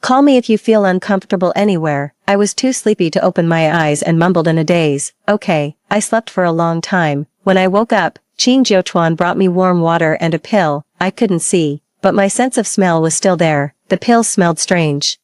Call me if you feel uncomfortable anywhere. I was too sleepy to open my eyes and mumbled in a daze. Okay. I slept for a long time. When I woke up, Qin Jiuchuan brought me warm water and a pill. I couldn't see, but my sense of smell was still there. The pills smelled strange.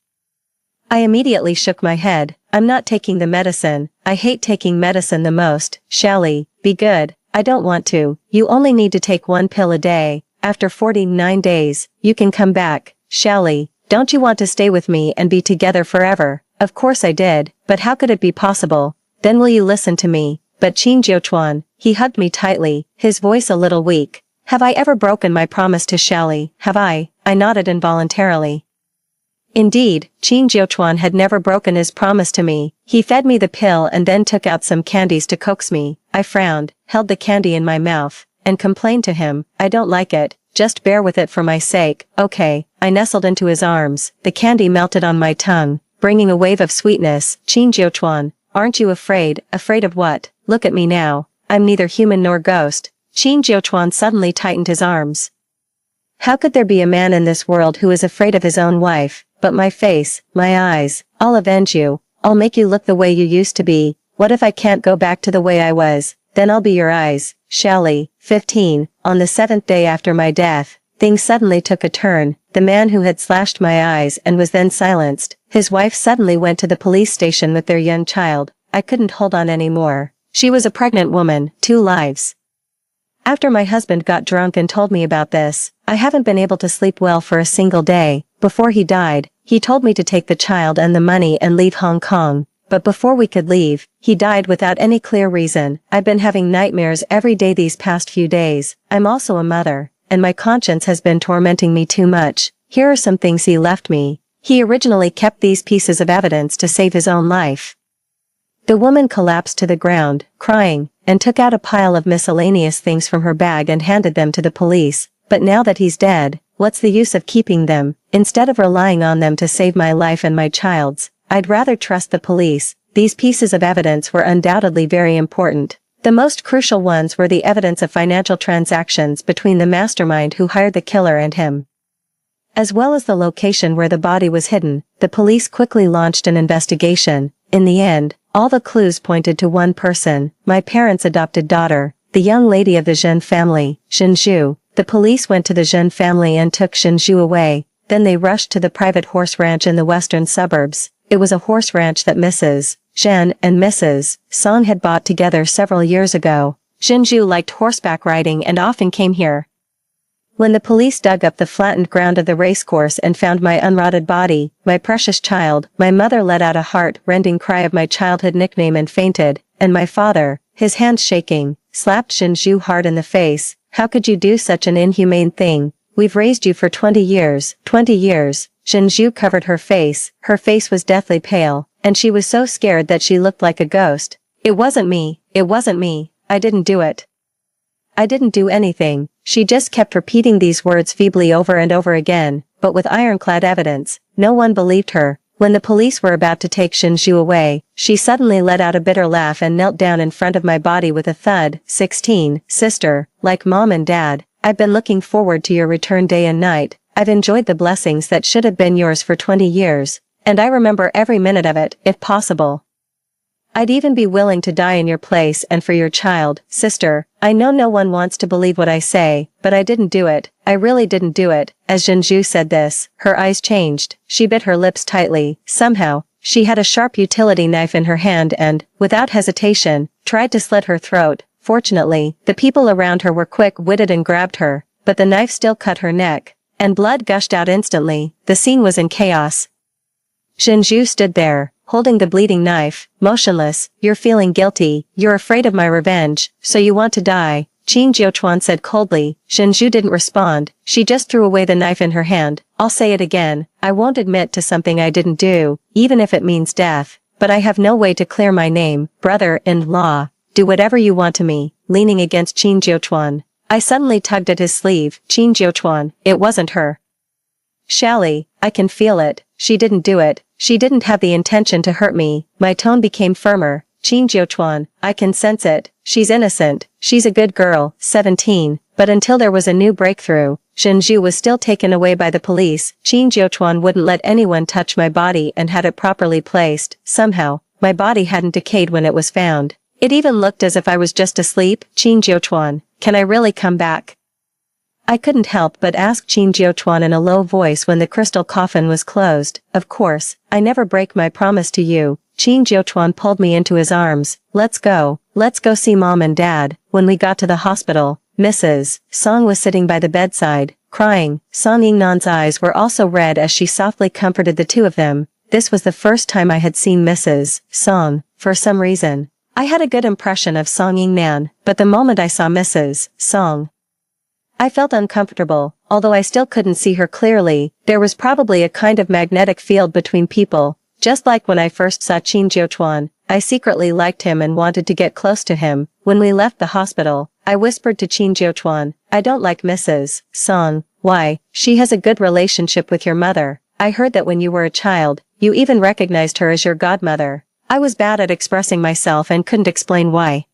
I immediately shook my head. I'm not taking the medicine. I hate taking medicine the most. Xiaoli, be good. I don't want to. You only need to take 1 pill a day. After 49 days, you can come back. Xiaoli, don't you want to stay with me and be together forever? Of course I did, but how could it be possible? Then will you listen to me? But Qin Jiuchuan, he hugged me tightly, his voice a little weak. Have I ever broken my promise to Xiaoli? Have I? I nodded involuntarily. Indeed, Qin Jiuchuan had never broken his promise to me. He fed me the pill and then took out some candies to coax me. I frowned, held the candy in my mouth, and complained to him. I don't like it. Just bear with it for my sake. Okay. I nestled into his arms. The candy melted on my tongue, bringing a wave of sweetness. Qin Jiuchuan, aren't you afraid? Afraid of what? Look at me now. I'm neither human nor ghost. Qin Jiuchuan suddenly tightened his arms. How could there be a man in this world who is afraid of his own wife? But my face, my eyes, I'll avenge you. I'll make you look the way you used to be. What if I can't go back to the way I was? Then I'll be your eyes. Xiaoli. 15. On the 7th day after my death, things suddenly took a turn. The man who had slashed my eyes and was then silenced, his wife suddenly went to the police station with their young child. I couldn't hold on anymore. She was a pregnant woman, 2 lives. After my husband got drunk and told me about this, I haven't been able to sleep well for a single day. Before he died, he told me to take the child and the money and leave Hong Kong. But before we could leave, he died without any clear reason. I've been having nightmares every day these past few days. I'm also a mother, and my conscience has been tormenting me too much. Here are some things he left me. He originally kept these pieces of evidence to save his own life. The woman collapsed to the ground, crying, and took out a pile of miscellaneous things from her bag and handed them to the police. But now that he's dead, what's the use of keeping them? Instead of relying on them to save my life and my child's, I'd rather trust the police. These pieces of evidence were undoubtedly very important. The most crucial ones were the evidence of financial transactions between the mastermind who hired the killer and him, as well as the location where the body was hidden. The police quickly launched an investigation. In the end, all the clues pointed to one person, my parents' adopted daughter, the young lady of the Zhen family, Shenju. The police went to the Zhen family and took Shenju away. Then they rushed to the private horse ranch in the western suburbs. It was a horse ranch that Mrs. Zhen and Mrs. Song had bought together several years ago. Shenju liked horseback riding and often came here. When the police dug up the flattened ground of the racecourse and found my unrotted body, my precious child, my mother let out a heart-rending cry of my childhood nickname and fainted, and my father, his hands shaking, slapped Shenju hard in the face. How could you do such an inhumane thing? We've raised you for 20 years. 20 years. Shenju covered her face. Her face was deathly pale, and she was so scared that she looked like a ghost. It wasn't me. It wasn't me. I didn't do it. I didn't do anything. She just kept repeating these words feebly over and over again, but with ironclad evidence. No one believed her. When the police were about to take Shenju away, she suddenly let out a bitter laugh and knelt down in front of my body with a thud. 16, sister, like mom and dad, I've been looking forward to your return day and night. I've enjoyed the blessings that should have been yours for 20 years, and I remember every minute of it, if possible. I'd even be willing to die in your place and for your child, sister. I know no one wants to believe what I say, but I didn't do it. I really didn't do it. As Shenju said this, her eyes changed. She bit her lips tightly. Somehow, she had a sharp utility knife in her hand and, without hesitation, tried to slit her throat. Fortunately, the people around her were quick-witted and grabbed her, but the knife still cut her neck, and blood gushed out instantly. The scene was in chaos. Shenju stood there, holding the bleeding knife, motionless. You're feeling guilty, you're afraid of my revenge, so you want to die, Qin Jiuchuan said coldly. Shenju didn't respond, she just threw away the knife in her hand. I'll say it again, I won't admit to something I didn't do, even if it means death, but I have no way to clear my name. Brother-in-law, do whatever you want to me. Leaning against Qin Jiuchuan, I suddenly tugged at his sleeve. Qin Jiuchuan, it wasn't her. Shally, I can feel it, she didn't do it. She didn't have the intention to hurt me. My tone became firmer. Qin Jiuchuan, I can sense it. She's innocent. She's a good girl. 17. But until there was a new breakthrough, Shenju was still taken away by the police. Qin Jiuchuan wouldn't let anyone touch my body and had it properly placed. Somehow, my body hadn't decayed when it was found. It even looked as if I was just asleep. Qin Jiuchuan, can I really come back? I couldn't help but ask Qin Jiuchuan in a low voice when the crystal coffin was closed. Of course, I never break my promise to you. Qin Jiuchuan pulled me into his arms. Let's go see mom and dad. When we got to the hospital, Mrs. Song was sitting by the bedside, crying. Song Yingnan's eyes were also red as she softly comforted the two of them. This was the first time I had seen Mrs. Song. For some reason, I had a good impression of Song Yingnan, but the moment I saw Mrs. Song, I felt uncomfortable. Although I still couldn't see her clearly, there was probably a kind of magnetic field between people. Just like when I first saw Qin Jiuchuan, I secretly liked him and wanted to get close to him. When we left the hospital, I whispered to Qin Jiuchuan, I don't like Mrs. Song. Why? She has a good relationship with your mother. I heard that when you were a child, you even recognized her as your godmother. I was bad at expressing myself and couldn't explain why.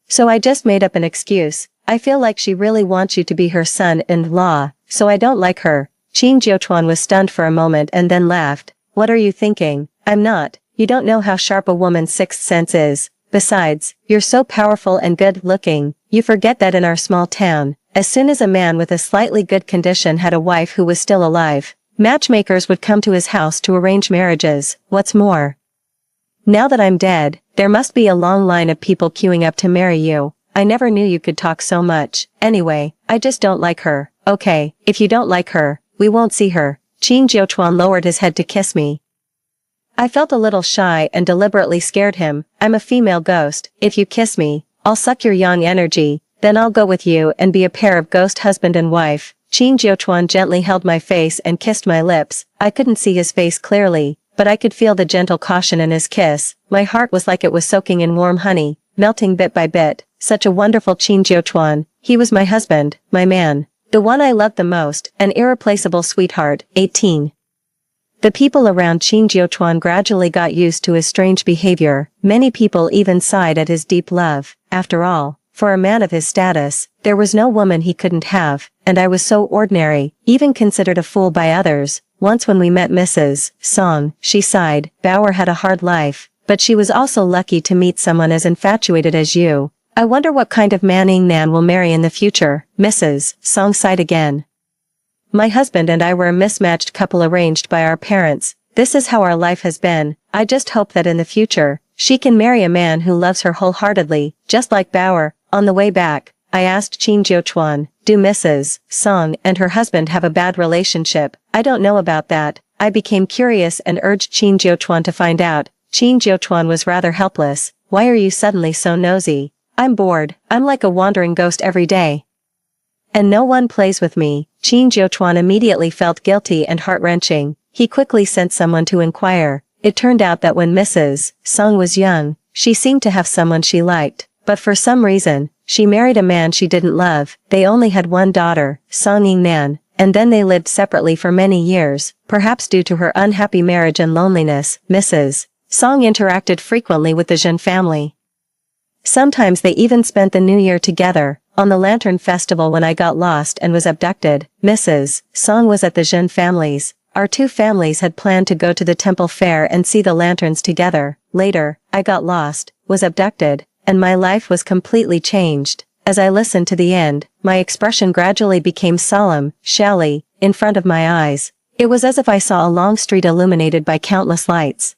So I just made up an excuse. I feel like she really wants you to be her son-in-law, so I don't like her. Qin Jiuchuan was stunned for a moment and then laughed. What are you thinking? I'm not. You don't know how sharp a woman's sixth sense is. Besides, you're so powerful and good-looking. You forget that in our small town, as soon as a man with a slightly good condition had a wife who was still alive, matchmakers would come to his house to arrange marriages. What's more, now that I'm dead, there must be a long line of people queuing up to marry you. I never knew you could talk so much. Anyway, I just don't like her. Okay, if you don't like her, we won't see her. Qin Jiuchuan lowered his head to kiss me. I felt a little shy and deliberately scared him. I'm a female ghost. If you kiss me, I'll suck your yang energy, then I'll go with you and be a pair of ghost husband and wife. Qin Jiuchuan gently held my face and kissed my lips. I couldn't see his face clearly, but I could feel the gentle caution in his kiss. My heart was like it was soaking in warm honey, melting bit by bit. Such a wonderful Qin Jiuchuan. He was my husband, my man. The one I loved the most, an irreplaceable sweetheart. 18. The people around Qin Jiuchuan gradually got used to his strange behavior. Many people even sighed at his deep love. After all, for a man of his status, there was no woman he couldn't have, and I was so ordinary, even considered a fool by others. Once when we met Mrs. Song, she sighed. Bauer had a hard life, but she was also lucky to meet someone as infatuated as you. I wonder what kind of man Ying Nan will marry in the future. Mrs. Song sighed again. My husband and I were a mismatched couple arranged by our parents. This is how our life has been. I just hope that in the future, she can marry a man who loves her wholeheartedly, just like Bauer. On the way back, I asked Qin Jiuchuan, do Mrs. Song and her husband have a bad relationship? I don't know about that. I became curious and urged Qin Jiuchuan to find out. Qin Jiuchuan was rather helpless. Why are you suddenly so nosy? I'm bored. I'm like a wandering ghost every day. And no one plays with me. Qin Jiuchuan immediately felt guilty and heart-wrenching. He quickly sent someone to inquire. It turned out that when Mrs. Song was young, she seemed to have someone she liked. But for some reason, she married a man she didn't love. They only had one daughter, Song Yingnan, and then they lived separately for many years. Perhaps due to her unhappy marriage and loneliness, Mrs. Song interacted frequently with the Zhen family. Sometimes they even spent the New Year together. On the Lantern Festival when I got lost and was abducted, Mrs. Song was at the Zhen family's. Our two families had planned to go to the temple fair and see the lanterns together. Later, I got lost, was abducted, and my life was completely changed. As I listened to the end, my expression gradually became solemn, shallow, in front of my eyes. It was as if I saw a long street illuminated by countless lights.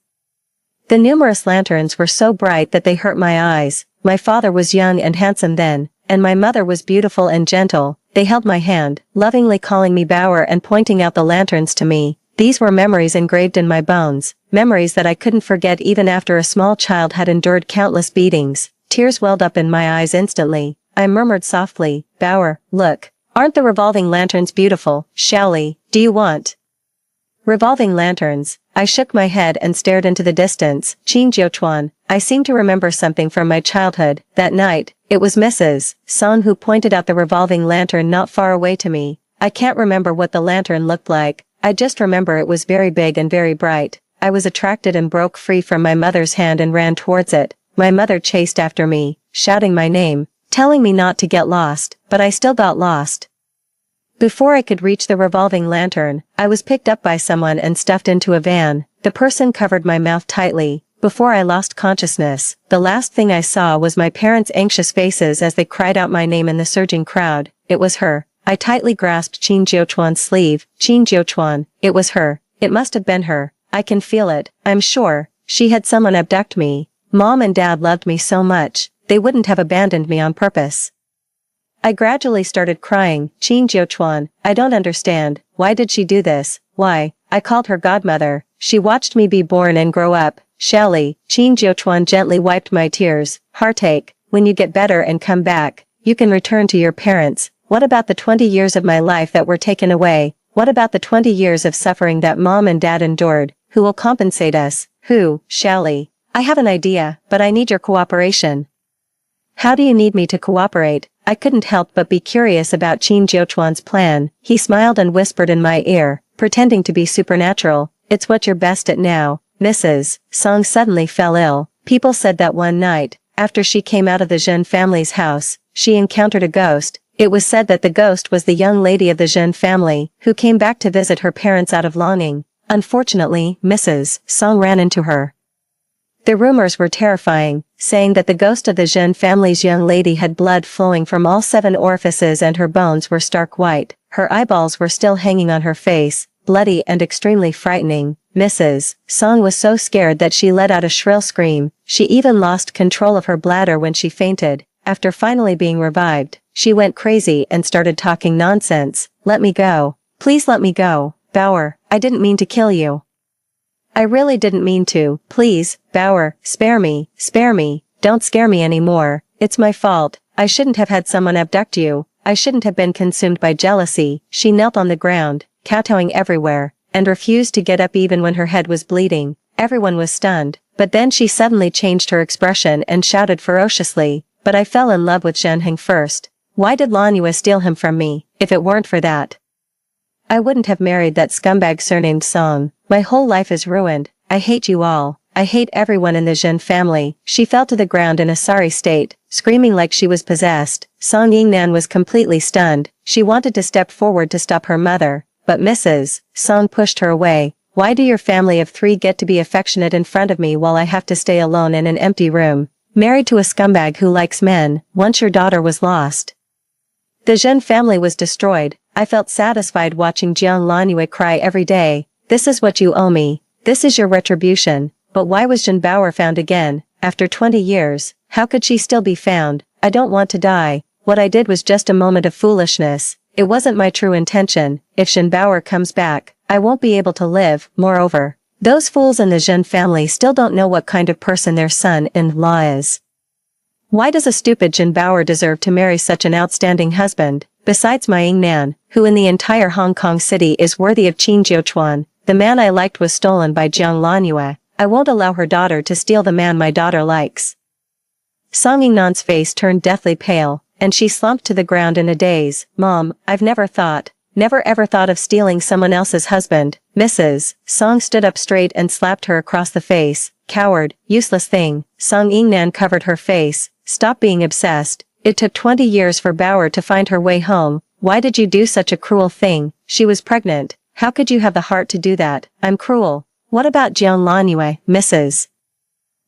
The numerous lanterns were so bright that they hurt my eyes. My father was young and handsome then, and my mother was beautiful and gentle. They held my hand, lovingly calling me Bauer and pointing out the lanterns to me. These were memories engraved in my bones, memories that I couldn't forget even after a small child had endured countless beatings. Tears welled up in my eyes instantly. I murmured softly, Bauer, look, aren't the revolving lanterns beautiful? Shaoli, do you want revolving lanterns? I shook my head and stared into the distance. Qin Jiuchuan, I seem to remember something from my childhood. That night, it was Mrs. Song who pointed out the revolving lantern not far away to me. I can't remember what the lantern looked like. I just remember it was very big and very bright. I was attracted and broke free from my mother's hand and ran towards it. My mother chased after me, shouting my name, telling me not to get lost, but I still got lost. Before I could reach the revolving lantern, I was picked up by someone and stuffed into a van. The person covered my mouth tightly. Before I lost consciousness, the last thing I saw was my parents' anxious faces as they cried out my name in the surging crowd. It was her. I tightly grasped Qin Jiuchuan's sleeve. Qin Jiuchuan, it was her. It must have been her. I can feel it. I'm sure. She had someone abduct me. Mom and Dad loved me so much, they wouldn't have abandoned me on purpose. I gradually started crying. Qin Jiuchuan, I don't understand. Why did she do this? Why? I called her godmother. She watched me be born and grow up. Shaoli, Qin Jiuchuan gently wiped my tears. Heartache, when you get better and come back, you can return to your parents. What about the 20 years of my life that were taken away? What about the 20 years of suffering that Mom and Dad endured? Who will compensate us? Who? Shaoli, I have an idea, but I need your cooperation. How do you need me to cooperate? I couldn't help but be curious about Qin Jiuchuan's plan. He smiled and whispered in my ear, pretending to be supernatural. It's what you're best at now. Mrs. Song suddenly fell ill. People said that one night, after she came out of the Zhen family's house, she encountered a ghost. It was said that the ghost was the young lady of the Zhen family, who came back to visit her parents out of longing. Unfortunately, Mrs. Song ran into her. The rumors were terrifying, saying that the ghost of the Zhen family's young lady had blood flowing from all 7 orifices and her bones were stark white. Her eyeballs were still hanging on her face, bloody and extremely frightening. Mrs. Song was so scared that she let out a shrill scream. She even lost control of her bladder when she fainted. After finally being revived, she went crazy and started talking nonsense. "Let me go. Please let me go. Bauer, I didn't mean to kill you. I really didn't mean to. Please, Bauer, spare me, don't scare me anymore. It's my fault. I shouldn't have had someone abduct you. I shouldn't have been consumed by jealousy." She knelt on the ground, kowtowing everywhere, and refused to get up even when her head was bleeding. Everyone was stunned, but then she suddenly changed her expression and shouted ferociously, "But I fell in love with Zhenheng first. Why did Lanyue steal him from me? If it weren't for that, I wouldn't have married that scumbag surnamed Song. My whole life is ruined. I hate you all. I hate everyone in the Zhen family." She fell to the ground in a sorry state, screaming like she was possessed. Song Yingnan was completely stunned. She wanted to step forward to stop her mother, but Mrs. Song pushed her away. "Why do your family of 3 get to be affectionate in front of me while I have to stay alone in an empty room, married to a scumbag who likes men, once your daughter was lost?" The Zhen family was destroyed. I felt satisfied watching Jiang Lanyue cry every day. "This is what you owe me. This is your retribution." But why was Zhen Bauer found again? After 20 years, how could she still be found? I don't want to die. What I did was just a moment of foolishness. It wasn't my true intention. If Zhen Bauer comes back, I won't be able to live. Moreover, those fools in the Zhen family still don't know what kind of person their son-in-law is. Why does a stupid Zhen Bauer deserve to marry such an outstanding husband? Besides my Yingnan, who in the entire Hong Kong city is worthy of Qin Jiuchuan, the man I liked was stolen by Jiang Lanyue. I won't allow her daughter to steal the man my daughter likes. Song Yingnan's face turned deathly pale, and she slumped to the ground in a daze. "Mom, I've never ever thought of stealing someone else's husband." Mrs. Song stood up straight and slapped her across the face. "Coward, useless thing." Song Yingnan covered her face. "Stop being obsessed. It took 20 years for Bauer to find her way home. Why did you do such a cruel thing? She was pregnant. How could you have the heart to do that? I'm cruel." "What about Jiang Lanyue?" Mrs.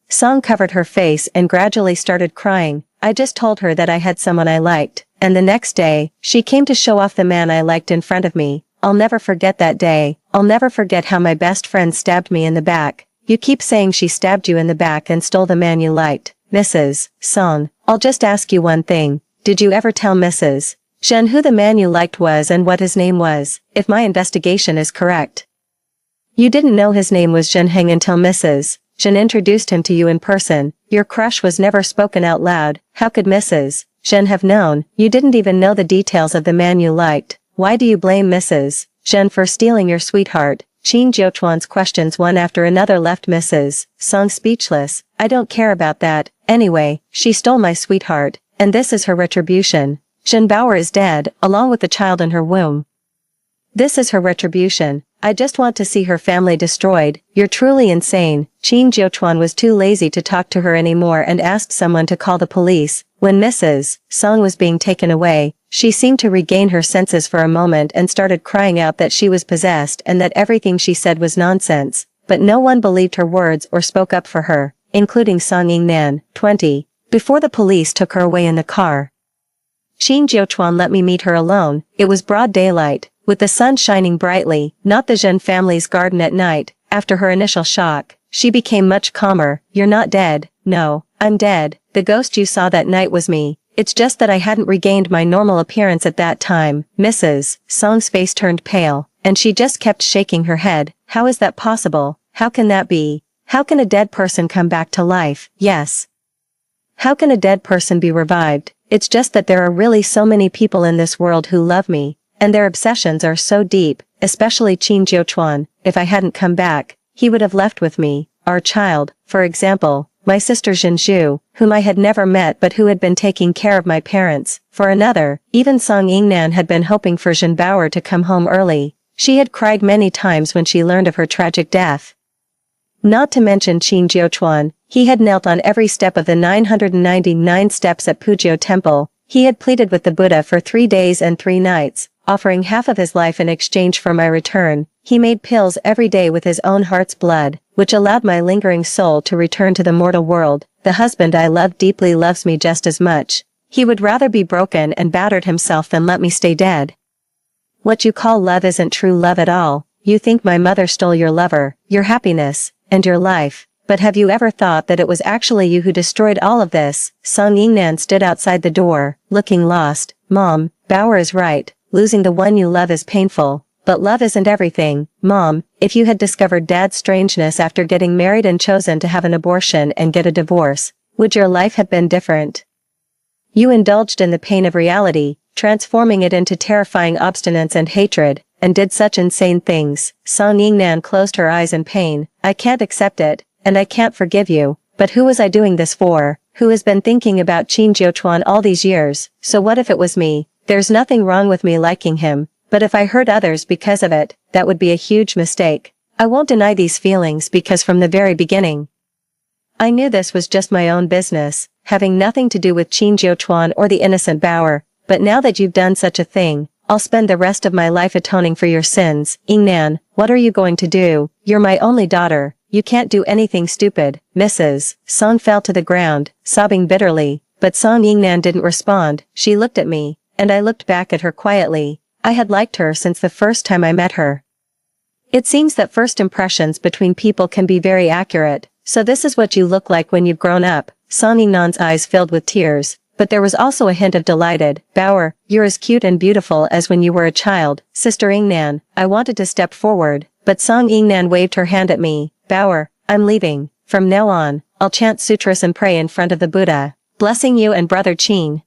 Song covered her face and gradually started crying. "I just told her that I had someone I liked, and the next day, she came to show off the man I liked in front of me. I'll never forget that day. I'll never forget how my best friend stabbed me in the back." "You keep saying she stabbed you in the back and stole the man you liked." Mrs. Song, "I'll just ask you one thing. Did you ever tell Mrs. Zhen who the man you liked was and what his name was, if my investigation is correct?" "You didn't know his name was Zhenheng until Mrs. Zhen introduced him to you in person. Your crush was never spoken out loud. How could Mrs. Zhen have known? You didn't even know the details of the man you liked. Why do you blame Mrs. Zhen for stealing your sweetheart?" Qin Jiuchuan's questions one after another left Mrs. Song speechless. "I don't care about that. Anyway, she stole my sweetheart, and this is her retribution. Zhen Bauer is dead, along with the child in her womb. This is her retribution. I just want to see her family destroyed. You're truly insane." Qin Jiuchuan was too lazy to talk to her anymore and asked someone to call the police. When Mrs. Song was being taken away, she seemed to regain her senses for a moment and started crying out that she was possessed and that everything she said was nonsense. But no one believed her words or spoke up for her, including Song Yingnan, 20, before the police took her away in the car. Qin Jiuchuan let me meet her alone. It was broad daylight, with the sun shining brightly, not the Zhen family's garden at night. After her initial shock, she became much calmer. "You're not dead." "No, I'm dead. The ghost you saw that night was me. It's just that I hadn't regained my normal appearance at that time." Mrs. Song's face turned pale, and she just kept shaking her head. "How is that possible? How can that be? How can a dead person come back to life?" "Yes. How can a dead person be revived? It's just that there are really so many people in this world who love me, and their obsessions are so deep, especially Qin Jiuchuan. If I hadn't come back, he would have left with me. Our child, for example, my sister Zhenju, whom I had never met but who had been taking care of my parents. For another, even Song Yingnan had been hoping for Zhen Bauer to come home early. She had cried many times when she learned of her tragic death. Not to mention Qin Jiuchuan, he had knelt on every step of the 999 steps at Pujiu Temple. He had pleaded with the Buddha for 3 days and 3 nights, offering half of his life in exchange for my return. He made pills every day with his own heart's blood, which allowed my lingering soul to return to the mortal world. The husband I love deeply loves me just as much. He would rather be broken and battered himself than let me stay dead. What you call love isn't true love at all. You think my mother stole your lover, your happiness, and your life. But have you ever thought that it was actually you who destroyed all of this? Song Yingnan stood outside the door, looking lost. Mom, Bauer is right. Losing the one you love is painful. But love isn't everything. Mom, if you had discovered Dad's strangeness after getting married and chosen to have an abortion and get a divorce, would your life have been different? You indulged in the pain of reality, transforming it into terrifying obstinance and hatred, and did such insane things. Song Yingnan closed her eyes in pain. I can't accept it, and I can't forgive you. But who was I doing this for? Who has been thinking about Qin Jiuchuan all these years? So what if it was me? There's nothing wrong with me liking him. But if I hurt others because of it, that would be a huge mistake. I won't deny these feelings because from the very beginning, I knew this was just my own business, having nothing to do with Qin Jiuchuan or the innocent Bauer. But now that you've done such a thing, I'll spend the rest of my life atoning for your sins. Yingnan, what are you going to do? You're my only daughter. You can't do anything stupid. Mrs. Song fell to the ground, sobbing bitterly. But Song Yingnan didn't respond. She looked at me, and I looked back at her quietly. I had liked her since the first time I met her. It seems that first impressions between people can be very accurate. So this is what you look like when you've grown up. Song Yingnan's eyes filled with tears, but there was also a hint of delighted. Bauer, you're as cute and beautiful as when you were a child. Sister Yingnan, I wanted to step forward, but Song Yingnan waved her hand at me. Bauer, I'm leaving. From now on, I'll chant sutras and pray in front of the Buddha, blessing you and Brother Qin.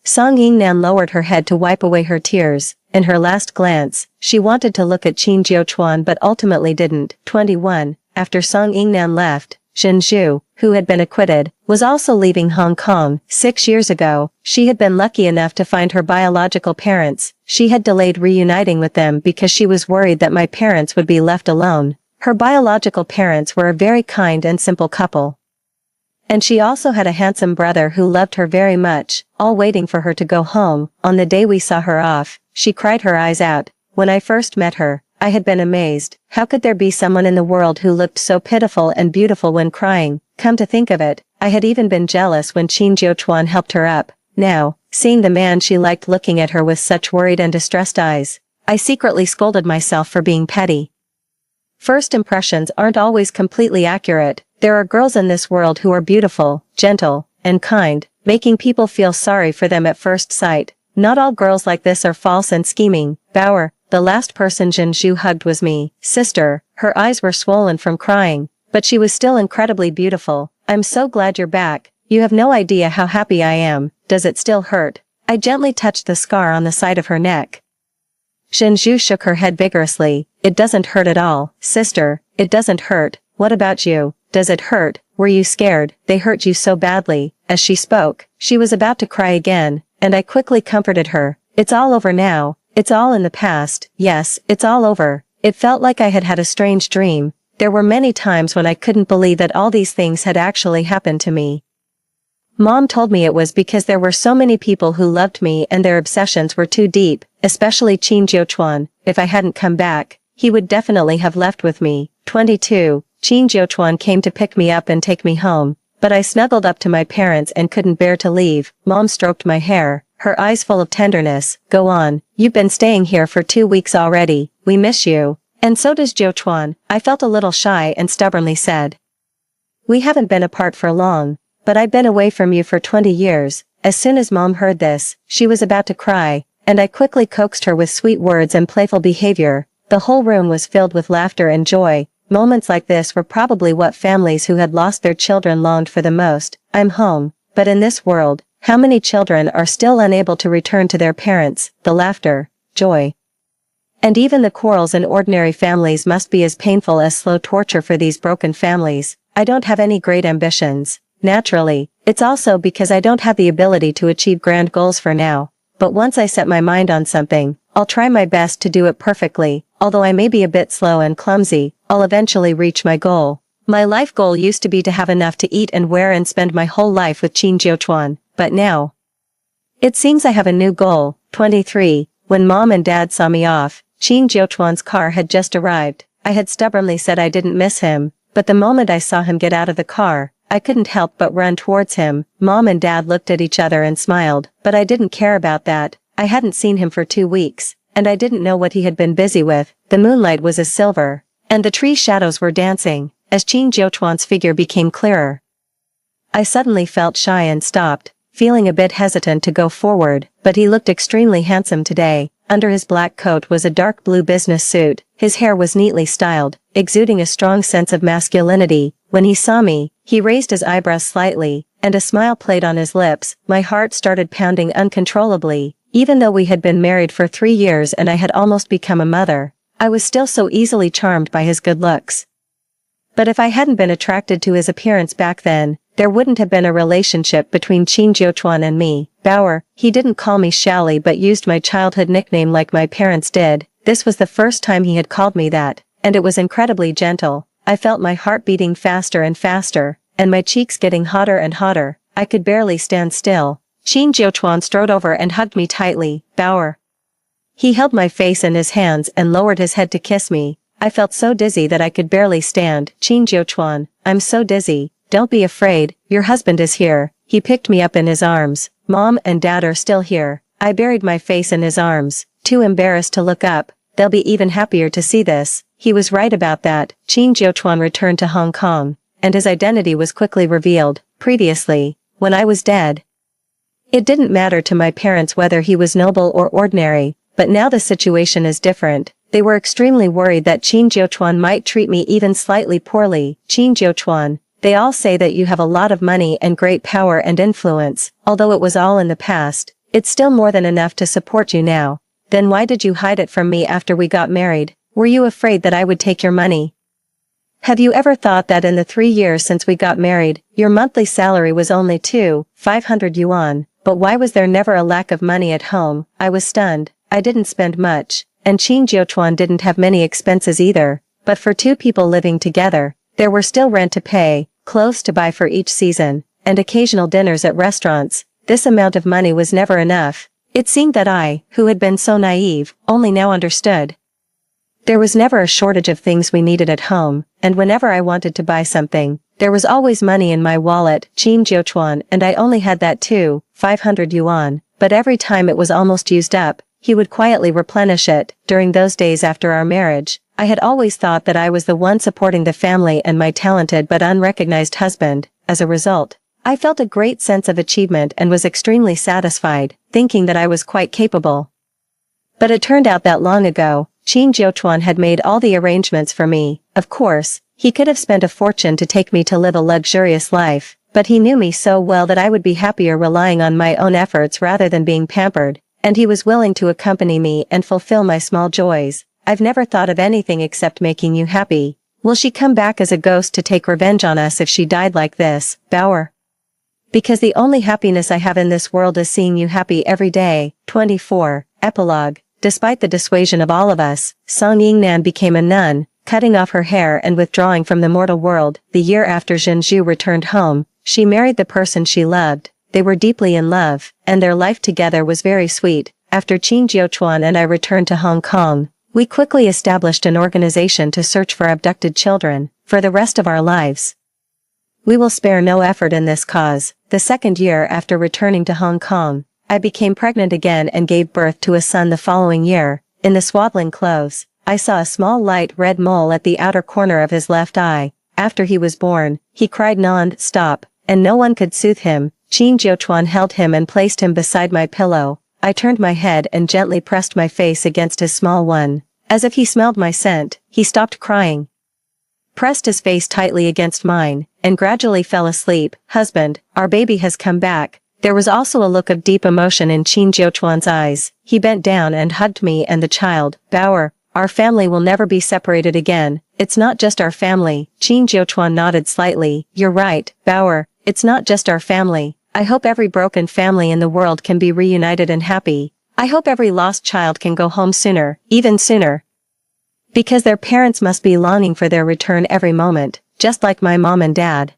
Song Yingnan lowered her head to wipe away her tears. In her last glance, she wanted to look at Qin Jiuchuan but ultimately didn't. 21. After Song Yingnan left, Zhen Zhu, who had been acquitted, was also leaving Hong Kong. 6 years ago, she had been lucky enough to find her biological parents. She had delayed reuniting with them because she was worried that my parents would be left alone. Her biological parents were a very kind and simple couple. And she also had a handsome brother who loved her very much, all waiting for her to go home. On the day we saw her off, she cried her eyes out. When I first met her, I had been amazed. How could there be someone in the world who looked so pitiful and beautiful when crying? Come to think of it, I had even been jealous when Qin Jiuchuan helped her up. Now, seeing the man she liked looking at her with such worried and distressed eyes, I secretly scolded myself for being petty. First impressions aren't always completely accurate. There are girls in this world who are beautiful, gentle, and kind, making people feel sorry for them at first sight. Not all girls like this are false and scheming. Bauer, the last person Zhen Zhu hugged was me. Sister, her eyes were swollen from crying, but she was still incredibly beautiful. I'm so glad you're back. You have no idea how happy I am. Does it still hurt? I gently touched the scar on the side of her neck. Zhen Zhu shook her head vigorously. It doesn't hurt at all. Sister, it doesn't hurt. What about you? Does it hurt? Were you scared? They hurt you so badly. As she spoke, she was about to cry again, and I quickly comforted her. It's all over now. It's all in the past. Yes, it's all over. It felt like I had had a strange dream. There were many times when I couldn't believe that all these things had actually happened to me. Mom told me it was because there were so many people who loved me and their obsessions were too deep, especially Qin Jiuchuan. If I hadn't come back, he would definitely have left with me. 22. Qin Jiuchuan came to pick me up and take me home, but I snuggled up to my parents and couldn't bear to leave. Mom stroked my hair, her eyes full of tenderness. Go on, you've been staying here for 2 weeks already. We miss you. And so does Jiuchuan. I felt a little shy and stubbornly said. We haven't been apart for long, but I've been away from you for 20 years. As soon as Mom heard this, she was about to cry, and I quickly coaxed her with sweet words and playful behavior. The whole room was filled with laughter and joy. Moments like this were probably what families who had lost their children longed for the most. I'm home, but in this world, how many children are still unable to return to their parents? The laughter, joy, and even the quarrels in ordinary families must be as painful as slow torture for these broken families. I don't have any great ambitions. Naturally, it's also because I don't have the ability to achieve grand goals for now. But once I set my mind on something, I'll try my best to do it perfectly. Although I may be a bit slow and clumsy, I'll eventually reach my goal. My life goal used to be to have enough to eat and wear and spend my whole life with Qin Jiuchuan, but now it seems I have a new goal. 23. When Mom and Dad saw me off, Qin Jiuchuan's car had just arrived. I had stubbornly said I didn't miss him, but the moment I saw him get out of the car, I couldn't help but run towards him. Mom and Dad looked at each other and smiled, but I didn't care about that. I hadn't seen him for 2 weeks, and I didn't know what he had been busy with. The moonlight was as silver, and the tree shadows were dancing, as Qin Jiuchuan's figure became clearer. I suddenly felt shy and stopped, feeling a bit hesitant to go forward, but he looked extremely handsome today. Under his black coat was a dark blue business suit, his hair was neatly styled, exuding a strong sense of masculinity. When he saw me, he raised his eyebrows slightly, and a smile played on his lips. My heart started pounding uncontrollably. Even though we had been married for 3 years and I had almost become a mother, I was still so easily charmed by his good looks. But if I hadn't been attracted to his appearance back then, there wouldn't have been a relationship between Qin Jiuchuan and me. Bauer, he didn't call me Shally but used my childhood nickname like my parents did. This was the first time he had called me that, and it was incredibly gentle. I felt my heart beating faster and faster, and my cheeks getting hotter and hotter. I could barely stand still. Qin Jiuchuan strode over and hugged me tightly. Bauer. He held my face in his hands and lowered his head to kiss me. I felt so dizzy that I could barely stand. Qin Jiuchuan, I'm so dizzy. Don't be afraid, your husband is here. He picked me up in his arms. Mom and Dad are still here. I buried my face in his arms, too embarrassed to look up. They'll be even happier to see this. He was right about that. Qin Jiuchuan returned to Hong Kong, and his identity was quickly revealed. Previously, when I was dead, it didn't matter to my parents whether he was noble or ordinary, but now the situation is different. They were extremely worried that Qin Jiuchuan might treat me even slightly poorly. Qin Jiuchuan, they all say that you have a lot of money and great power and influence. Although it was all in the past, it's still more than enough to support you now. Then why did you hide it from me after we got married? Were you afraid that I would take your money? Have you ever thought that in the 3 years since we got married, your monthly salary was only 500 yuan, but why was there never a lack of money at home? I was stunned. I didn't spend much, and Qin Jiuchuan didn't have many expenses either, but for 2 people living together, there were still rent to pay, clothes to buy for each season, and occasional dinners at restaurants. This amount of money was never enough. It seemed that I, who had been so naive, only now understood. There was never a shortage of things we needed at home, and whenever I wanted to buy something, there was always money in my wallet. Qin Jiuchuan, and I only had that 500 yuan, but every time it was almost used up, he would quietly replenish it. During those days after our marriage, I had always thought that I was the one supporting the family and my talented but unrecognized husband. As a result, I felt a great sense of achievement and was extremely satisfied, thinking that I was quite capable. But it turned out that long ago, Qin Jiuchuan had made all the arrangements for me. Of course, he could have spent a fortune to take me to live a luxurious life, but he knew me so well that I would be happier relying on my own efforts rather than being pampered, and he was willing to accompany me and fulfill my small joys. I've never thought of anything except making you happy. Will she come back as a ghost to take revenge on us if she died like this, Bauer? Because the only happiness I have in this world is seeing you happy every day. 24. Epilogue. Despite the dissuasion of all of us, Song Yingnan became a nun, cutting off her hair and withdrawing from the mortal world. The year after Zhenzhu returned home, she married the person she loved. They were deeply in love, and their life together was very sweet. After Qin Jiuchuan and I returned to Hong Kong, we quickly established an organization to search for abducted children, for the rest of our lives. We will spare no effort in this cause. The second year after returning to Hong Kong, I became pregnant again and gave birth to a son the following year. In the swaddling clothes, I saw a small light red mole at the outer corner of his left eye. After he was born, he cried non-stop, and no one could soothe him. Qin Jiuchuan held him and placed him beside my pillow. I turned my head and gently pressed my face against his small one. As if he smelled my scent, he stopped crying, pressed his face tightly against mine, and gradually fell asleep. Husband, our baby has come back. There was also a look of deep emotion in Qin Jiuchuan's eyes. He bent down and hugged me and the child. Bauer, our family will never be separated again. It's not just our family. Qin Jiuchuan nodded slightly. You're right, Bauer, it's not just our family. I hope every broken family in the world can be reunited and happy. I hope every lost child can go home sooner, even sooner. Because their parents must be longing for their return every moment, just like my mom and dad.